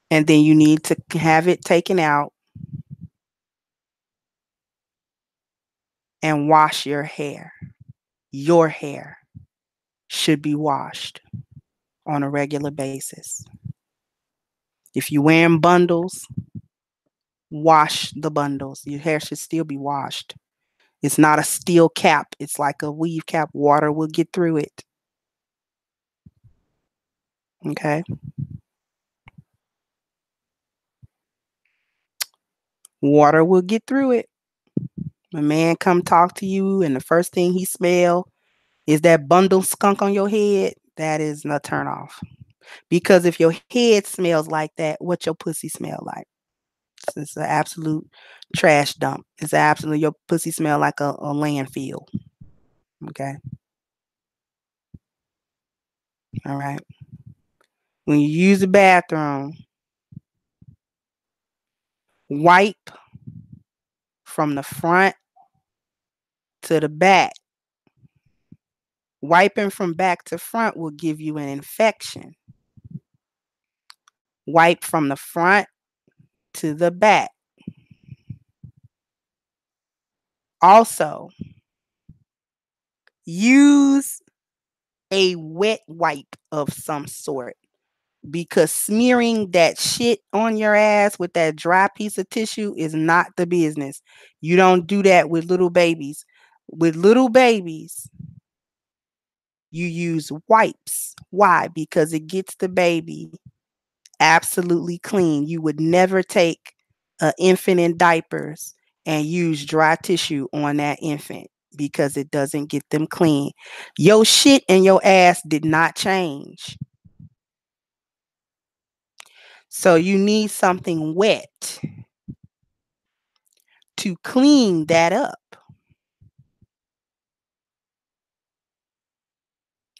And then you need to have it taken out and wash your hair. Your hair should be washed on a regular basis. If you're wearing bundles, wash the bundles. Your hair should still be washed. It's not a steel cap. It's like a weave cap. Water will get through it. Okay. Water will get through it. A man come talk to you and the first thing he smell is that bundle skunk on your head. That is a turn off. Because if your head smells like that, what your pussy smell like? It's an absolute trash dump. It's absolutely your pussy smell like a landfill. Okay. All right. When you use the bathroom, wipe from the front to the back. Wiping from back to front will give you an infection. Wipe from the front to the back. Also, use a wet wipe of some sort because smearing that shit on your ass with that dry piece of tissue is not the business. You don't do that with little babies. With little babies, you use wipes. Why? Because it gets the baby absolutely clean. You would never take an infant in diapers and use dry tissue on that infant because it doesn't get them clean. Your shit and your ass did not change. So you need something wet to clean that up.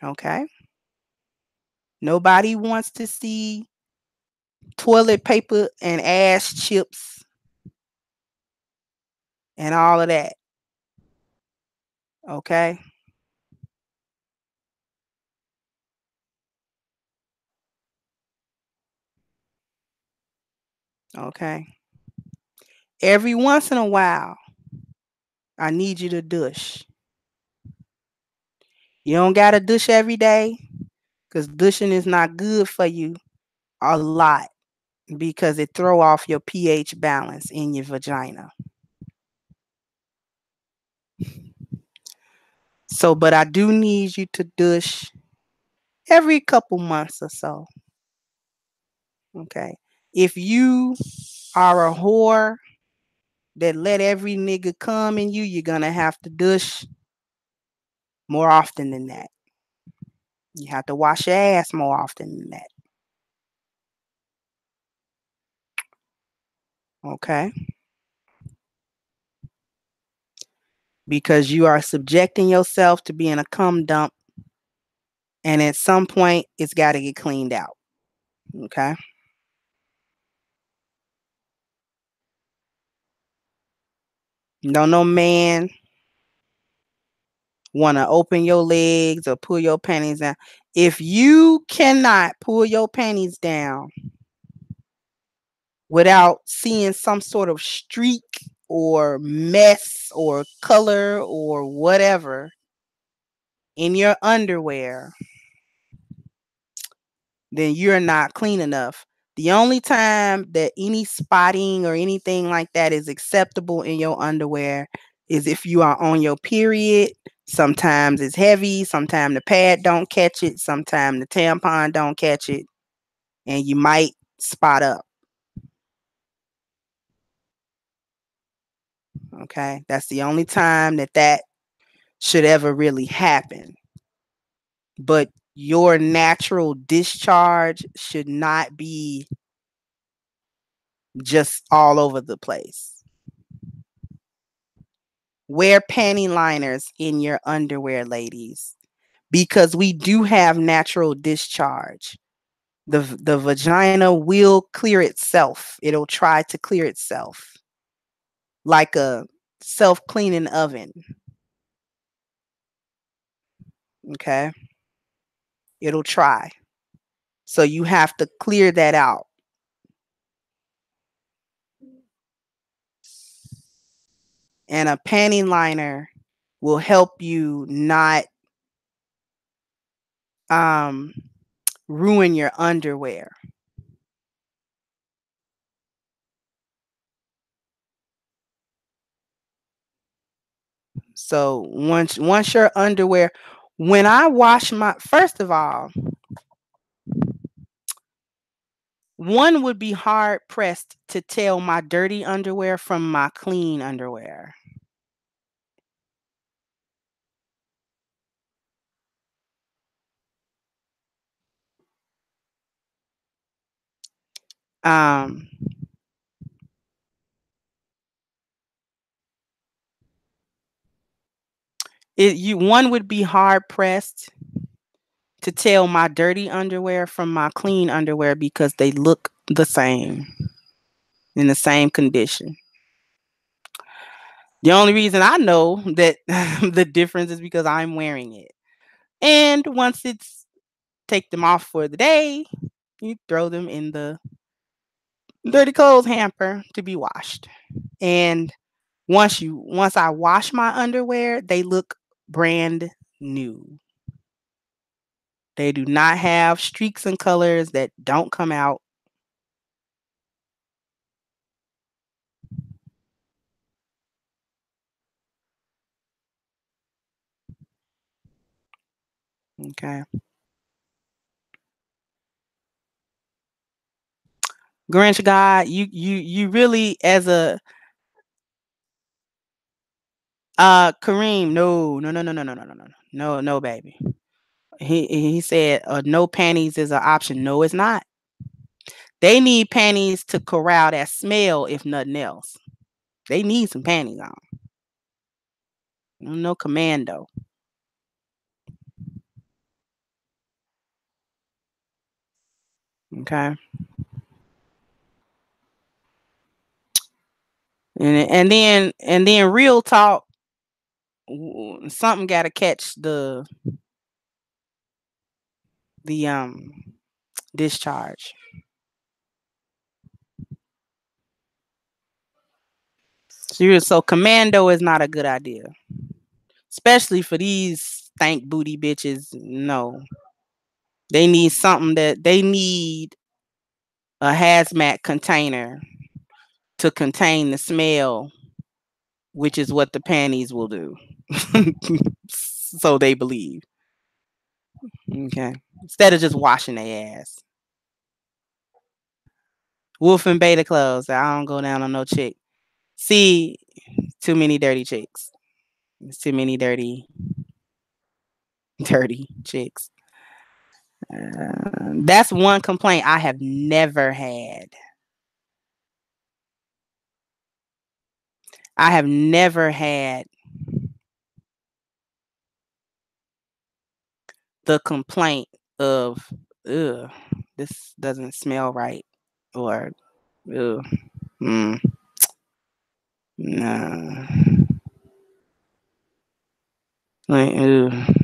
Okay? Nobody wants to see toilet paper and ass chips and all of that. Okay? Okay. Every once in a while, I need you to douche. You don't got to douche every day because douching is not good for you a lot because it throw off your pH balance in your vagina. So, but I do need you to douche every couple months or so. Okay. If you are a whore that let every nigga come in you, you're gonna have to douche more often than that. You have to wash your ass more often than that. Okay. because you are subjecting yourself to being a cum dump, and at some point it's got to get cleaned out. Okay. No man want to open your legs or pull your panties down. If you cannot pull your panties down without seeing some sort of streak or mess or color or whatever in your underwear, then you're not clean enough. The only time that any spotting or anything like that is acceptable in your underwear is if you are on your period. Sometimes it's heavy, sometimes the pad don't catch it, sometimes the tampon don't catch it, and you might spot up. Okay? That's the only time that that should ever really happen. But your natural discharge should not be just all over the place. Wear panty liners in your underwear, ladies, because we do have natural discharge. The vagina will clear itself. It'll try to clear itself like a self-cleaning oven. Okay? It'll try. So you have to clear that out. And a panty liner will help you not um ruin your underwear. So once your underwear, when I wash my, first of all, one would be hard pressed to tell my dirty underwear from my clean underwear. Um one would be hard pressed to tell my dirty underwear from my clean underwear because they look the same, in the same condition. The only reason I know that the difference is because I'm wearing it. And once it's take them off for the day, you throw them in the dirty clothes hamper to be washed. And once I wash my underwear, they look brand new. They do not have streaks and colors that don't come out. Okay. Grinch God, you really, as a Kareem, no, baby. He said no panties is an option. No, it's not. They need panties to corral that smell, if nothing else. They need some panties on. No commando. Okay. And then real talk, something got to catch the discharge. So commando is not a good idea, especially for these stank booty bitches. No, they need something that they need a hazmat container to contain the smell, which is what the panties will do. So they believe. Okay. Instead of just washing their ass. Wolf and beta clothes. I don't go down on no chick. See, too many dirty chicks. It's too many dirty chicks. That's one complaint I have never had. I have never had the complaint of, ugh, this doesn't smell right, or ugh, mm, nah, like, ugh.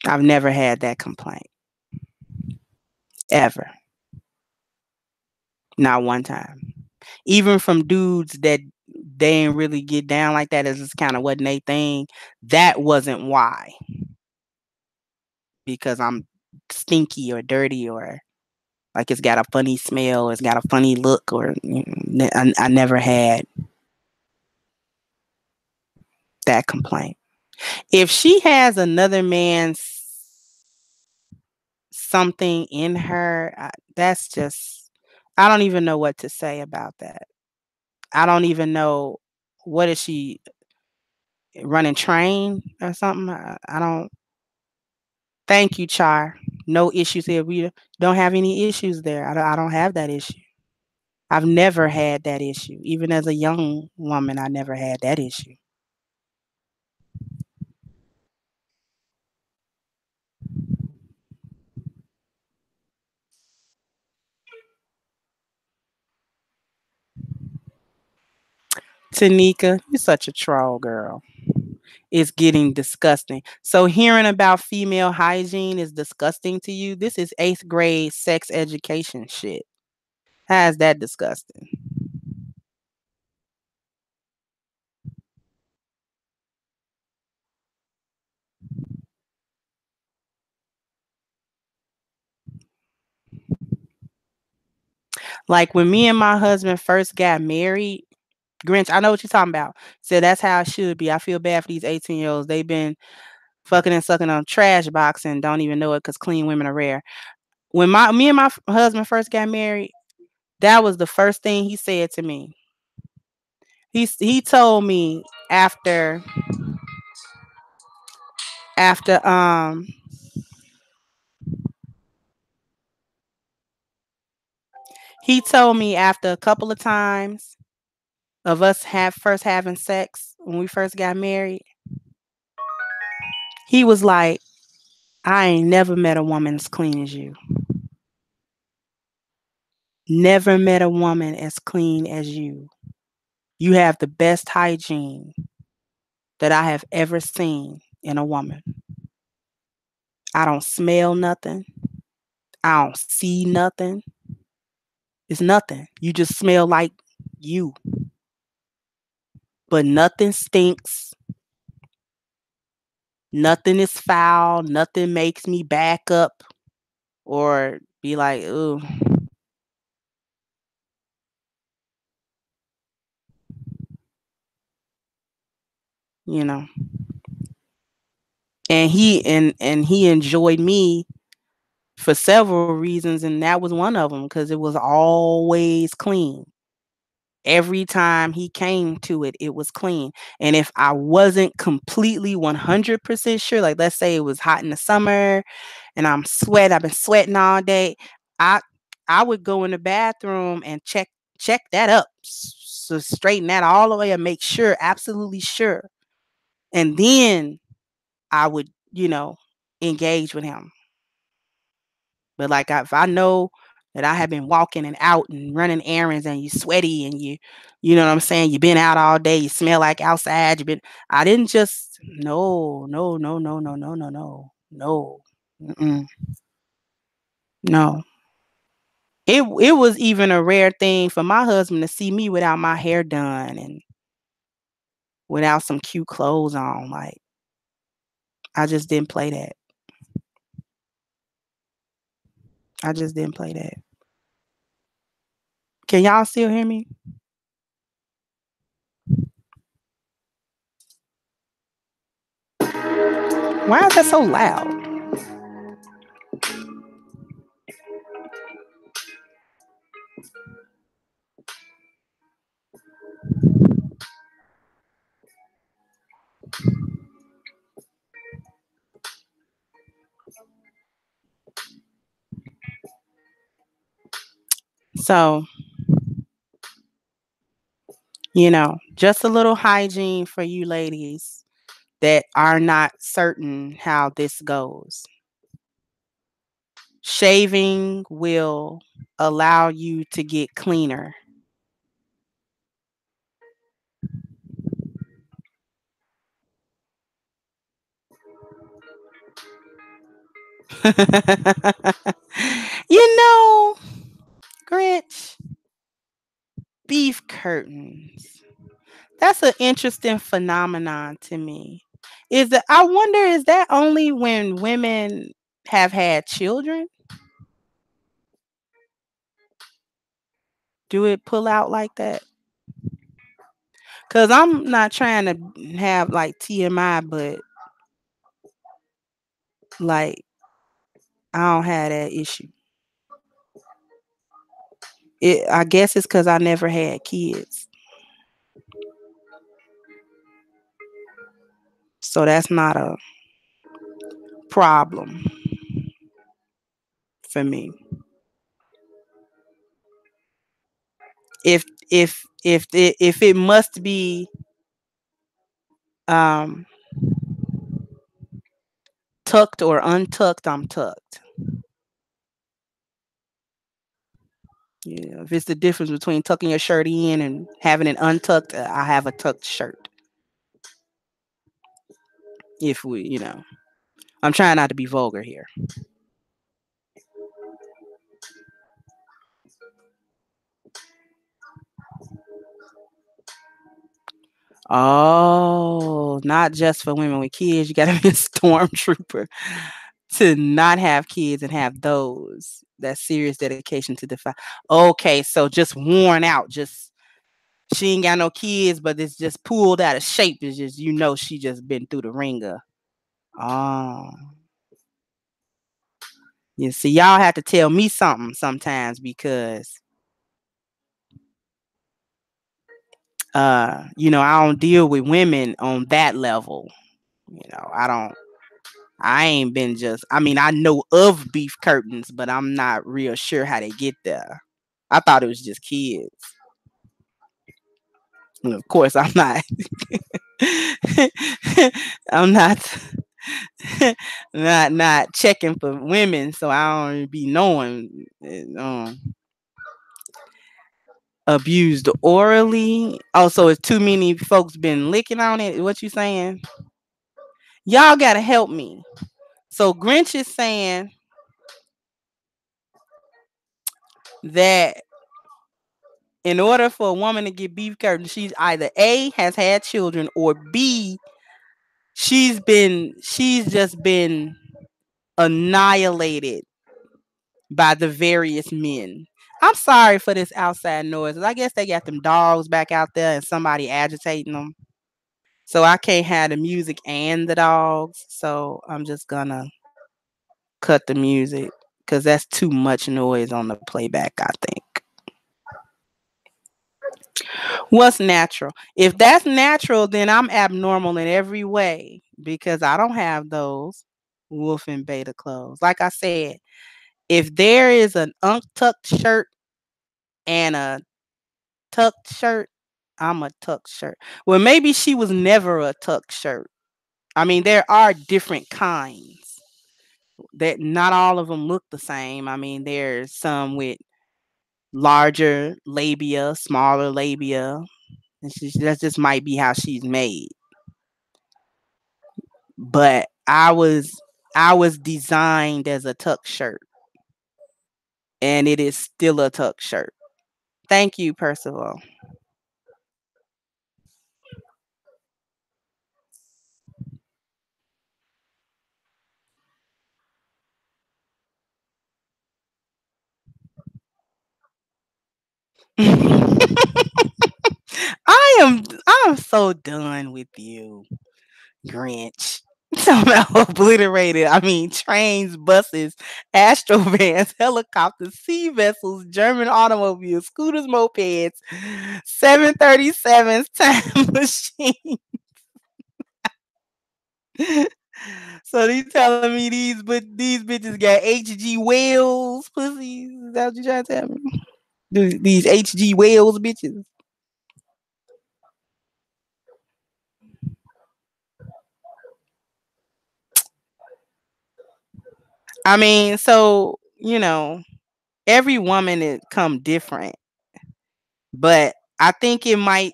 I've never had that complaint ever, not one time. Even from dudes that they ain't really get down like that, as just kind of wasn't they thing. That wasn't why, because I'm stinky or dirty or like it's got a funny smell, or it's got a funny look, or I never had that complaint. If she has another man's something in her, that's just, I don't even know what to say about that. I don't even know, what is she running train or something? I don't. Thank you, Char. No issues here. We don't have any issues there. I don't have that issue. I've never had that issue. Even as a young woman, I never had that issue. Tanika, you're such a troll, girl. It's getting disgusting. So hearing about female hygiene is disgusting to you? This is eighth grade sex education shit. How is that disgusting? Like when me and my husband first got married, Grinch, I know what you're talking about. Said that's how it should be. I feel bad for these 18-year-olds. They've been fucking and sucking on trash box and don't even know it because clean women are rare. When me and my husband first got married, that was the first thing he said to me. He told me after he told me after a couple of times of us first having sex when we first got married, he was like, I ain't never met a woman as clean as you. Never met a woman as clean as you. You have the best hygiene that I have ever seen in a woman. I don't smell nothing. I don't see nothing. It's nothing. You just smell like you. But nothing stinks. Nothing is foul. Nothing makes me back up or be like, ooh, you know. And he enjoyed me for several reasons, and that was one of them because it was always clean. Every time he came to it, it was clean. And if I wasn't completely 100% sure, like let's say it was hot in the summer and I've been sweating all day, I I would go in the bathroom and check that up. So straighten that all the way and make sure, absolutely sure. And then I would, engage with him. But like if I know that I have been walking and out and running errands and you sweaty and you know what I'm saying, you've been out all day, you smell like outside, I didn't just no, no, no, no, no, no, no, no, no. Mm-mm, no. It was even a rare thing for my husband to see me without my hair done and without some cute clothes on. Like I just didn't play that. I just didn't play that. Can y'all still hear me? Why is that so loud? So, just a little hygiene for you ladies. that are not certain how this goes. Shaving will allow you to get cleaner. You know, Grinch, beef curtains. That's an interesting phenomenon to me. I wonder, is that only when women have had children? Do it pull out like that? Cause I'm not trying to have like TMI, but like I don't have that issue. I guess it's cause I never had kids, so that's not a problem for me. If if it must be um tucked or untucked, I'm tucked. If it's the difference between tucking your shirt in and having it untucked, I have a tucked shirt. If I'm trying not to be vulgar here. Oh, not just for women with kids. You got to be a stormtrooper to not have kids and have those. That serious dedication to defy. Okay, so just worn out. Just she ain't got no kids, but it's just pulled out of shape. It's just she just been through the ringer. Oh, you see, y'all have to tell me something sometimes because I don't deal with women on that level. I don't. I ain't been I mean, I know of beef curtains, but I'm not real sure how they get there. I thought it was just kids. And of course, I'm not. I'm not. not checking for women, so I don't be knowing. Abused orally. Oh, so it's too many folks been licking on it. What you saying? Y'all gotta help me. So Grinch is saying that in order for a woman to get beef curtains, she's either A, has had children, or B, she's just been annihilated by the various men. I'm sorry for this outside noise. I guess they got them dogs back out there and somebody agitating them. So I can't have the music and the dogs. So I'm just gonna cut the music because that's too much noise on the playback, I think. What's natural? If that's natural, then I'm abnormal in every way because I don't have those wolf and beta clothes. Like I said, if there is an untucked shirt and a tucked shirt, I'm a tucked shirt. Well, maybe she was never a tucked shirt. I mean, there are different kinds. That not all of them look the same. I mean, there's some with larger labia, smaller labia. That just might be how she's made. But I was designed as a tuck shirt, and it is still a tuck shirt. Thank you, Percival. I'm so done with you, Grinch. Somehow obliterated. I mean, trains, buses, astrovans, helicopters, sea vessels, German automobiles, scooters, mopeds, 737s, time machine. So you telling me these bitches got HG whales, pussies? Is that what you trying to tell me? These HG whales, bitches. I mean, so, every woman is come different, but I think it might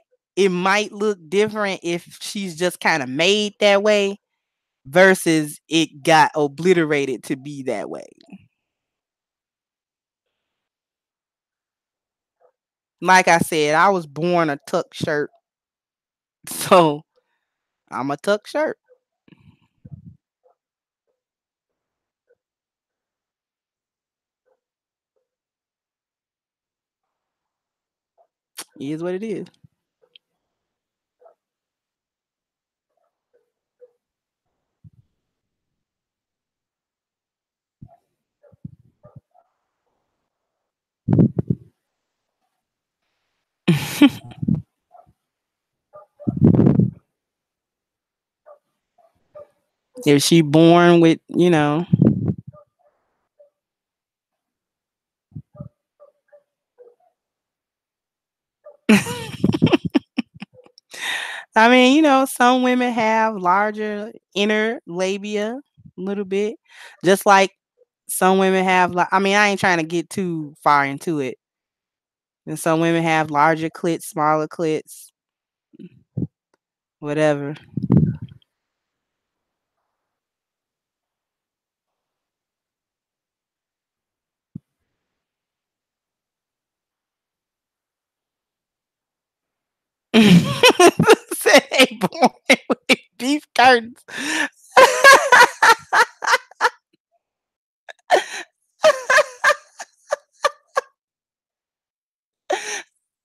look different if she's just kind of made that way versus it got obliterated to be that way. Like I said, I was born a tuck shirt, so I'm a tuck shirt. It is what it is. If she born with, I mean, some women have larger inner labia a little bit, just like some women have. Like, I mean, I ain't trying to get too far into it. And some women have larger clits, smaller clits, whatever. Said they born with beef curtains.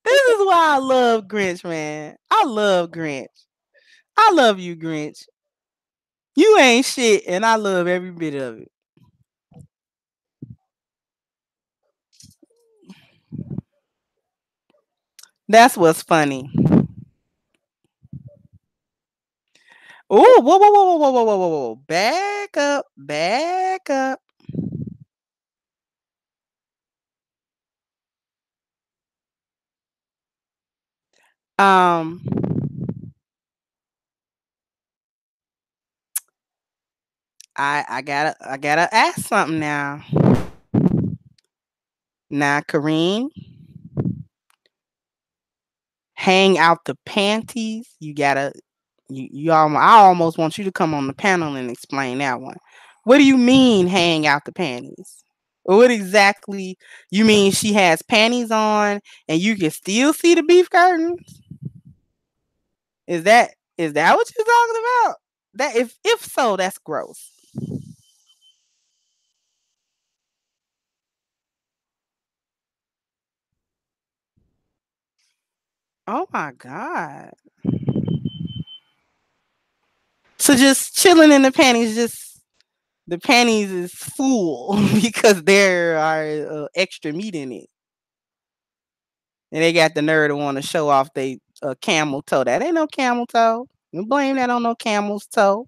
This is why I love Grinch, man. I love Grinch. I love you, Grinch. You ain't shit, and I love every bit of it. That's what's funny. Oh, whoa, whoa, whoa, whoa, whoa, whoa, whoa, whoa, whoa. Back up, back up. Um, I gotta ask something now. Now, Kareem, hang out the panties. I almost want you to come on the panel and explain that one. What do you mean hang out the panties? What exactly you mean she has panties on and you can still see the beef curtains? Is that what you're talking about? That if so, that's gross. Oh my god. So just chilling in the panties, just the panties is full because there are extra meat in it, and they got the nerve to want to show off they camel toe. That ain't no camel toe. You blame that on no camel's toe.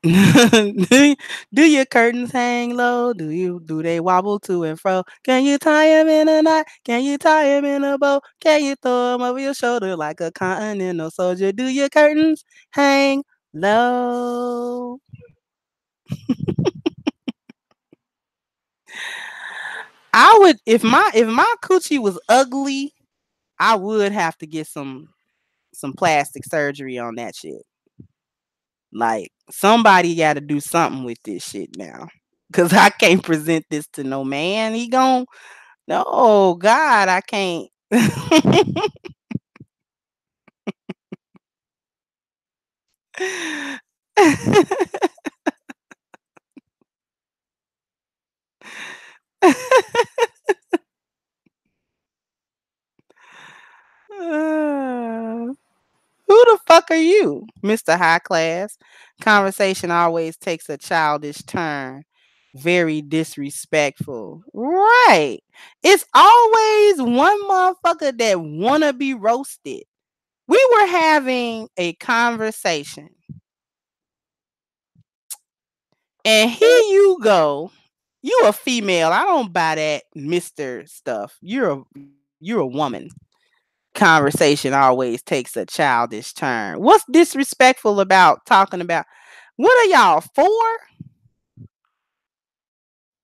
Do your curtains hang low? Do they wobble to and fro? Can you tie them in a knot? Can you tie them in a bow? Can you throw them over your shoulder like a continental soldier? Do your curtains hang low? I would if my coochie was ugly, I would have to get some plastic surgery on that shit. Like somebody got to do something with this shit now. Cause I can't present this to no man. He gon' no God, I can't. Uh, who the fuck are you, Mr. High Class? Conversation always takes a childish turn. Very disrespectful. Right. It's always one motherfucker that wanna be roasted. We were having a conversation, and here you go. You a female. I don't buy that Mr. stuff. You're a woman. conversation always takes a childish turn. What's disrespectful about talking about what are y'all for?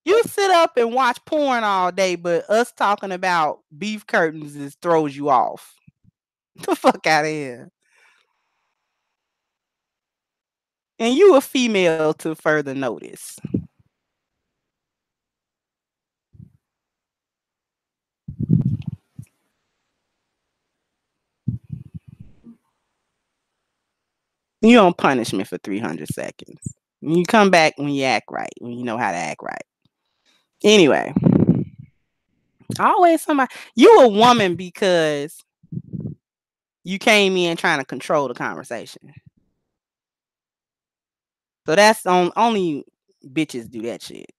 You sit up and watch porn all day, but us talking about beef curtains is throws you off. The fuck out of here. And you a female to further notice. You on punishment for 300 seconds. You come back when you act right, when you know how to act right. Anyway, always somebody. You a woman because you came in trying to control the conversation. So that's only bitches do that shit.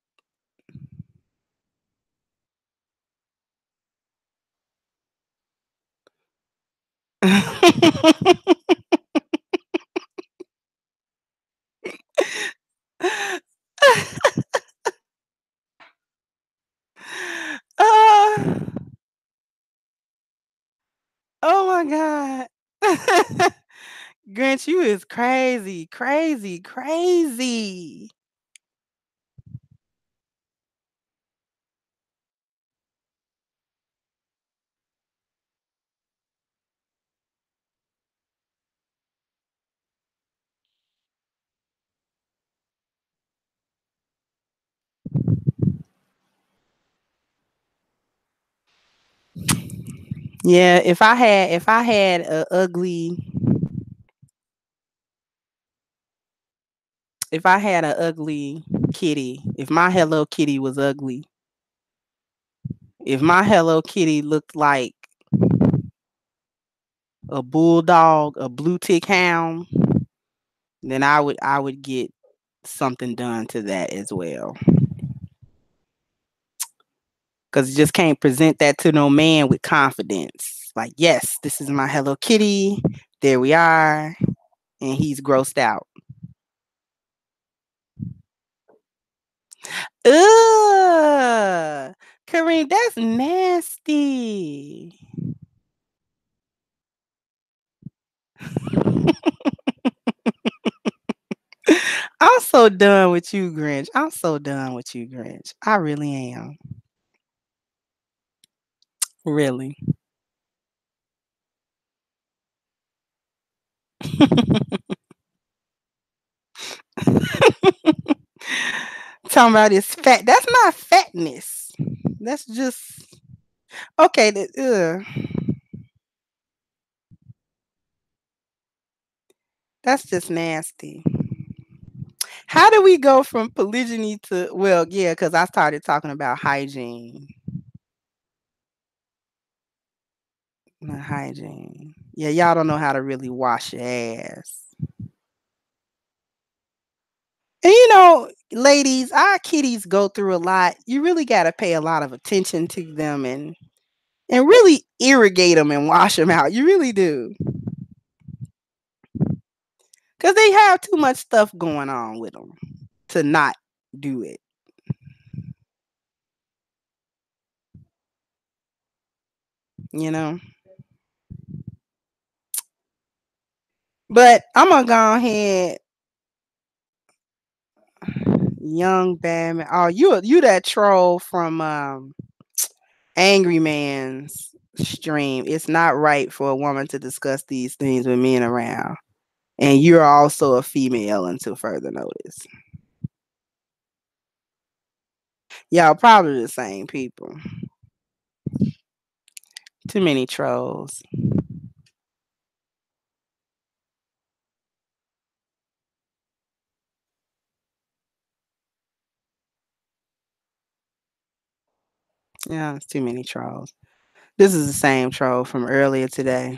uh, oh my god. Grinch, you is crazy, crazy, crazy. Yeah, if I had a ugly if I had an ugly kitty, if my Hello Kitty was ugly, if my Hello Kitty looked like a bulldog, a blue tick hound, then I would get something done to that as well. Cause you just can't present that to no man with confidence. Like, yes, this is my Hello Kitty. There we are. And he's grossed out. Ugh. Kareem, that's nasty. I'm so done with you, Grinch. I'm so done with you, Grinch. I really am. Really. Talking about this fat. That's not fatness. That's just okay. That's just nasty. How do we go from polygyny to well, yeah, because I started talking about hygiene. Hygiene. Yeah, y'all don't know how to really wash your ass. And ladies, our kitties go through a lot. You really got to pay a lot of attention to them and really irrigate them and wash them out. You really do. Cuz they have too much stuff going on with them to not do it, you know? But I'm going to go ahead young Batman. Oh, you that troll from Angry Man's stream. It's not right for a woman to discuss these things with men around. And you're also a female until further notice. Y'all probably the same people. Too many trolls. Yeah, it's too many trolls. This is the same troll from earlier today.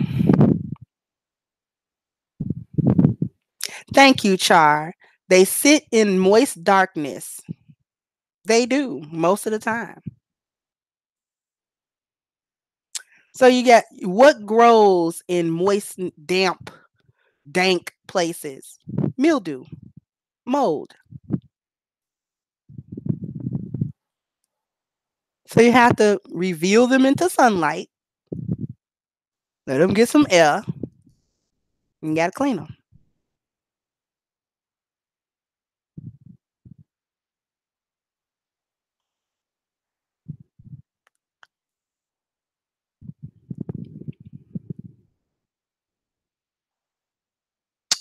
Thank you, Char. They sit in moist darkness. They do most of the time. So you got what grows in moist, damp, dank places? Mildew, mold. So you have to reveal them into sunlight Let them get some air. You gotta clean them.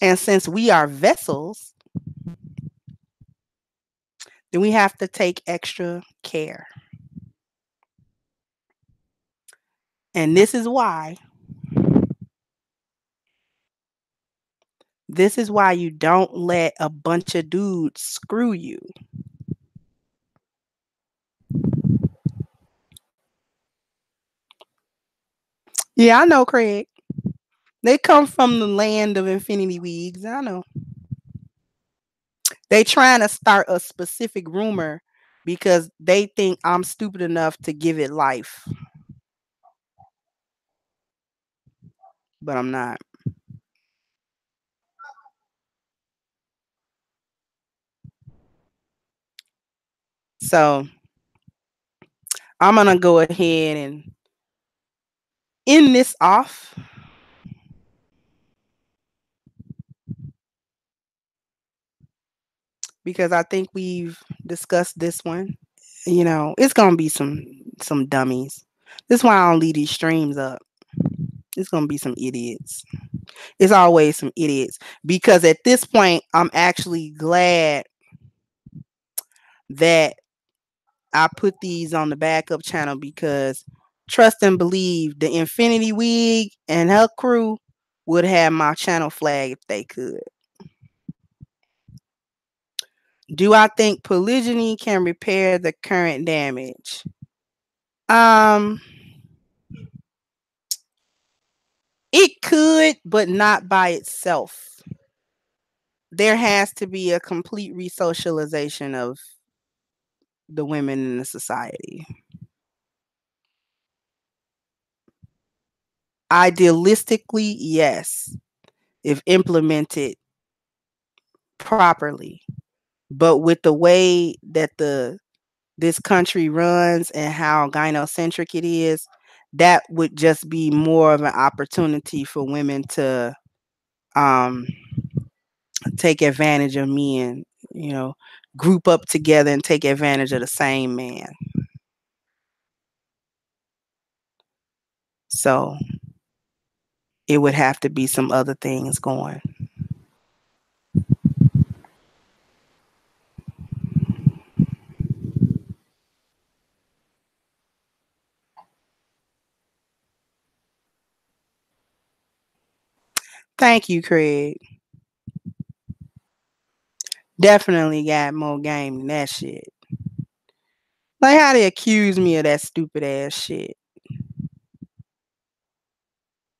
And since we are vessels, then we have to take extra care. And this is why you don't let a bunch of dudes screw you. Yeah, I know, Craig. They come from the land of infinity wigs. I know. They trying to start a specific rumor because they think I'm stupid enough to give it life, but I'm not. So I'm gonna go ahead and end this off because I think we've discussed this one. It's gonna be some dummies. This is why I don't leave these streams up. It's gonna be some idiots. It's always some idiots because at this point, I'm actually glad that I put these on the backup channel because trust and believe the Infinity Wig and her crew would have my channel flag if they could. Do I think polygyny can repair the current damage? Um, it could, but not by itself. There has to be a complete resocialization of the women in the society. Idealistically, yes, if implemented properly. But with the way that this country runs and how gynocentric it is, that would just be more of an opportunity for women to um, take advantage of men, you know, group up together and take advantage of the same man. So it would have to be some other things going. Thank you, Craig. Definitely got more game than that shit. Like how they accuse me of that stupid ass shit.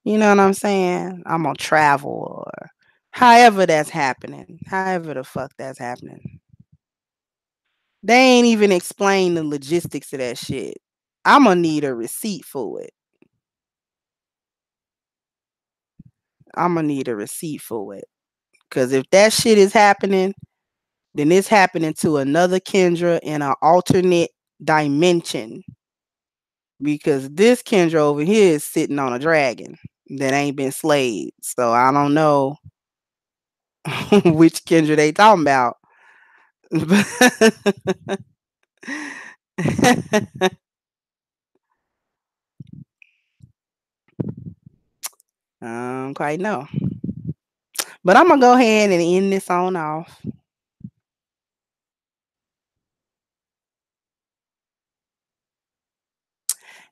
You know what I'm saying? I'm gonna travel or however that's happening. However the fuck that's happening. They ain't even explain the logistics of that shit. I'm gonna need a receipt for it. I'm gonna need a receipt for it. Cause if that shit is happening, then it's happening to another Kendra in an alternate dimension. Because this Kendra over here is sitting on a dragon that ain't been slayed. So I don't know which Kendra they talking about. I don't quite know. But I'm gonna go ahead and end this on off.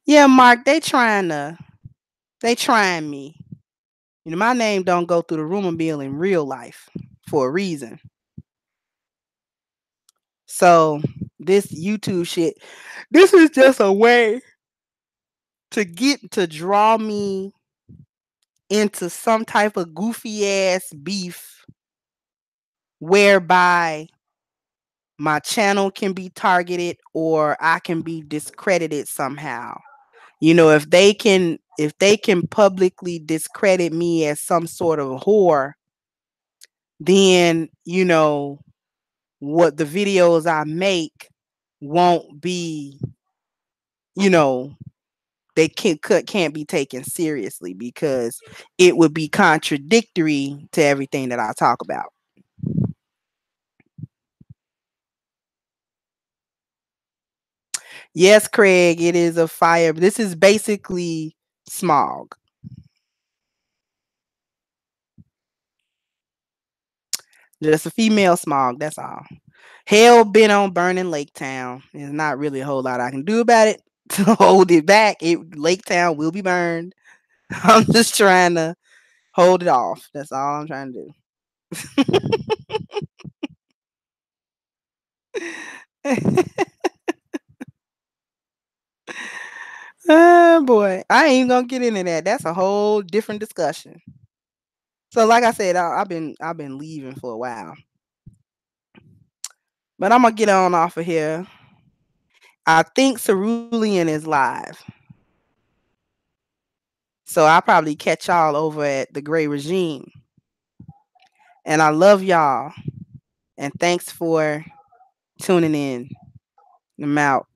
Yeah, Mark, they trying me. My name don't go through the rumor mill in real life for a reason. So this YouTube shit, this is just a way to draw me into some type of goofy ass beef whereby my channel can be targeted or I can be discredited somehow. If they can publicly discredit me as some sort of whore, then what the videos I make won't be, you know, they can't be taken seriously because it would be contradictory to everything that I talk about. Yes, Craig, it is a fire. This is basically smog. Just a female smog, that's all. Hell been on burning Lake Town. There's not really a whole lot I can do about it to hold it back. Lake Town will be burned. I'm just trying to hold it off. That's all I'm trying to do. Oh boy, I ain't even gonna get into that. That's a whole different discussion. So, like I said, I've been leaving for a while, but I'm gonna get on off of here. I think Cerulean is live, so I'll probably catch y'all over at the Gray Regime. And I love y'all, and thanks for tuning in. I'm out.